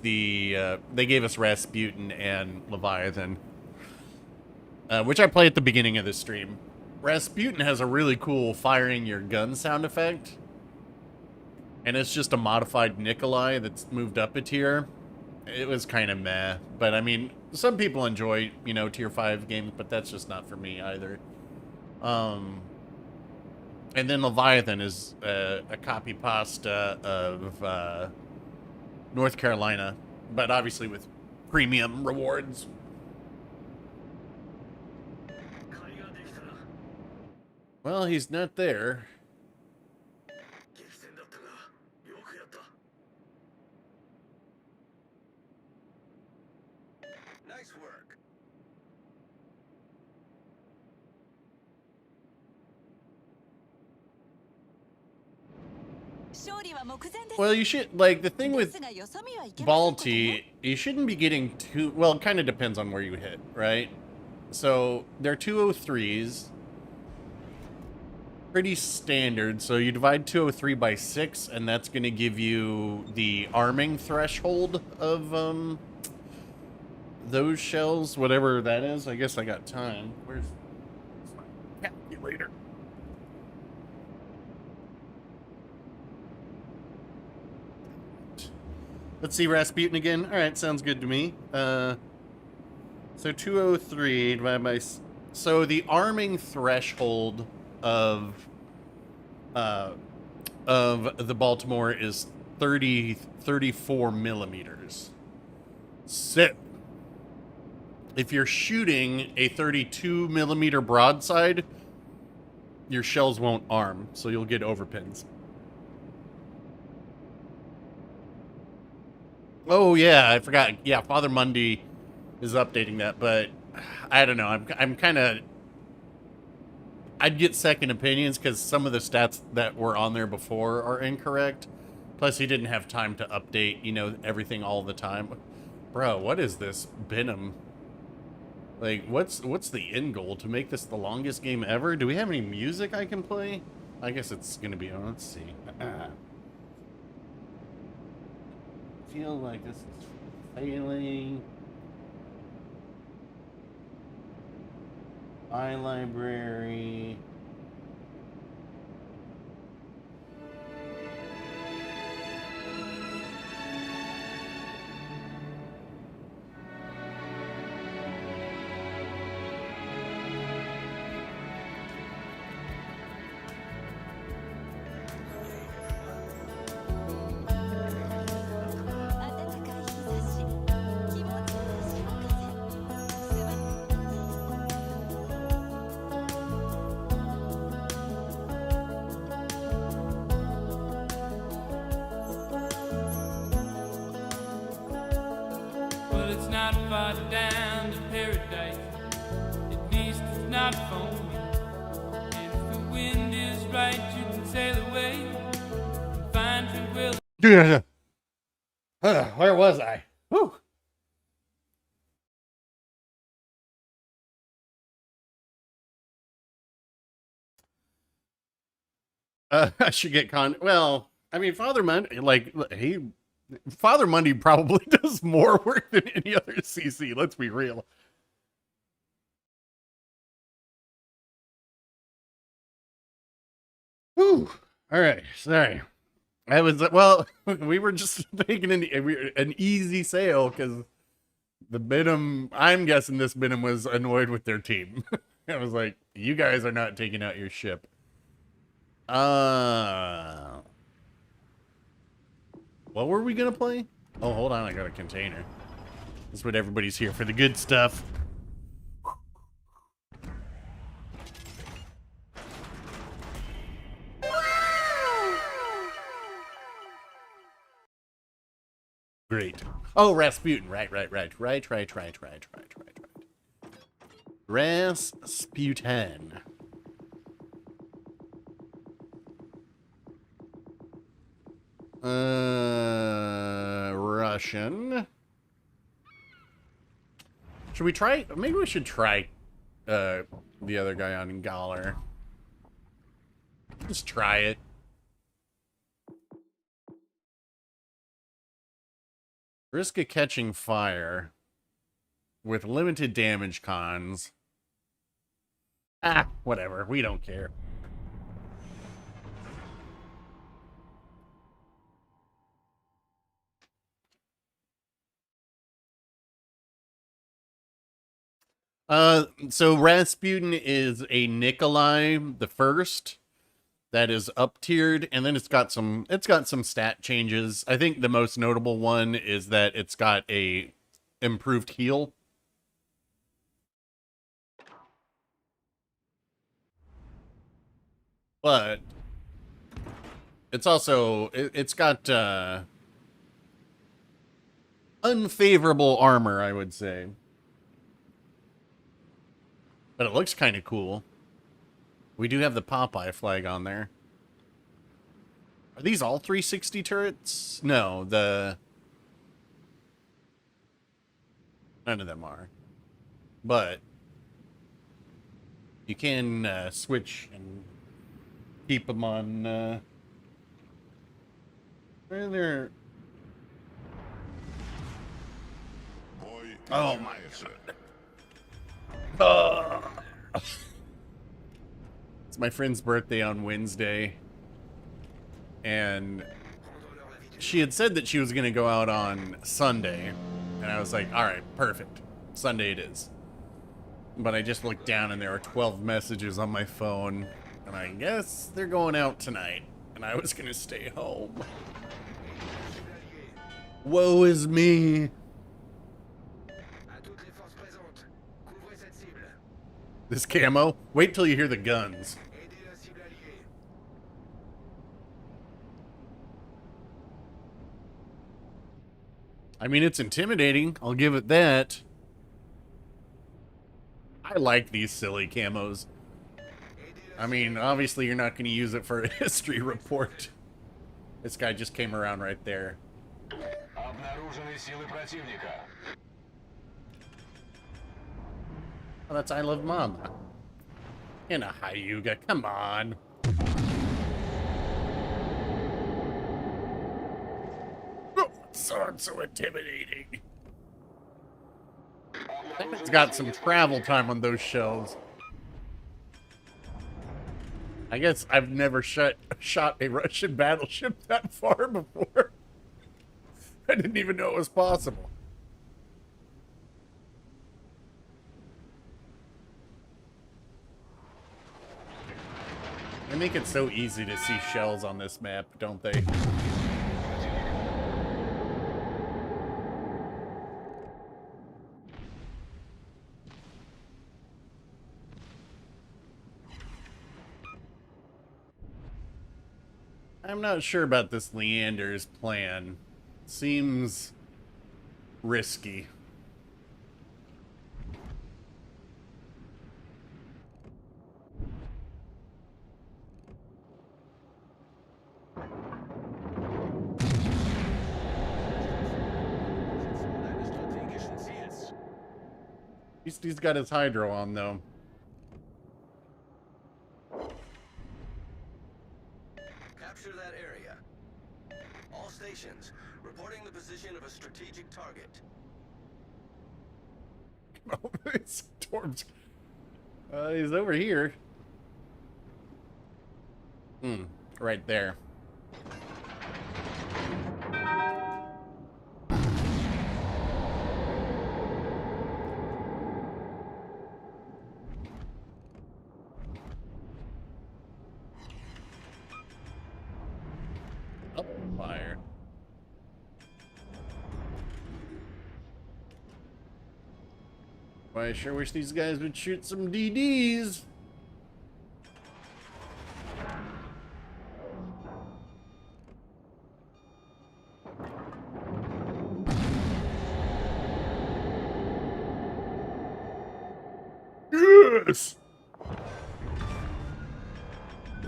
D: Rasputin and Leviathan, which I play at the beginning of the stream. Rasputin has a really cool firing your gun sound effect, and it's just a modified Nikolai that's moved up a tier. It was kind of meh, but I mean, some people enjoy, you know, tier 5 games, but that's just not for me either. And then Leviathan is a copy pasta of North Carolina, but obviously with premium rewards. Well, he's not there.
E: Nice work.
D: Well, you should, like, the thing with Balti, you shouldn't be getting too, well, it kind of depends on where you hit, right? So, they're 203s. Pretty standard, so you divide 203 by 6, and that's going to give you the arming threshold of, those shells, whatever that is. I guess I got time. Where's my calculator? Let's see Rasputin again. All right, sounds good to me. So 203 divided by... So the arming threshold of the Baltimore is 34 millimeters. So if you're shooting a 32 millimeter broadside, your shells won't arm, so you'll get overpins. Oh yeah, I forgot. Yeah, Father Mundy is updating that, but I don't know. I'm kind of... I'd get second opinions because some of the stats that were on there before are incorrect. Plus, he didn't have time to update, you know, everything all the time. Bro, what is this Benham? Like, what's the end goal? To make this the longest game ever? Do we have any music I can play? I guess it's gonna be on. Let's see. Feel like this is failing. iLibrary.
N: Well, it's not far down to paradise. At least it's not for me. And if the wind is right, you can sail away and find tranquility.
D: Where was I? Whew. I should get well, I mean, Father Mundy, like, Father Monday probably does more work than any other CC, let's be real. Whew. All right, sorry. I was, well, we were just making an easy sale because the Benham, I'm guessing this Benham was annoyed with their team. I was like, you guys are not taking out your ship. What were we gonna play? Oh, hold on, I got a container. That's what everybody's here for, the good stuff. Great. Oh, Rasputin. Right. Rasputin. Russian. Should we try? Maybe we should try the other guy on Galler. Just try it. Risk of catching fire with limited damage cons. Ah, whatever. We don't care. So Rasputin is a Nikolai the First that is up tiered, and then it's got some stat changes. I think the most notable one is that it's got a improved heal. But it's also it's got unfavorable armor, I would say. But it looks kind of cool. We do have the Popeye flag on there. Are these all 360 turrets? No, none of them are. But you can switch and keep them on. Where are there? Oh my god. It's my friend's birthday on Wednesday, and she had said that she was going to go out on Sunday, and I was like, all right, perfect. Sunday it is. But I just looked down and there were 12 messages on my phone, and I guess they're going out tonight, and I was going to stay home. Woe is me. This camo? Wait till you hear the guns. I mean, it's intimidating. I'll give it that. I like these silly camos. I mean, obviously you're not going to use it for a history report. This guy just came around right there. Oh, that's I Love Mama. In a Hyuga, come on. Oh, sword so intimidating. It's got some travel time on those shells. I guess I've never shot a Russian battleship that far before. I didn't even know it was possible. They make it so easy to see shells on this map, don't they? I'm not sure about this Leander's plan. Seems risky. He's got his hydro on, though.
E: Capture that area. All stations reporting position of a strategic target.
D: Oh, it's Torms. He's over here. Right there. Up fire. Well, I sure wish these guys would shoot some DDs. Yes!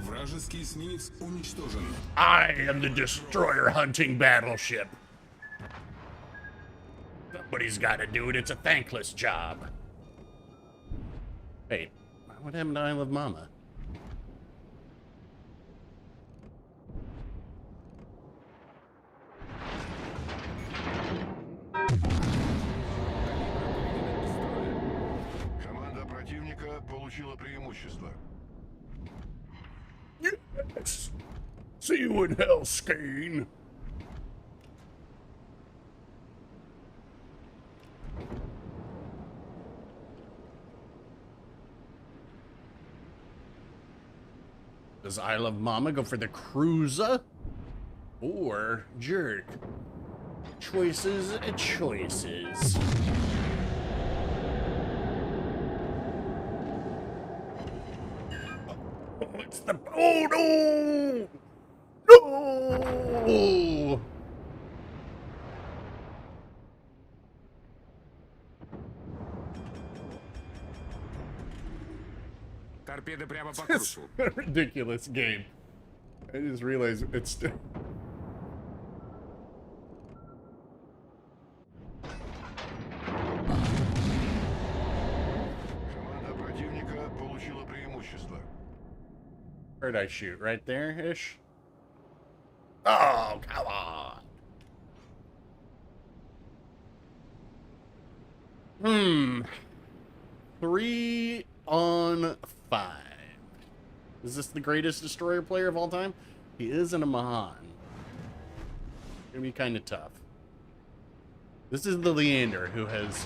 O: Вражеский эсминец уничтожен.
D: I am the destroyer hunting battleship. Somebody's gotta do it. It's a thankless job. Wait, what happened to I Love Mama?
I: Команда противника получила преимущество.
D: Yes. See you in hell, Skane. Does I Love Mama go for the cruiser or jerk? Choices, choices. Oh, it's the no! No!
O: Торпеды прямо по курсу.
D: Ridiculous game. I just realized it's still.
I: Команда противника получила преимущество.
D: Where'd I shoot? Right there-ish? Oh, come on. 3 on 5. Is this the greatest destroyer player of all time? He is in a Mahan. Gonna be kind of tough. This is the Leander who has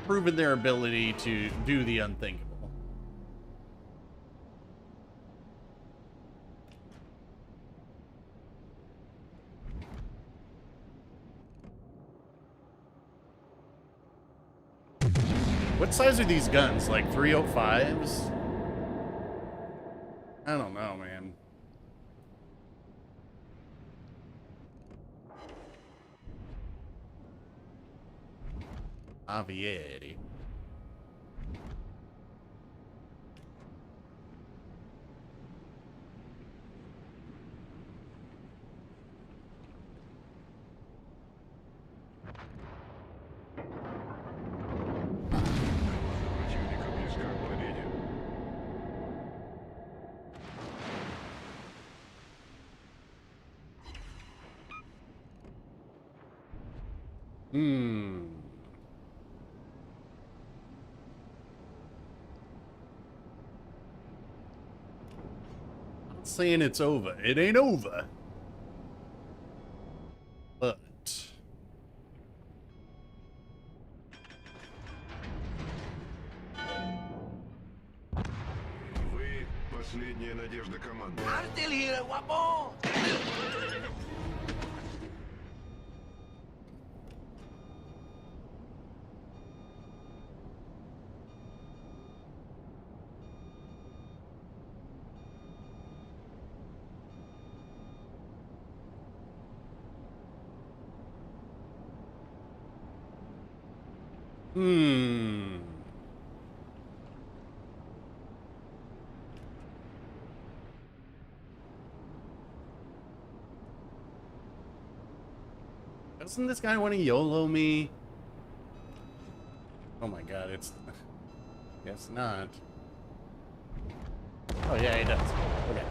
D: proven their ability to do the unthinkable. What size are these guns? Like 305s? I don't know, man. Avieri.
I: Противника близка к победе.
D: Not saying it's over. It ain't over. But
I: Вы последняя надежда команды.
D: Doesn't this guy want to YOLO me? Oh my god, it's... Guess not. Oh yeah, he does. Okay.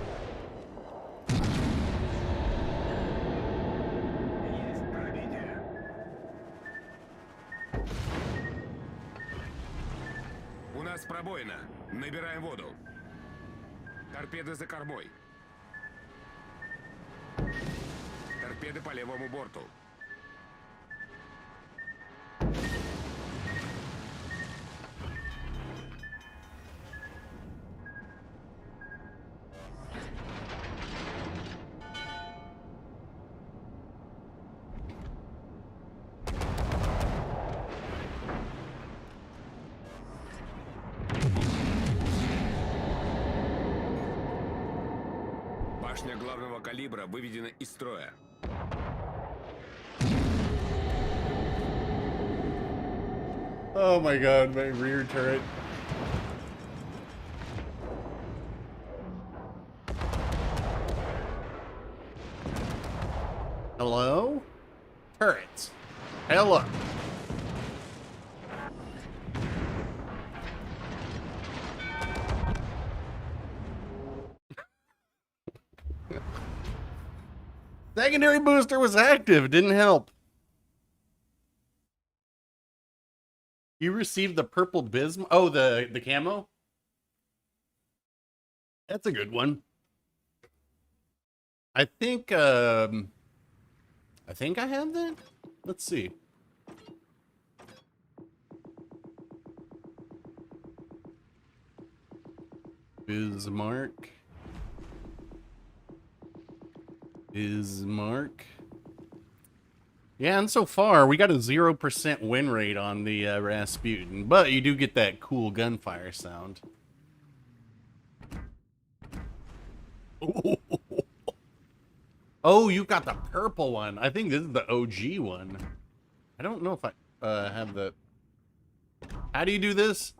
O: У нас пробоина. Набираем воду. Торпеды за кормой. Торпеды по левому борту. Башня главного калибра выведена из строя.
D: Oh my god, my rear turret. Hello? Turrets. Hello. Secondary booster was active. Didn't help. You received the purple bism. Oh, the camo. That's a good one. I think I have that. Let's see. Bismarck. Yeah, and so far we got a 0% win rate on the Rasputin, but you do get that cool gunfire sound. Oh, you got the purple one. I think this is the OG one. I don't know if I have the... How do you do this?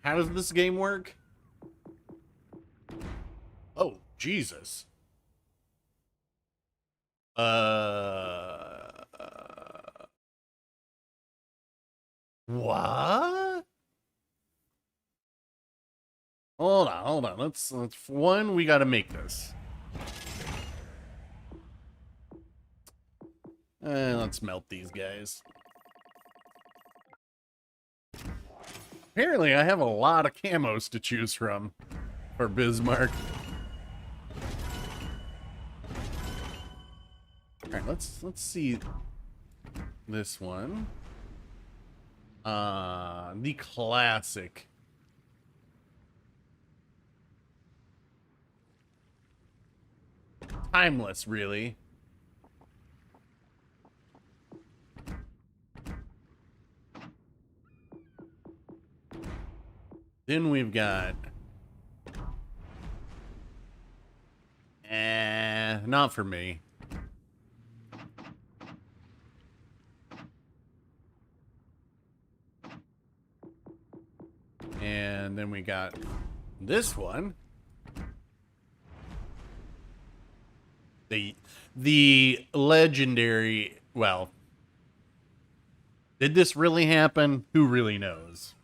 D: How does this game work? Oh, Jesus. What? Hold on. Let's one, we gotta make this. Let's melt these guys. Apparently, I have a lot of camos to choose from for Bismarck. Alright, let's see this one. The classic. Timeless, really. Then we've got... not for me. And then we got this one. The legendary, well, did this really happen? Who really knows?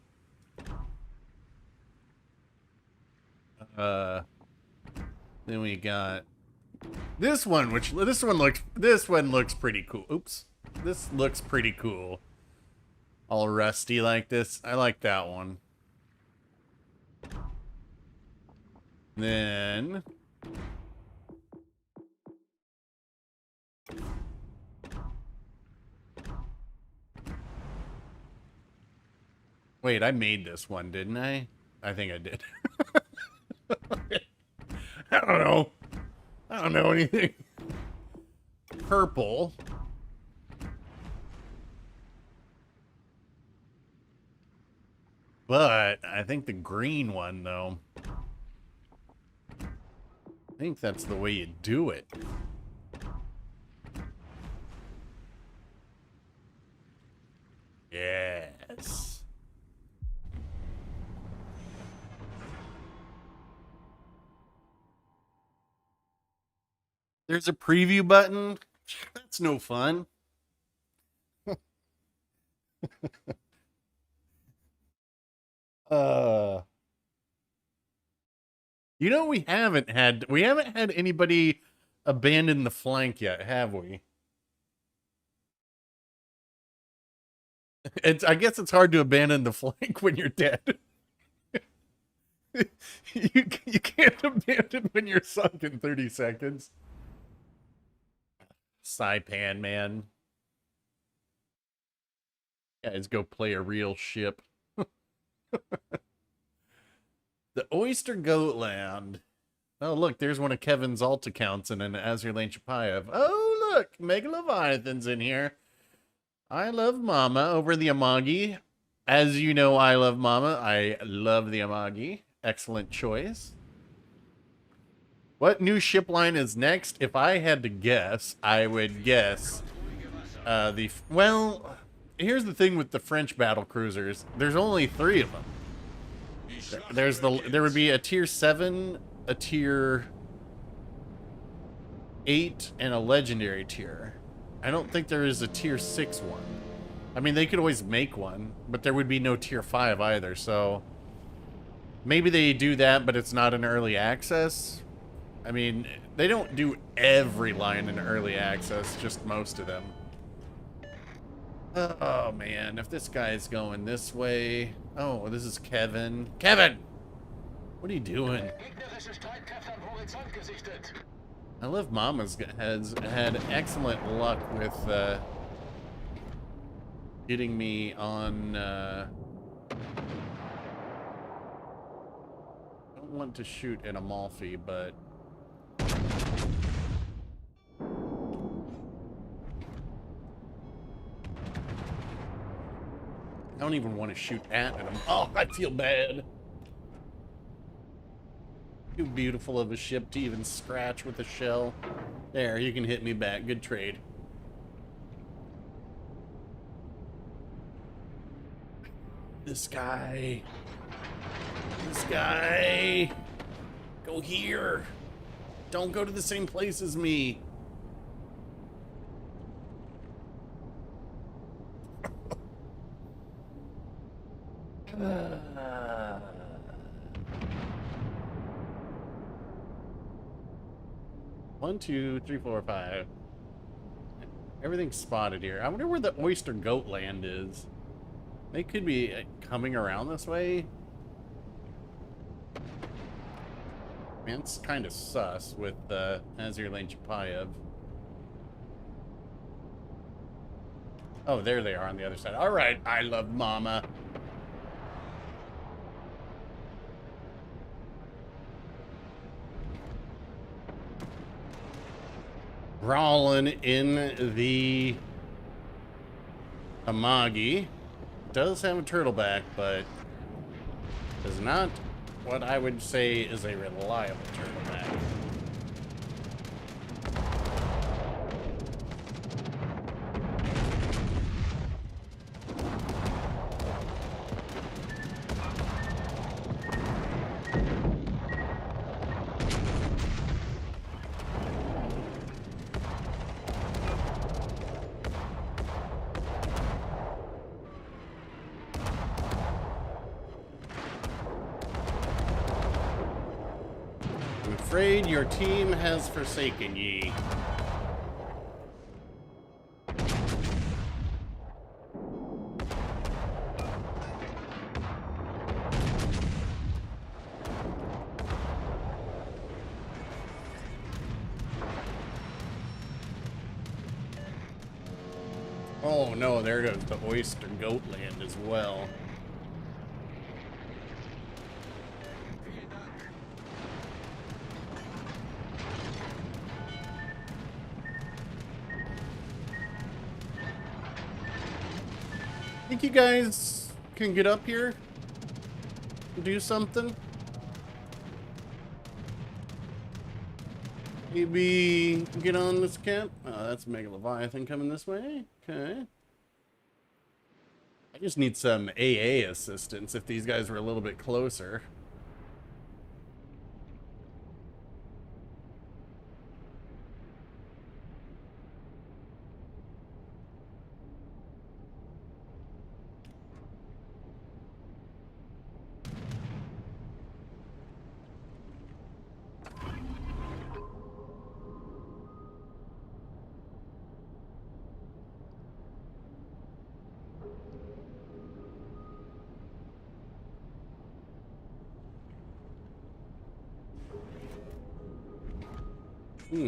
D: Then we got this one, which this one looks pretty cool. Oops. This looks pretty cool. All rusty like this. I like that one. Then wait, I made this one, didn't I? I think I did. I don't know. I don't know anything. Purple. But I think the green one, though. I think that's the way you do it. Yes. There's a preview button. That's no fun. You know, we haven't had anybody abandon the flank yet, have we? I guess it's hard to abandon the flank when you're dead. you can't abandon when you're sunk in 30 seconds. Saipan, man. Guys, go play a real ship. The Oyster Goatland. Oh, look, there's one of Kevin's alt accounts and an Azir Lane Chapayev. Oh, look, Megaleviathan's in here. I love Mama over the Amagi. As you know, I love Mama. I love the Amagi. Excellent choice. What new ship line is next? If I had to guess, I would guess well, here's the thing with the French battle cruisers. There's only 3 of them. There would be a tier 7, a tier 8, and a legendary tier. I don't think there is a tier 6 one. I mean, they could always make one, but there would be no tier 5 either, so maybe they do that, but it's not an early access. I mean, they don't do every line in early access, just most of them. Oh, man, if this guy's going this way... Oh, this is Kevin. Kevin! What are you doing? I love Mama's has had excellent luck with getting me on... I don't want to shoot an Amalfi, but... I don't even want to shoot at him. Oh, I feel bad. Too beautiful of a ship to even scratch with a shell. There, you can hit me back. Good trade. This guy. This guy. Go here. Don't go to the same place as me. One, two, three, four, five. Everything's spotted here. I wonder where the Oyster Goatland is. They could be coming around this way. Man, it's kind of sus with Azir Lane Chapayev. Oh, there they are on the other side. All right, I love Mama. Brawling in the Amagi. Does have a turtleback, but is not what I would say is a reliable turtleback. Afraid your team has forsaken ye. Oh no, there goes the Oyster Goatland as well. Think you guys can get up here and do something? Maybe get on this camp? Oh, that's Mega Leviathan coming this way. Okay. I just need some AA assistance if these guys were a little bit closer. How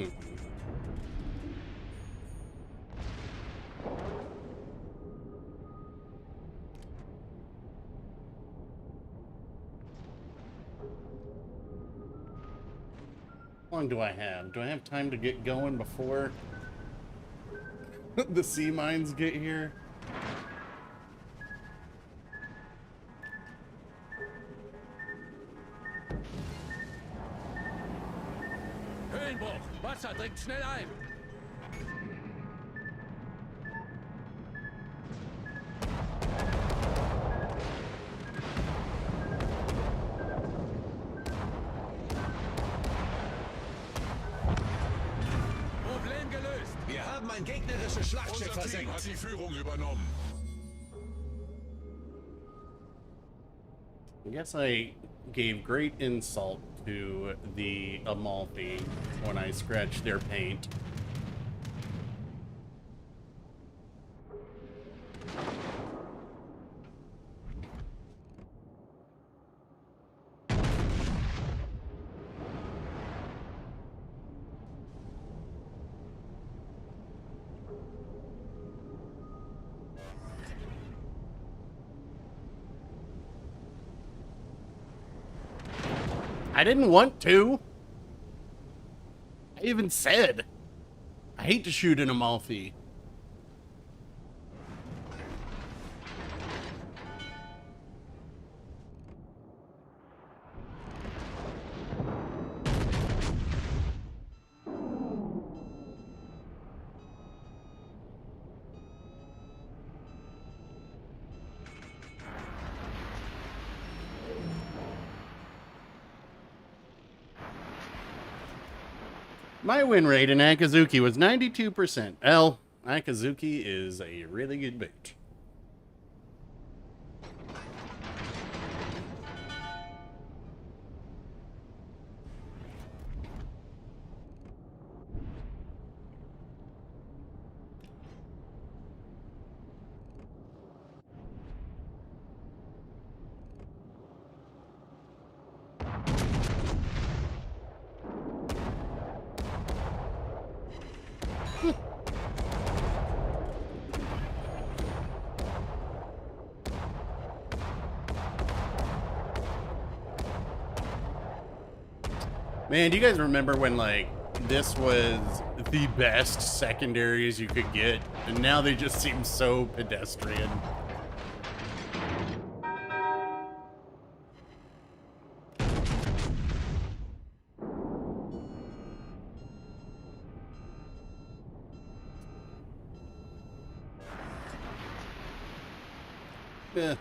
D: long do I have? Do I have time to get going before the sea mines get here?
P: Höhenbruch! Wasser dringt schnell ein!
E: Problem gelöst! Wir haben ein gegnerisches Schlachtschiff versenkt!
H: Hat die Führung übernommen.
D: I guess I gave great insult to the Amalfi when I scratched their paint. I didn't want to. I even said, I hate to shoot an Amalfi. My win rate in Akazuki was 92%. Well, Akazuki is a really good bait. Man, do you guys remember when, like, this was the best secondaries you could get? And now they just seem so pedestrian. Eh.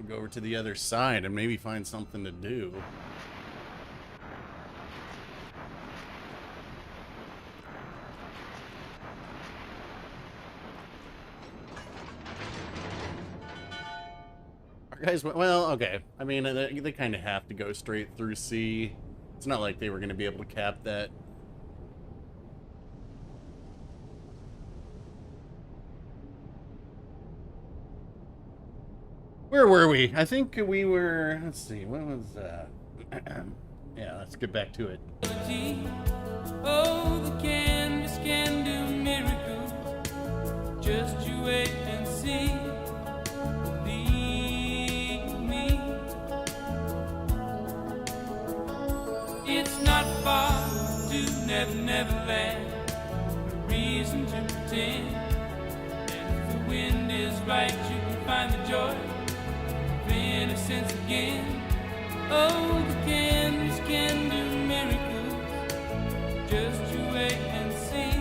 D: Go over to the other side and maybe find something to do. Guys, well, okay. I mean, they kind of have to go straight through C. It's not like they were going to be able to cap that. Where were we? I think we were, let's see, what was, yeah, let's get back to it.
N: Oh, the canvas can do miracles. Just you wait and see. It's not far to Neverland, no reason to pretend. And if the wind is right, you can find the joy of innocence again. Oh, the canvas can do miracles. Just you wait and see.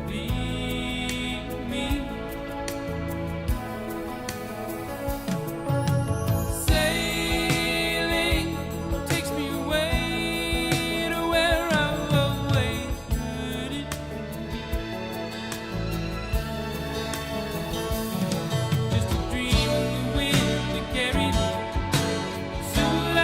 N: Believe me. Soon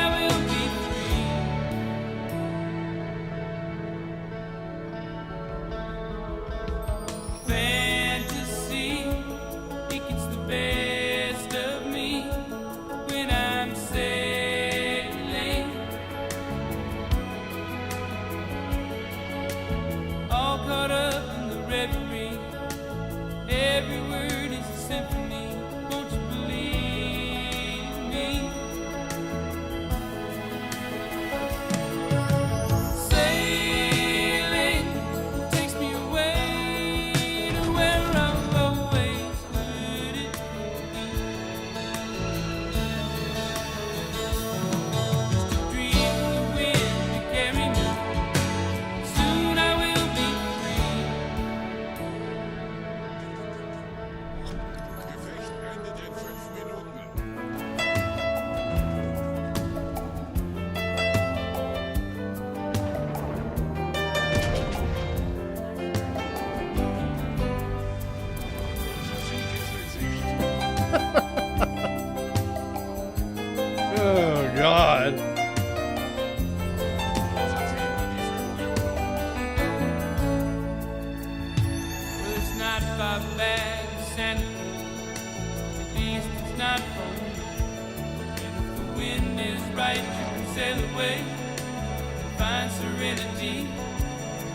N: right, you can sail away and find serenity.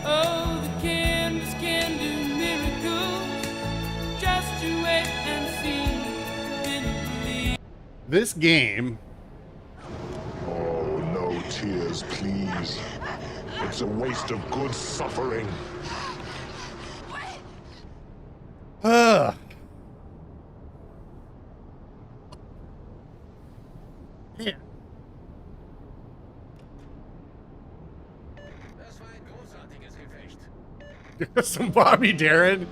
N: Oh, the canvas can do miracles. Just you wait and see, then you believe.
D: This game.
I: Oh, no tears, please. It's a waste of good suffering.
D: Ugh. Yeah. Some Bobby Darin.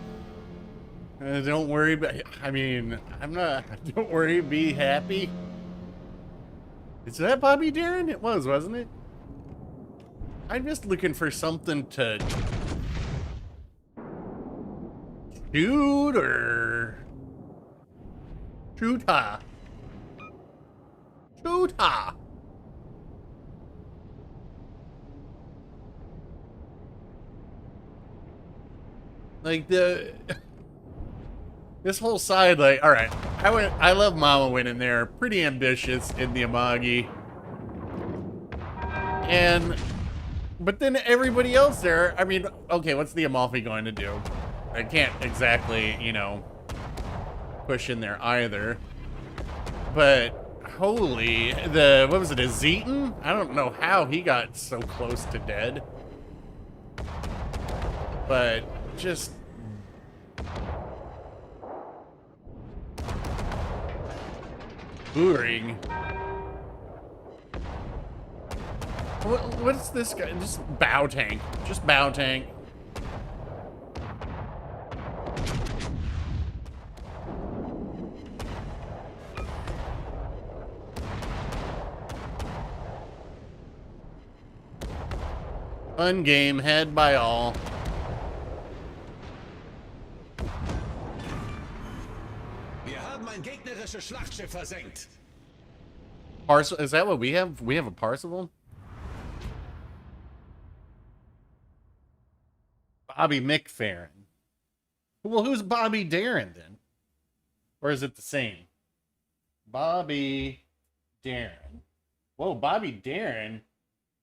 D: Don't worry, I mean, I'm not. Don't worry, be happy. Is that Bobby Darin? It was, wasn't it? I'm just looking for something to shoot or shoot-ha. Shoot-ha. Like this whole side, like, all right, I love Mama winning there. Pretty ambitious in the Amagi, but then everybody else there. I mean, okay, what's the Amalfi going to do? I can't exactly, you know, push in there either. But holy, what was it, a Zeton? I don't know how he got so close to dead, but just. Boring. What's this guy? Just bow tank. Just bow tank. Fun game, head by all. Parcel, is that what we have? We have a Parzival? Bobby McFerrin. Well, who's Bobby Darin then? Or is it the same? Bobby Darin. Whoa, Bobby Darin.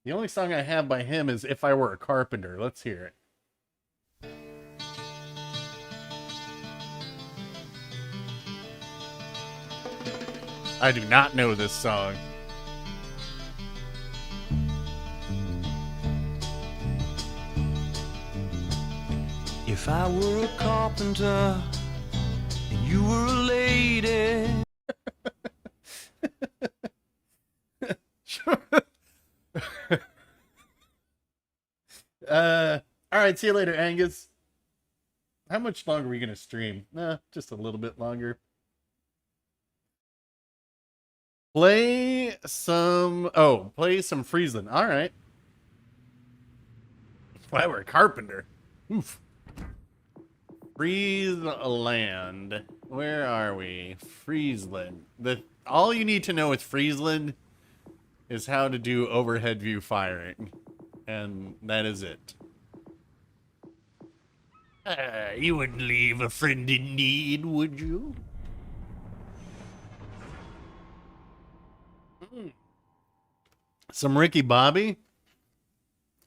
D: The only song I have by him is If I Were a Carpenter. Let's hear it. I do not know this song.
Q: If I were a carpenter and you were a lady.
D: All right, see you later, Angus. How much longer are we going to stream? Just a little bit longer. Play some Friesland. All right. If I were a carpenter. Oof. Friesland. Where are we? Friesland. All you need to know with Friesland is how to do overhead view firing. And that is it. You wouldn't leave a friend in need, would you? Some Ricky Bobby.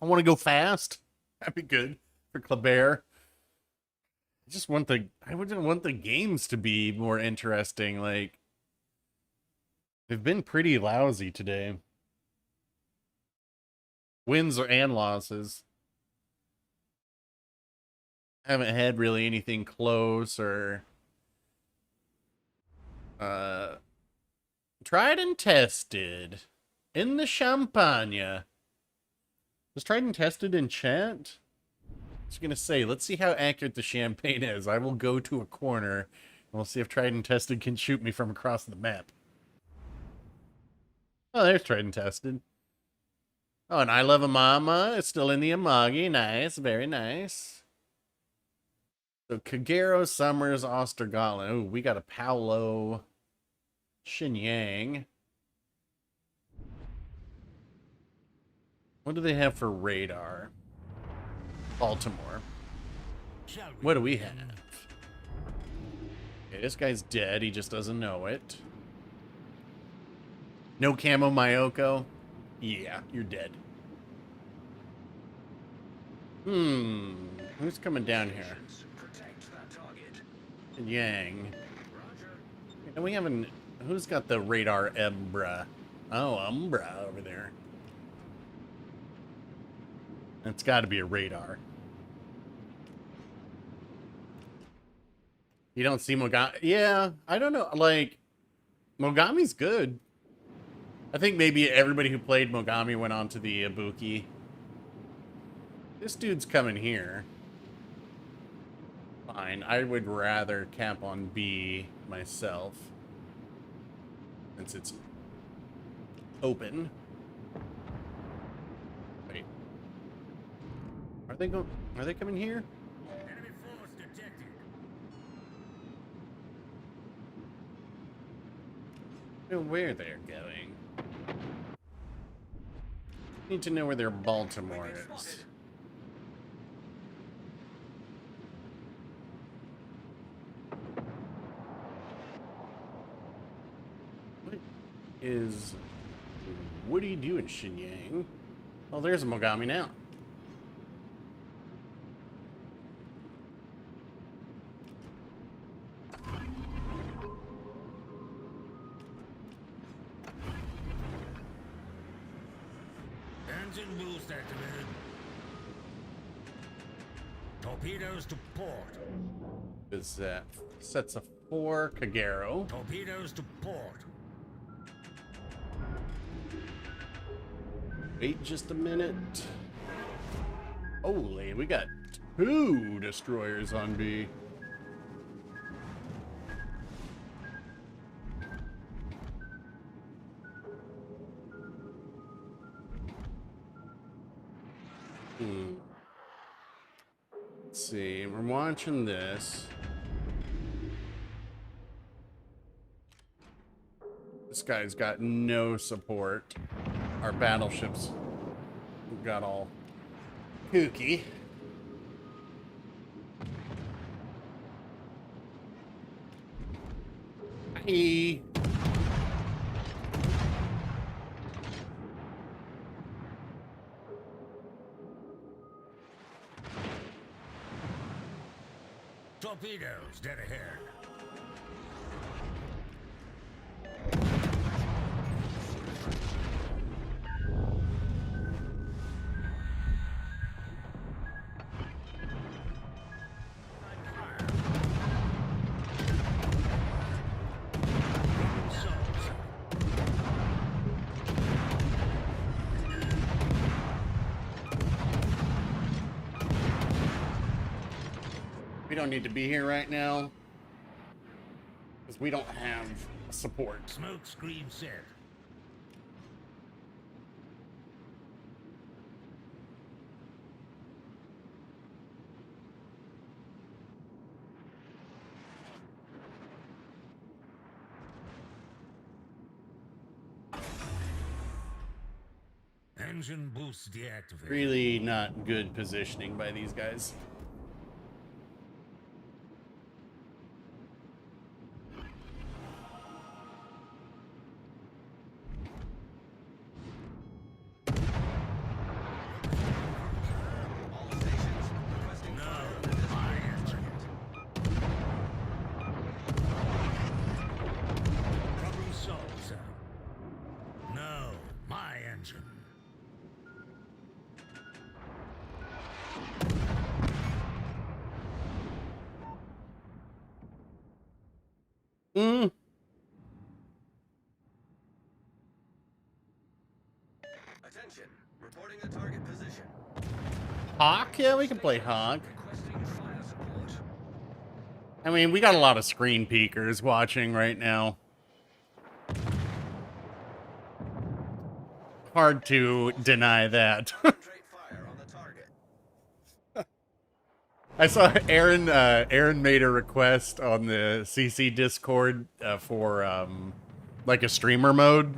D: I want to go fast. That'd be good for Kleber. I would want the games to be more interesting. Like, they've been pretty lousy today. Wins and losses. Haven't had really anything close or tried and tested in the Champagne. Was tried and tested in chat? I was gonna say, let's see how accurate the champagne is. I will go to a corner and we'll see if tried and tested can shoot me from across the map. Oh, there's tried and tested. Oh, and I Love a Mama is still in the Amagi. Nice, very nice. So Kagero, Summers, Ostergotland. Oh, we got a Paolo Shenyang. What do they have for radar? Baltimore. What do we have? Okay, this guy's dead. He just doesn't know it. No camo Mayoko? Yeah, you're dead. Who's coming down here? Yang. And we haven't... Who's got the radar Umbra? Oh, Umbra over there. It's got to be a radar. You don't see Mogami? Yeah, I don't know. Like, Mogami's good. I think maybe everybody who played Mogami went on to the Ibuki. This dude's coming here. Fine. I would rather cap on B myself. Since it's open. Wait. Are they coming here?
P: Enemy force detected.
D: I don't know where they're going. Need to know where their Baltimore is. What are you doing, Shinyang? Oh, there's a Mogami now.
P: Engine boost activated. Torpedoes to port.
D: Is that sets of 4 Kagero.
P: Torpedoes to port.
D: Wait just a minute. Holy, we got 2 destroyers on B. Let's see, we're watching this. This guy's got no support. Our battleships got all kooky. Hey.
P: Torpedoes dead ahead.
D: We don't need to be here right now because we don't have support.
P: Smoke screen set. Engine boost deactivated.
D: Really not good positioning by these guys.
E: Attention, reporting a target position.
D: Hawk? Yeah, we can play Hawk. I mean, we got a lot of screen peekers watching right now. Hard to deny that. I saw Aaron made a request on the CC Discord for like a streamer mode.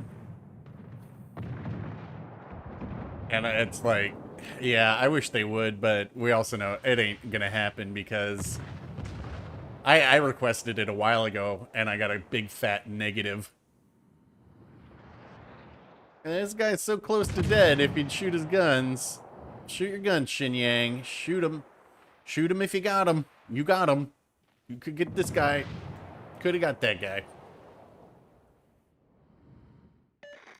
D: And it's like, yeah, I wish they would, but we also know it ain't gonna happen because I requested it a while ago and I got a big fat negative. And this guy's so close to dead if he'd shoot his guns. Shoot your guns, Shin Yang. Shoot him. Shoot him if you got him. You got him. You could get this guy. Could have got that guy.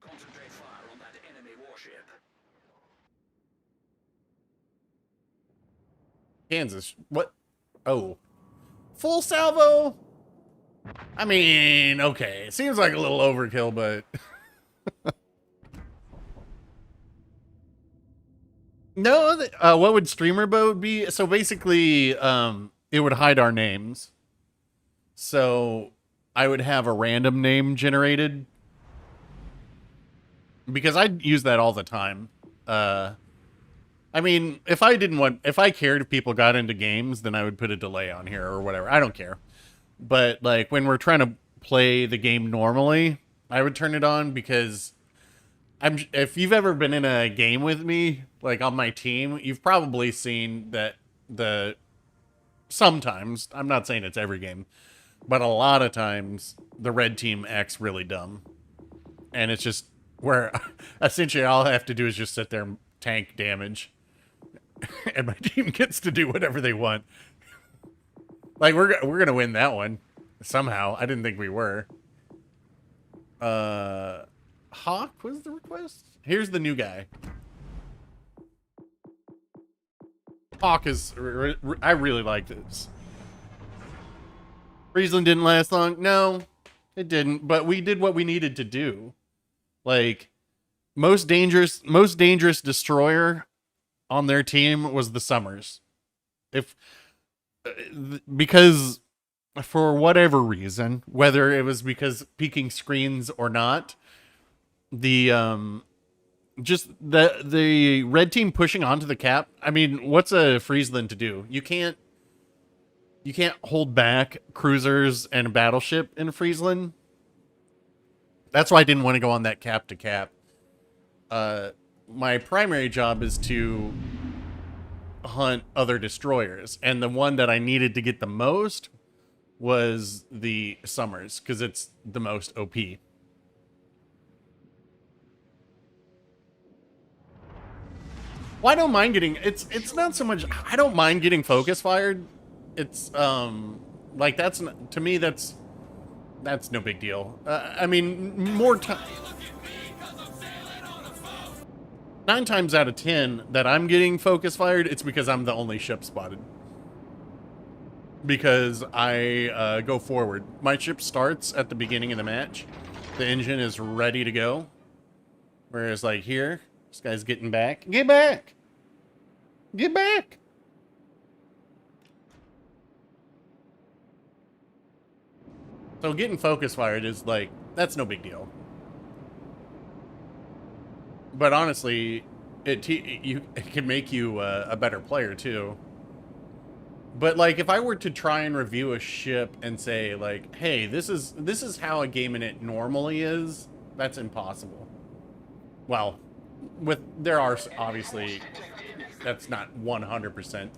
E: Concentrate fire on that enemy warship.
D: Kansas. What? Oh. Full salvo? I mean, okay. It seems like a little overkill, but... No, what would streamer mode be? So basically, it would hide our names. So I would have a random name generated. Because I'd use that all the time. I mean, if I cared if people got into games, then I would put a delay on here or whatever. I don't care. But like when we're trying to play the game normally, I would turn it on because if you've ever been in a game with me, like on my team, you've probably seen that sometimes, I'm not saying it's every game, but a lot of times the red team acts really dumb. And it's just where essentially all I have to do is just sit there and tank damage. And my team gets to do whatever they want. Like we're going to win that one somehow. I didn't think we were. Hawk was the request? Here's the new guy. Hawk is... I really like this. Friesland didn't last long. No, it didn't. But we did what we needed to do. Like, most dangerous destroyer on their team was the Summers. Because for whatever reason, whether it was because peeking screens or not, the red team pushing onto the cap. I mean, what's a Friesland to do? You can't hold back cruisers and a battleship in Friesland. That's why I didn't want to go on that cap to cap. My primary job is to hunt other destroyers, and the one that I needed to get the most was the Summers because it's the most OP. Well, I don't mind getting it's not so much I don't mind getting focus fired. It's like that's to me that's no big deal. I mean, more time 9 times out of 10 that I'm getting focus fired, it's because I'm the only ship spotted. Because I go forward. My ship starts at the beginning of the match. The engine is ready to go. Whereas like here, this guy's getting back. Get back! Get back! So getting focus fired is like, that's no big deal. But honestly, it can make you a better player too. But like, if I were to try and review a ship and say like, hey, this is how a game in it normally is, that's impossible. Well, there are obviously, that's not 100%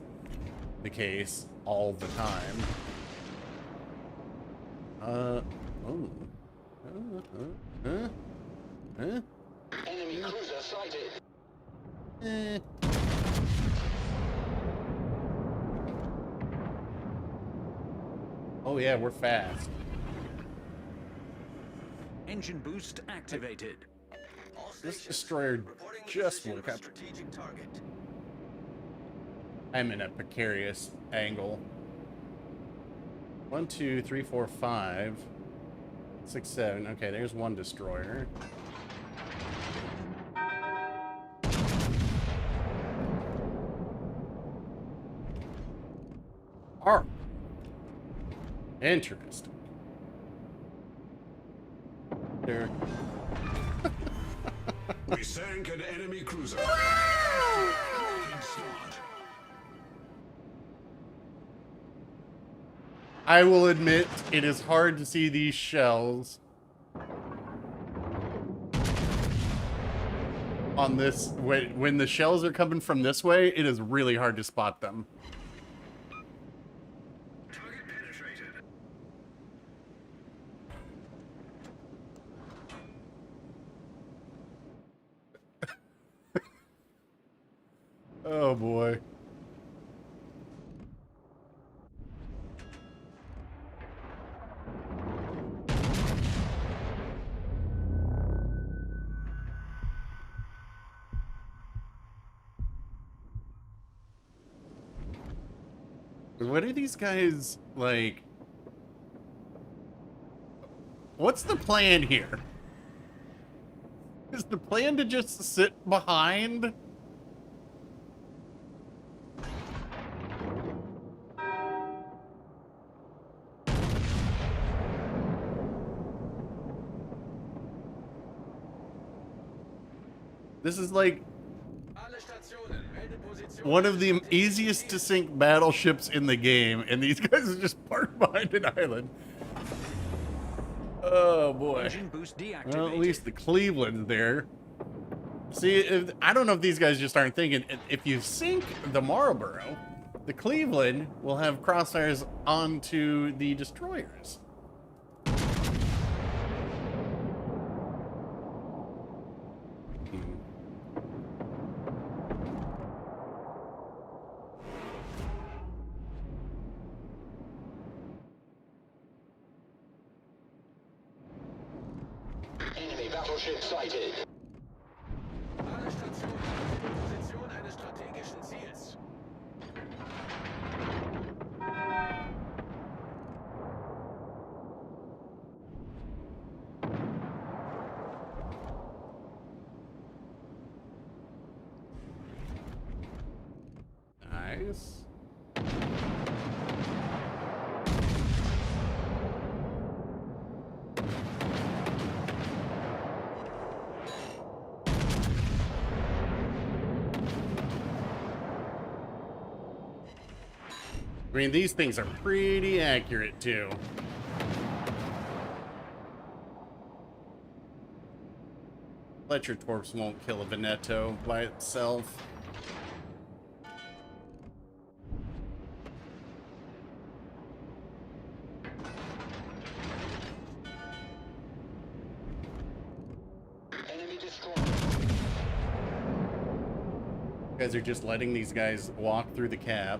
D: the case all the time.
E: Enemy cruiser sighted.
D: Oh yeah, we're fast.
K: Engine boost activated.
D: This destroyer just woke up. I'm in a precarious angle. 1, 2, 3, 4, 5, 6, 7. Okay, there's one destroyer. Arp. Interesting. There.
H: We sank an enemy cruiser.
D: I will admit, it is hard to see these shells on this. When the shells are coming from this way, it is really hard to spot them. Oh boy. What are these guys like? What's the plan here? Is the plan to just sit behind? This is like one of the easiest to sink battleships in the game, and these guys are just parked behind an island. Oh boy. Well, at least the Cleveland's there. See, I don't know if these guys just aren't thinking, if you sink the Marlboro, the Cleveland will have crossfires onto the destroyers.
E: Enemy battleship sighted. Alle Stationen in Position eines strategischen Ziels.
D: Nice. I mean, these things are pretty accurate, too. Fletcher Torps won't kill a Veneto by itself.
E: Enemy destroyed.
D: You guys are just letting these guys walk through the cap.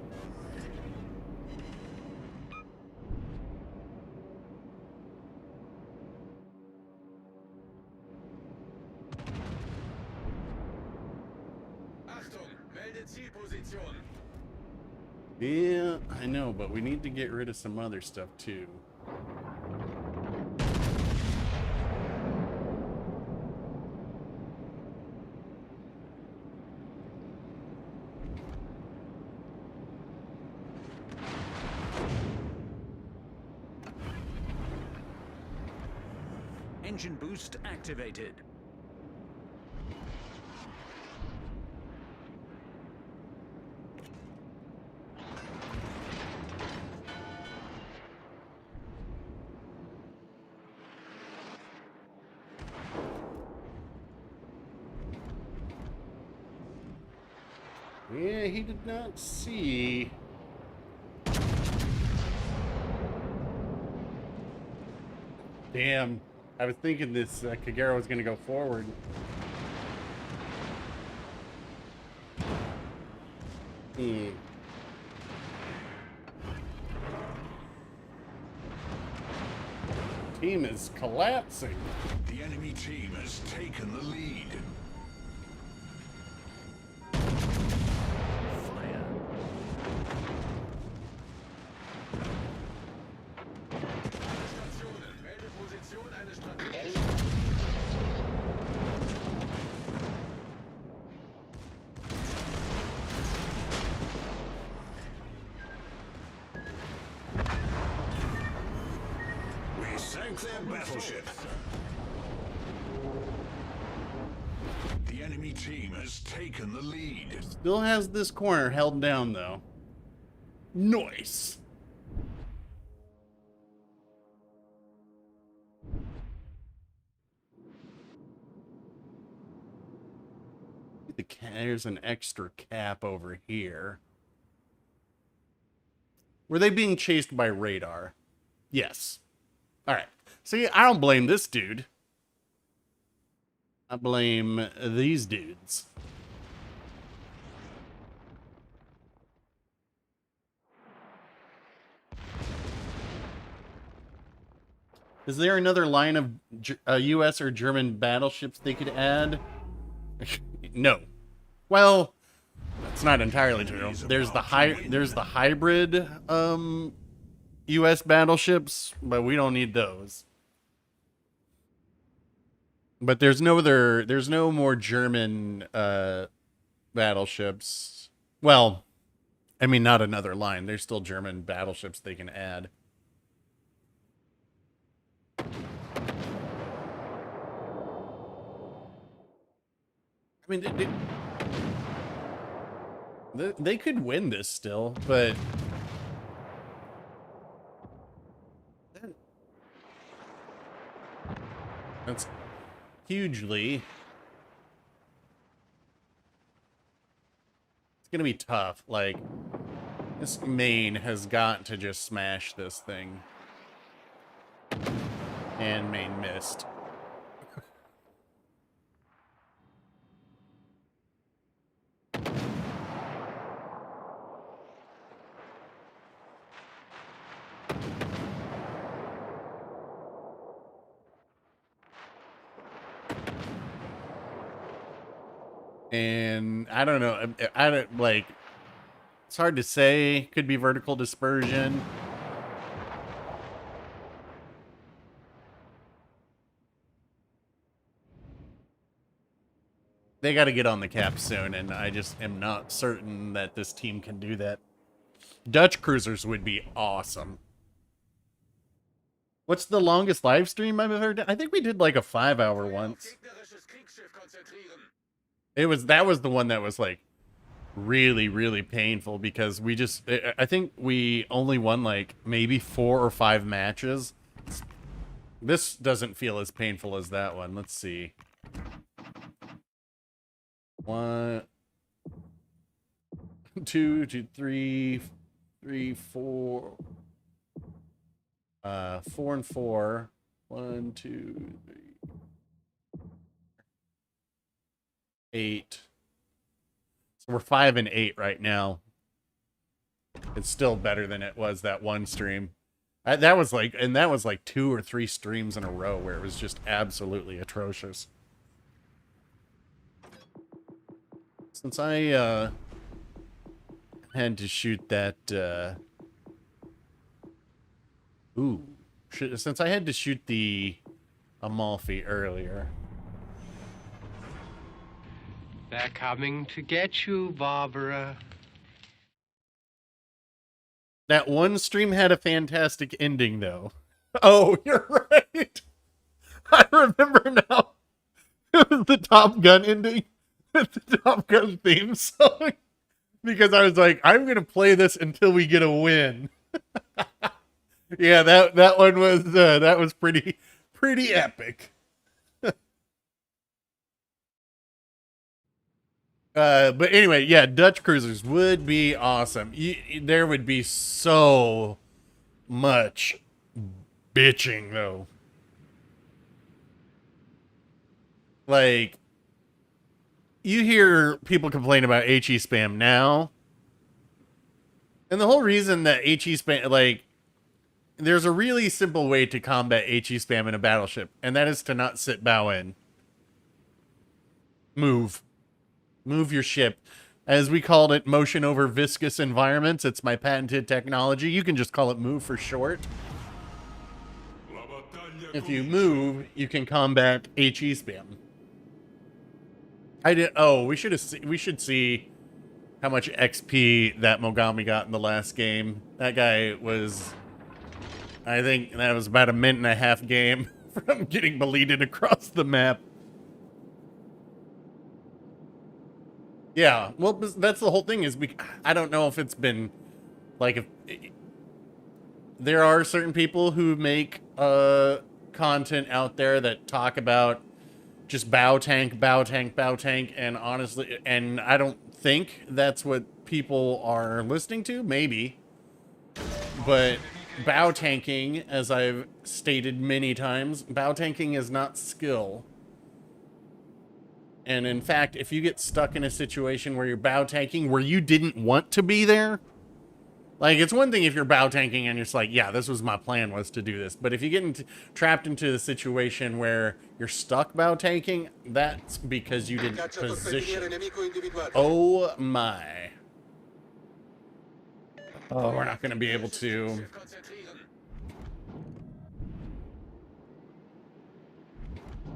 D: Yeah, I know, but we need to get rid of some other stuff too.
K: Engine boost activated.
D: Yeah, he did not see. Damn. I was thinking this Kagero was going to go forward. Team is collapsing.
H: The enemy team has taken the lead. We sank their battleship. The enemy team has taken the lead.
D: Still has this corner held down, though. Nice. There's an extra cap over here. Were they being chased by radar? Yes. All right. See, I don't blame this dude. I blame these dudes. Is there another line of U.S. or German battleships they could add? No. Well, that's not entirely true. There's the hybrid U.S. battleships, but we don't need those. But there's no more German battleships. Well, I mean, not another line. There's still German battleships they can add. I mean, they could win this still, but that's hugely. It's gonna be tough. Like, this Maine has got to just smash this thing. And Maine missed. And I don't know. I don't like. It's hard to say. Could be vertical dispersion. They got to get on the cap soon, and I just am not certain that this team can do that. Dutch cruisers would be awesome. What's the longest live stream I've ever done? I think we did like a 5-hour once. That was the one that was like really, really painful because I think we only won like maybe 4 or 5 matches. This doesn't feel as painful as that one. Let's see. 1, 2, 3, 4. 4 and 4. 1, 2, 3. 8. So we're 5 and 8 right now. It's still better than it was that one stream. That was like 2 or 3 streams in a row where it was just absolutely atrocious. Since I had to shoot that since I had to shoot the Amalfi earlier.
R: They're coming to get you, Barbara.
D: That one stream had a fantastic ending, though. Oh, you're right. I remember now. It was the Top Gun ending. The Top Gun theme song. Because I was like, I'm going to play this until we get a win. Yeah, that one was that was pretty epic. But anyway, yeah, Dutch cruisers would be awesome. There would be so much bitching, though. Like, you hear people complain about HE spam now. And the whole reason that HE spam, like, there's a really simple way to combat HE spam in a battleship, and that is to not sit bow in. Move. Move your ship. As we called it, motion over viscous environments. It's my patented technology. You can just call it move for short. If you move, you can combat HE spam. We should see how much XP that Mogami got in the last game. That guy was, I think that was about a minute and a half game from getting bleeded across the map. Yeah, well, that's the whole thing is I don't know if it's been, like, there are certain people who make content out there that talk about just bow tank, and honestly, and I don't think that's what people are listening to, maybe. But bow tanking, as I've stated many times, bow tanking is not skill. And in fact, if you get stuck in a situation where you're bow tanking, where you didn't want to be there, Like, it's one thing if you're bow tanking and you're just like, yeah, this was my plan, was to do this. But if you get trapped into the situation where you're stuck bow tanking, that's because you didn't position. Oh my. Oh, we're not going to be able to.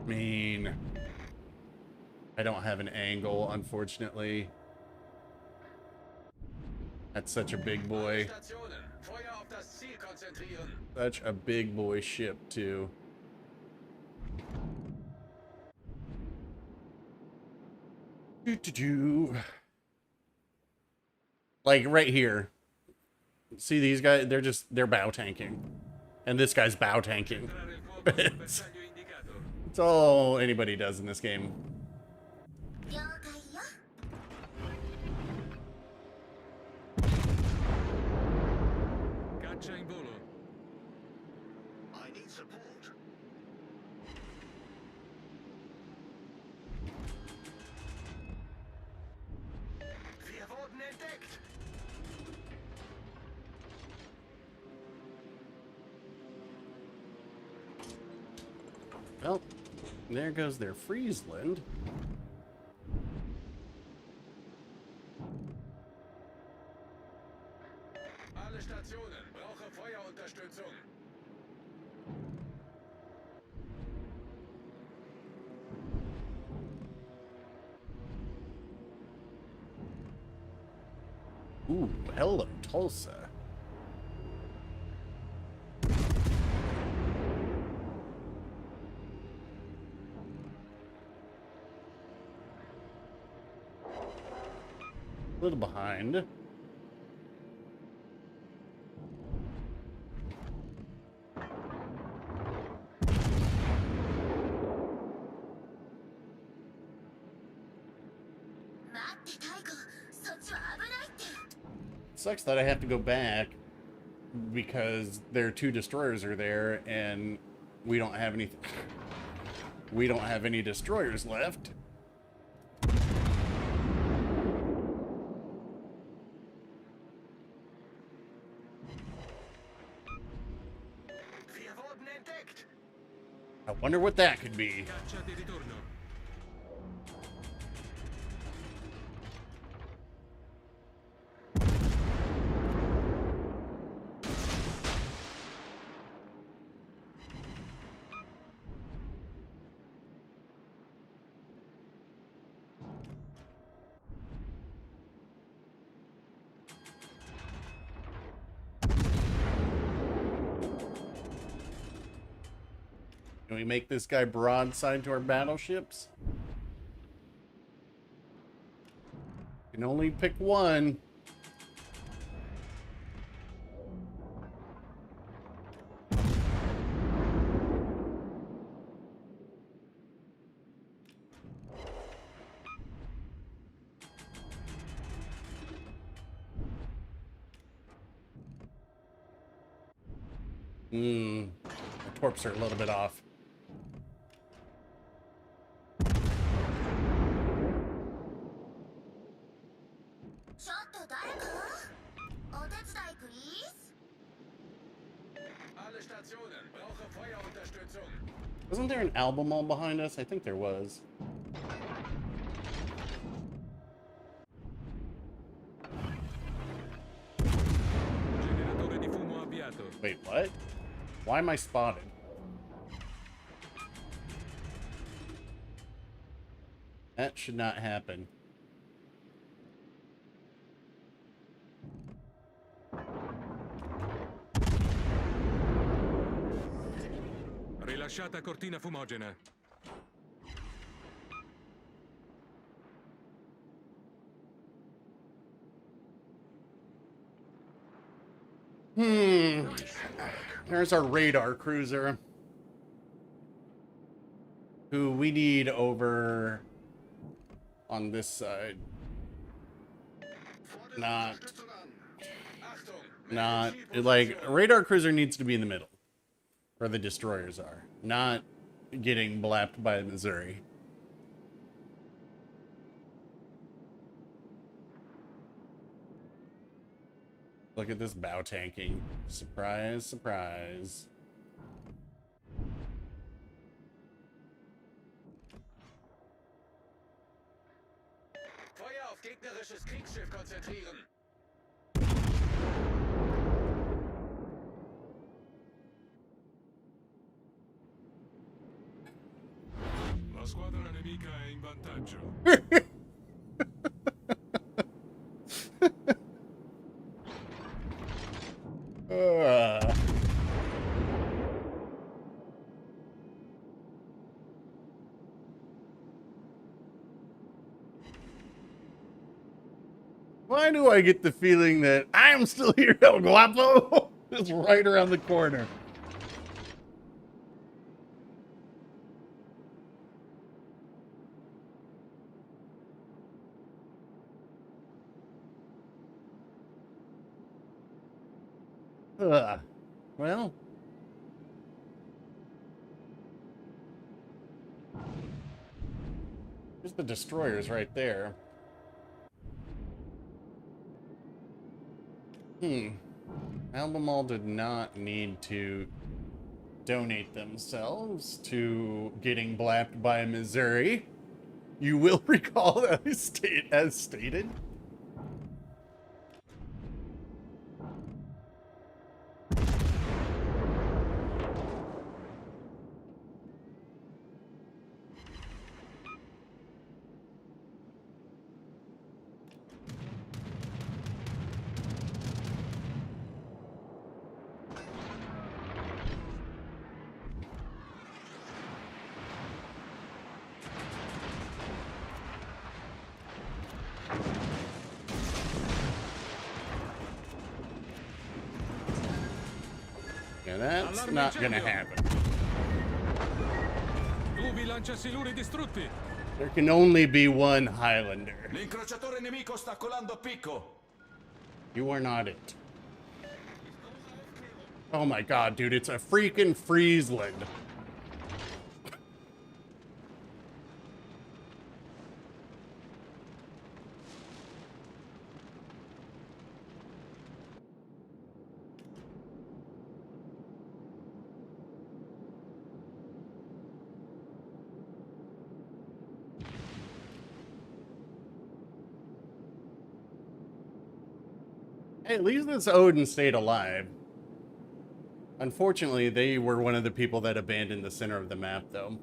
D: I mean, I don't have an angle, unfortunately. That's such a big boy. Such a big boy ship, too. Like, right here. See these guys? They're bow tanking. And this guy's bow tanking. It's all anybody does in this game.
H: I need support. Wir wurden entdeckt.
D: Well, there goes their Friesland.
O: Alle Stationen, brauche Feuerunterstützung.
D: Ooh, hello, Tulsa. A little behind. Sucks that I have to go back because their two destroyers are there and we don't have any. We don't have any destroyers left. I wonder what that could be. Can we make this guy broadside to our battleships? Can only pick one. The torps are a little bit off. Wasn't there an album all behind us? I think there was. Wait, what? Why am I spotted? That should not happen.
O: Rilasciata cortina fumogena.
D: There's our radar cruiser, who we need over on this side. Not like a radar cruiser needs to be in the middle, where the destroyers are, not getting blapped by Missouri. Look at this bow tanking. Surprise, surprise.
E: Feuer auf gegnerisches Kriegsschiff konzentrieren.
H: La squadra nemica è in vantaggio.
D: Why do I get the feeling that I'm still here, El Guapo? It's right around the corner. Well. There's the destroyers right there. Albemarle did not need to donate themselves to getting blapped by Missouri. You will recall that as stated. Yeah, that's not gonna happen. There can only be one Highlander.
E: L'incrociatore nemico sta colando a picco.
D: You are not it. Oh my god, dude, it's a freaking Friesland. Hey, at least this Odin stayed alive. Unfortunately, they were one of the people that abandoned the center of the map, though.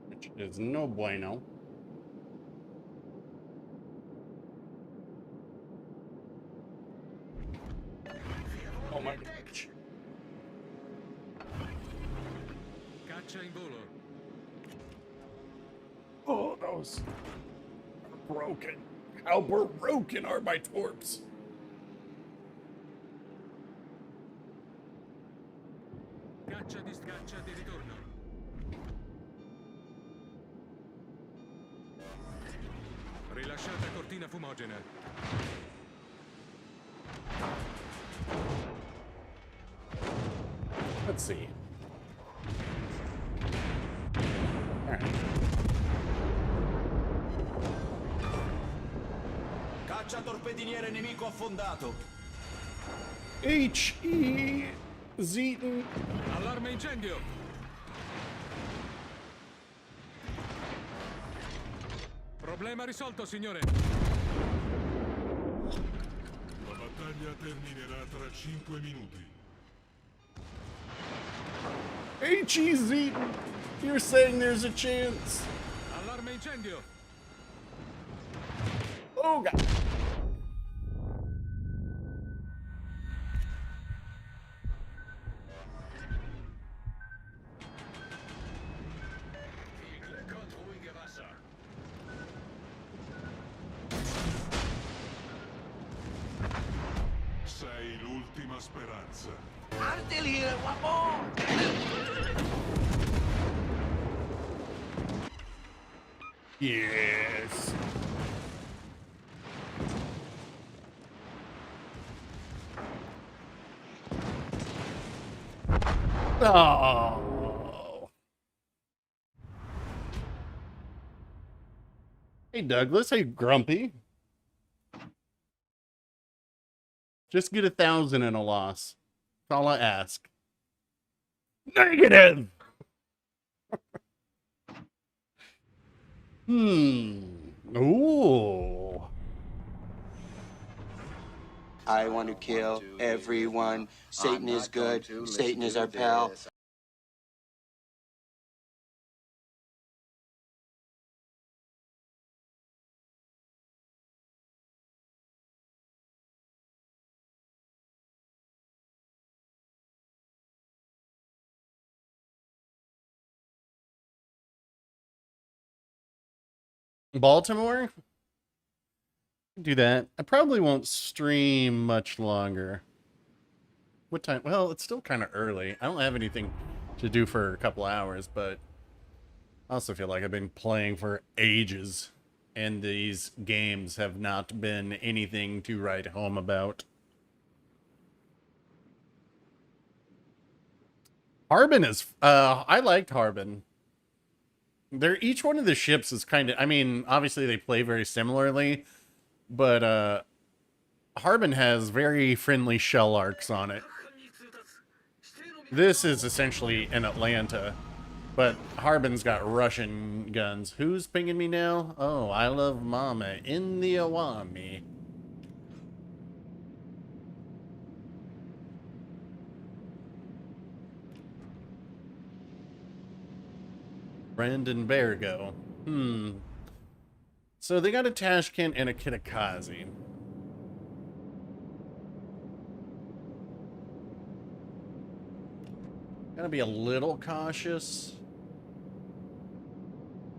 D: Which is no bueno. Oh my gosh. Oh, those are broken. How broken are my torps?
O: Caccia di scaccia di ritorno. Rilasciata cortina fumogena.
D: Let's see. All right.
E: Caccia torpediniere nemico affondato.
D: H.E. Zeaton.
O: Allarme incendio. Problema risolto, signore.
H: La battaglia terminerà tra 5 minuti.
D: H.E. Zeaton. You're saying there's a chance.
O: Allarme incendio.
D: Oh god.
H: Sei l'ultima speranza.
P: Artilleria, guapo!
D: Yes. Oh. Hey, Douglas. Hey, Grumpy. Just get 1,000 in a loss. That's all I ask. Negative! Ooh.
S: I want to kill everyone. Satan is good. Satan is our pal.
D: Baltimore? Do that. I probably won't stream much longer. What time? Well, it's still kind of early. I don't have anything to do for a couple hours, but I also feel like I've been playing for ages, and these games have not been anything to write home about. Harbin is, I liked Harbin. Each one of the ships is kind of, I mean, obviously they play very similarly, but Harbin has very friendly shell arcs on it. This is essentially an Atlanta, but Harbin's got Russian guns. Who's pinging me now? Oh, I love Mama in the Awami. Brandon Bergo. So they got a Tashkent and a Kitakazi. Gotta be a little cautious.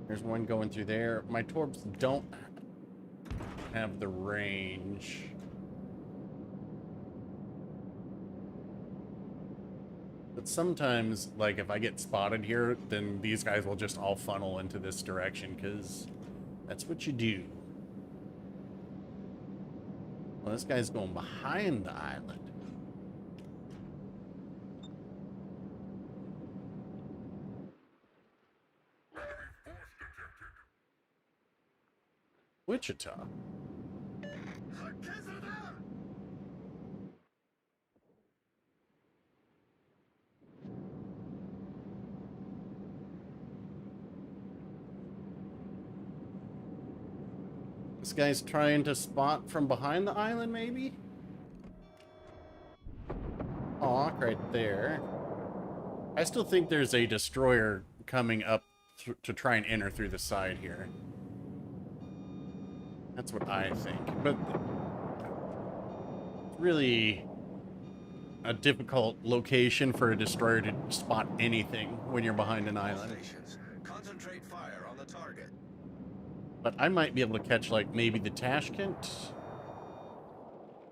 D: There's one going through there. My torps don't have the range. But sometimes, like, if I get spotted here, then these guys will just all funnel into this direction, because that's what you do. Well, this guy's going behind the island. Wichita. This guy's trying to spot from behind the island, maybe? Aw, right there. I still think there's a destroyer coming up to try and enter through the side here. That's what I think. But it's really a difficult location for a destroyer to spot anything when you're behind an island.
E: Concentrate fire on the target.
D: But I might be able to catch, like, maybe the Tashkent.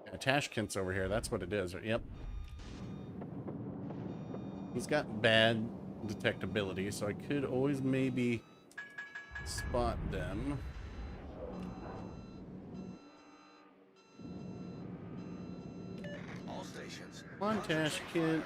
D: Yeah, Tashkent's over here. That's what it is. Yep. He's got bad detectability, so I could always maybe spot them.
E: All stations.
D: Come on, Tashkent.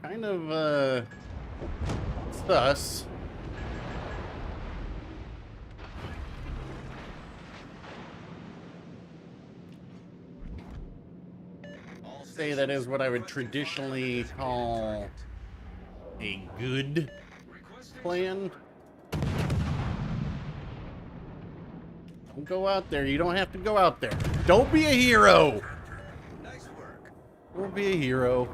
D: Kind of, sus. Say that is what I would traditionally call a good plan. Don't go out there. You don't have to go out there. Don't be a hero.
E: Nice work.
D: Don't be a hero.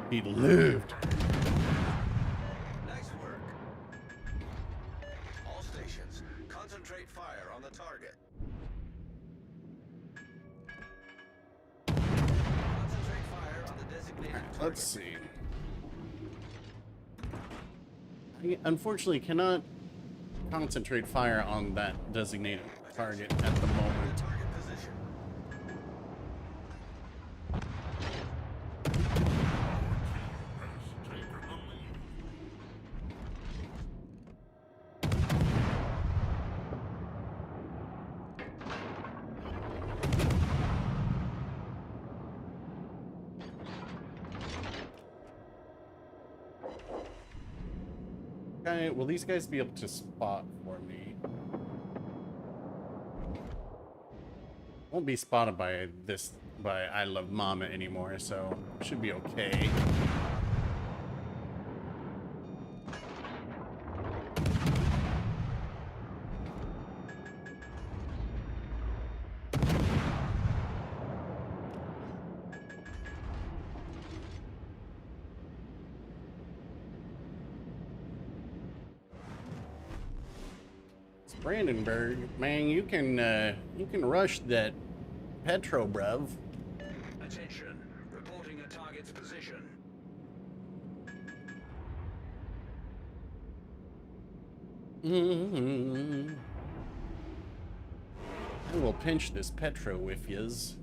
D: He lived.
E: Nice work. All stations, concentrate fire on the target. Concentrate fire on the designated target.
D: Let's see. I unfortunately cannot concentrate fire on that designated target at the moment.
E: Target position.
D: Okay, will these guys be able to spot for me? Won't be spotted by I Love Mama anymore, so should be okay. Brandenburg, man, you can rush that Petro, bruv.
E: Attention, reporting a target's position.
D: I will pinch this Petro with yous.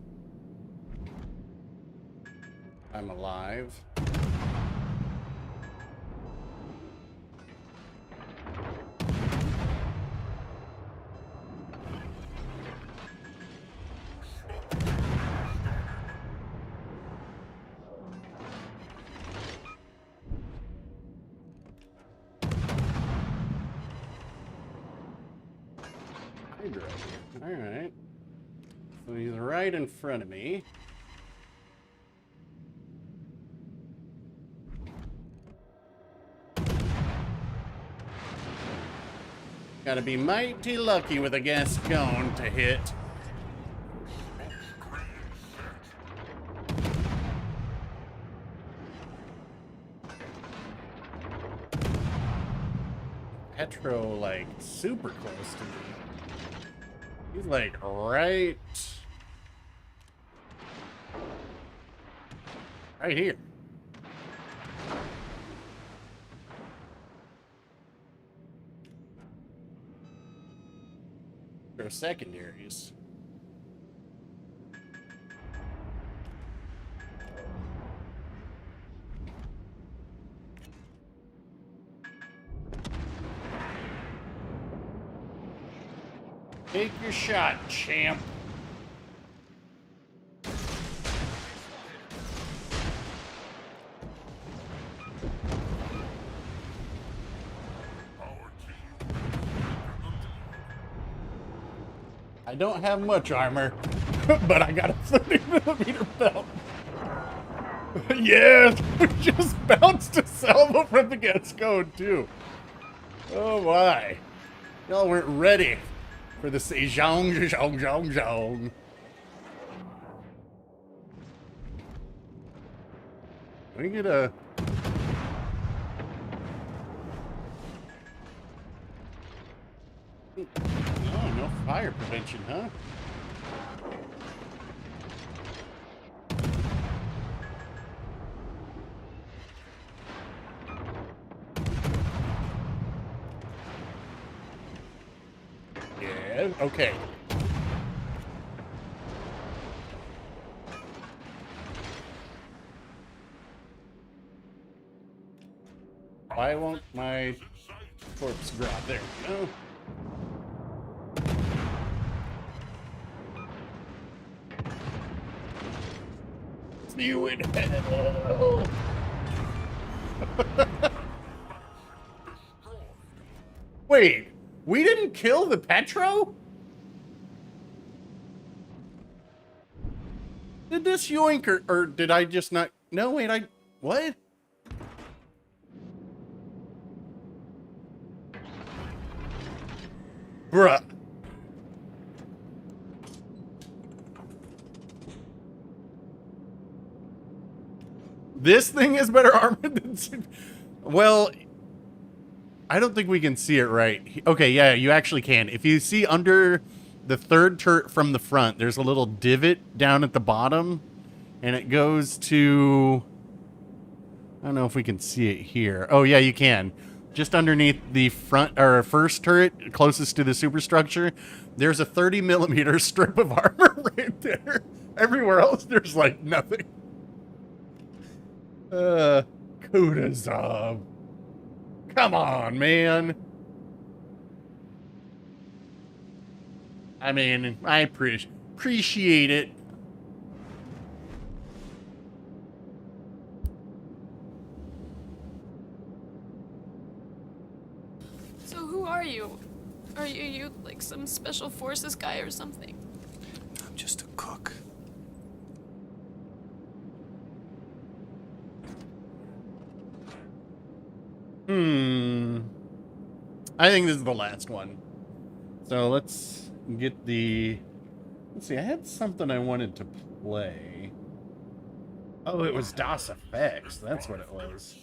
D: I'm alive. Alright. So he's right in front of me. Gotta be mighty lucky with a Gascon to hit. Petro, like, super close to me. He's like right here. There are secondaries. Take your shot, champ. I don't have much armor, but I got a 30mm belt. Yes, we just bounced a salvo from the Gascon too. Oh my. Y'all weren't ready for the Sejong, Zhong, Zhong, Zhong. Let me get a... Oh, no fire prevention, huh? Yeah, okay. Why won't my corpse drop? There we go. See you in hell. Wait, we didn't kill the Petro? Did this yoink or did I just not? No, wait, what? Bruh. This thing is better armored than... Well, I don't think we can see it right. Okay, yeah, you actually can. If you see under the third turret from the front, there's a little divot down at the bottom, and it goes to... I don't know if we can see it here. Oh, yeah, you can. Just underneath the front or first turret, closest to the superstructure, there's a 30mm strip of armor right there. Everywhere else, there's like nothing. Kutuzov. Come on, man. I mean, I appreciate it.
T: So who are you? Are you like some special forces guy or something?
Q: I'm just a cook.
D: I think this is the last one. So let's get the... Let's see, I had something I wanted to play. Oh, it was DOS Effects. That's what it was.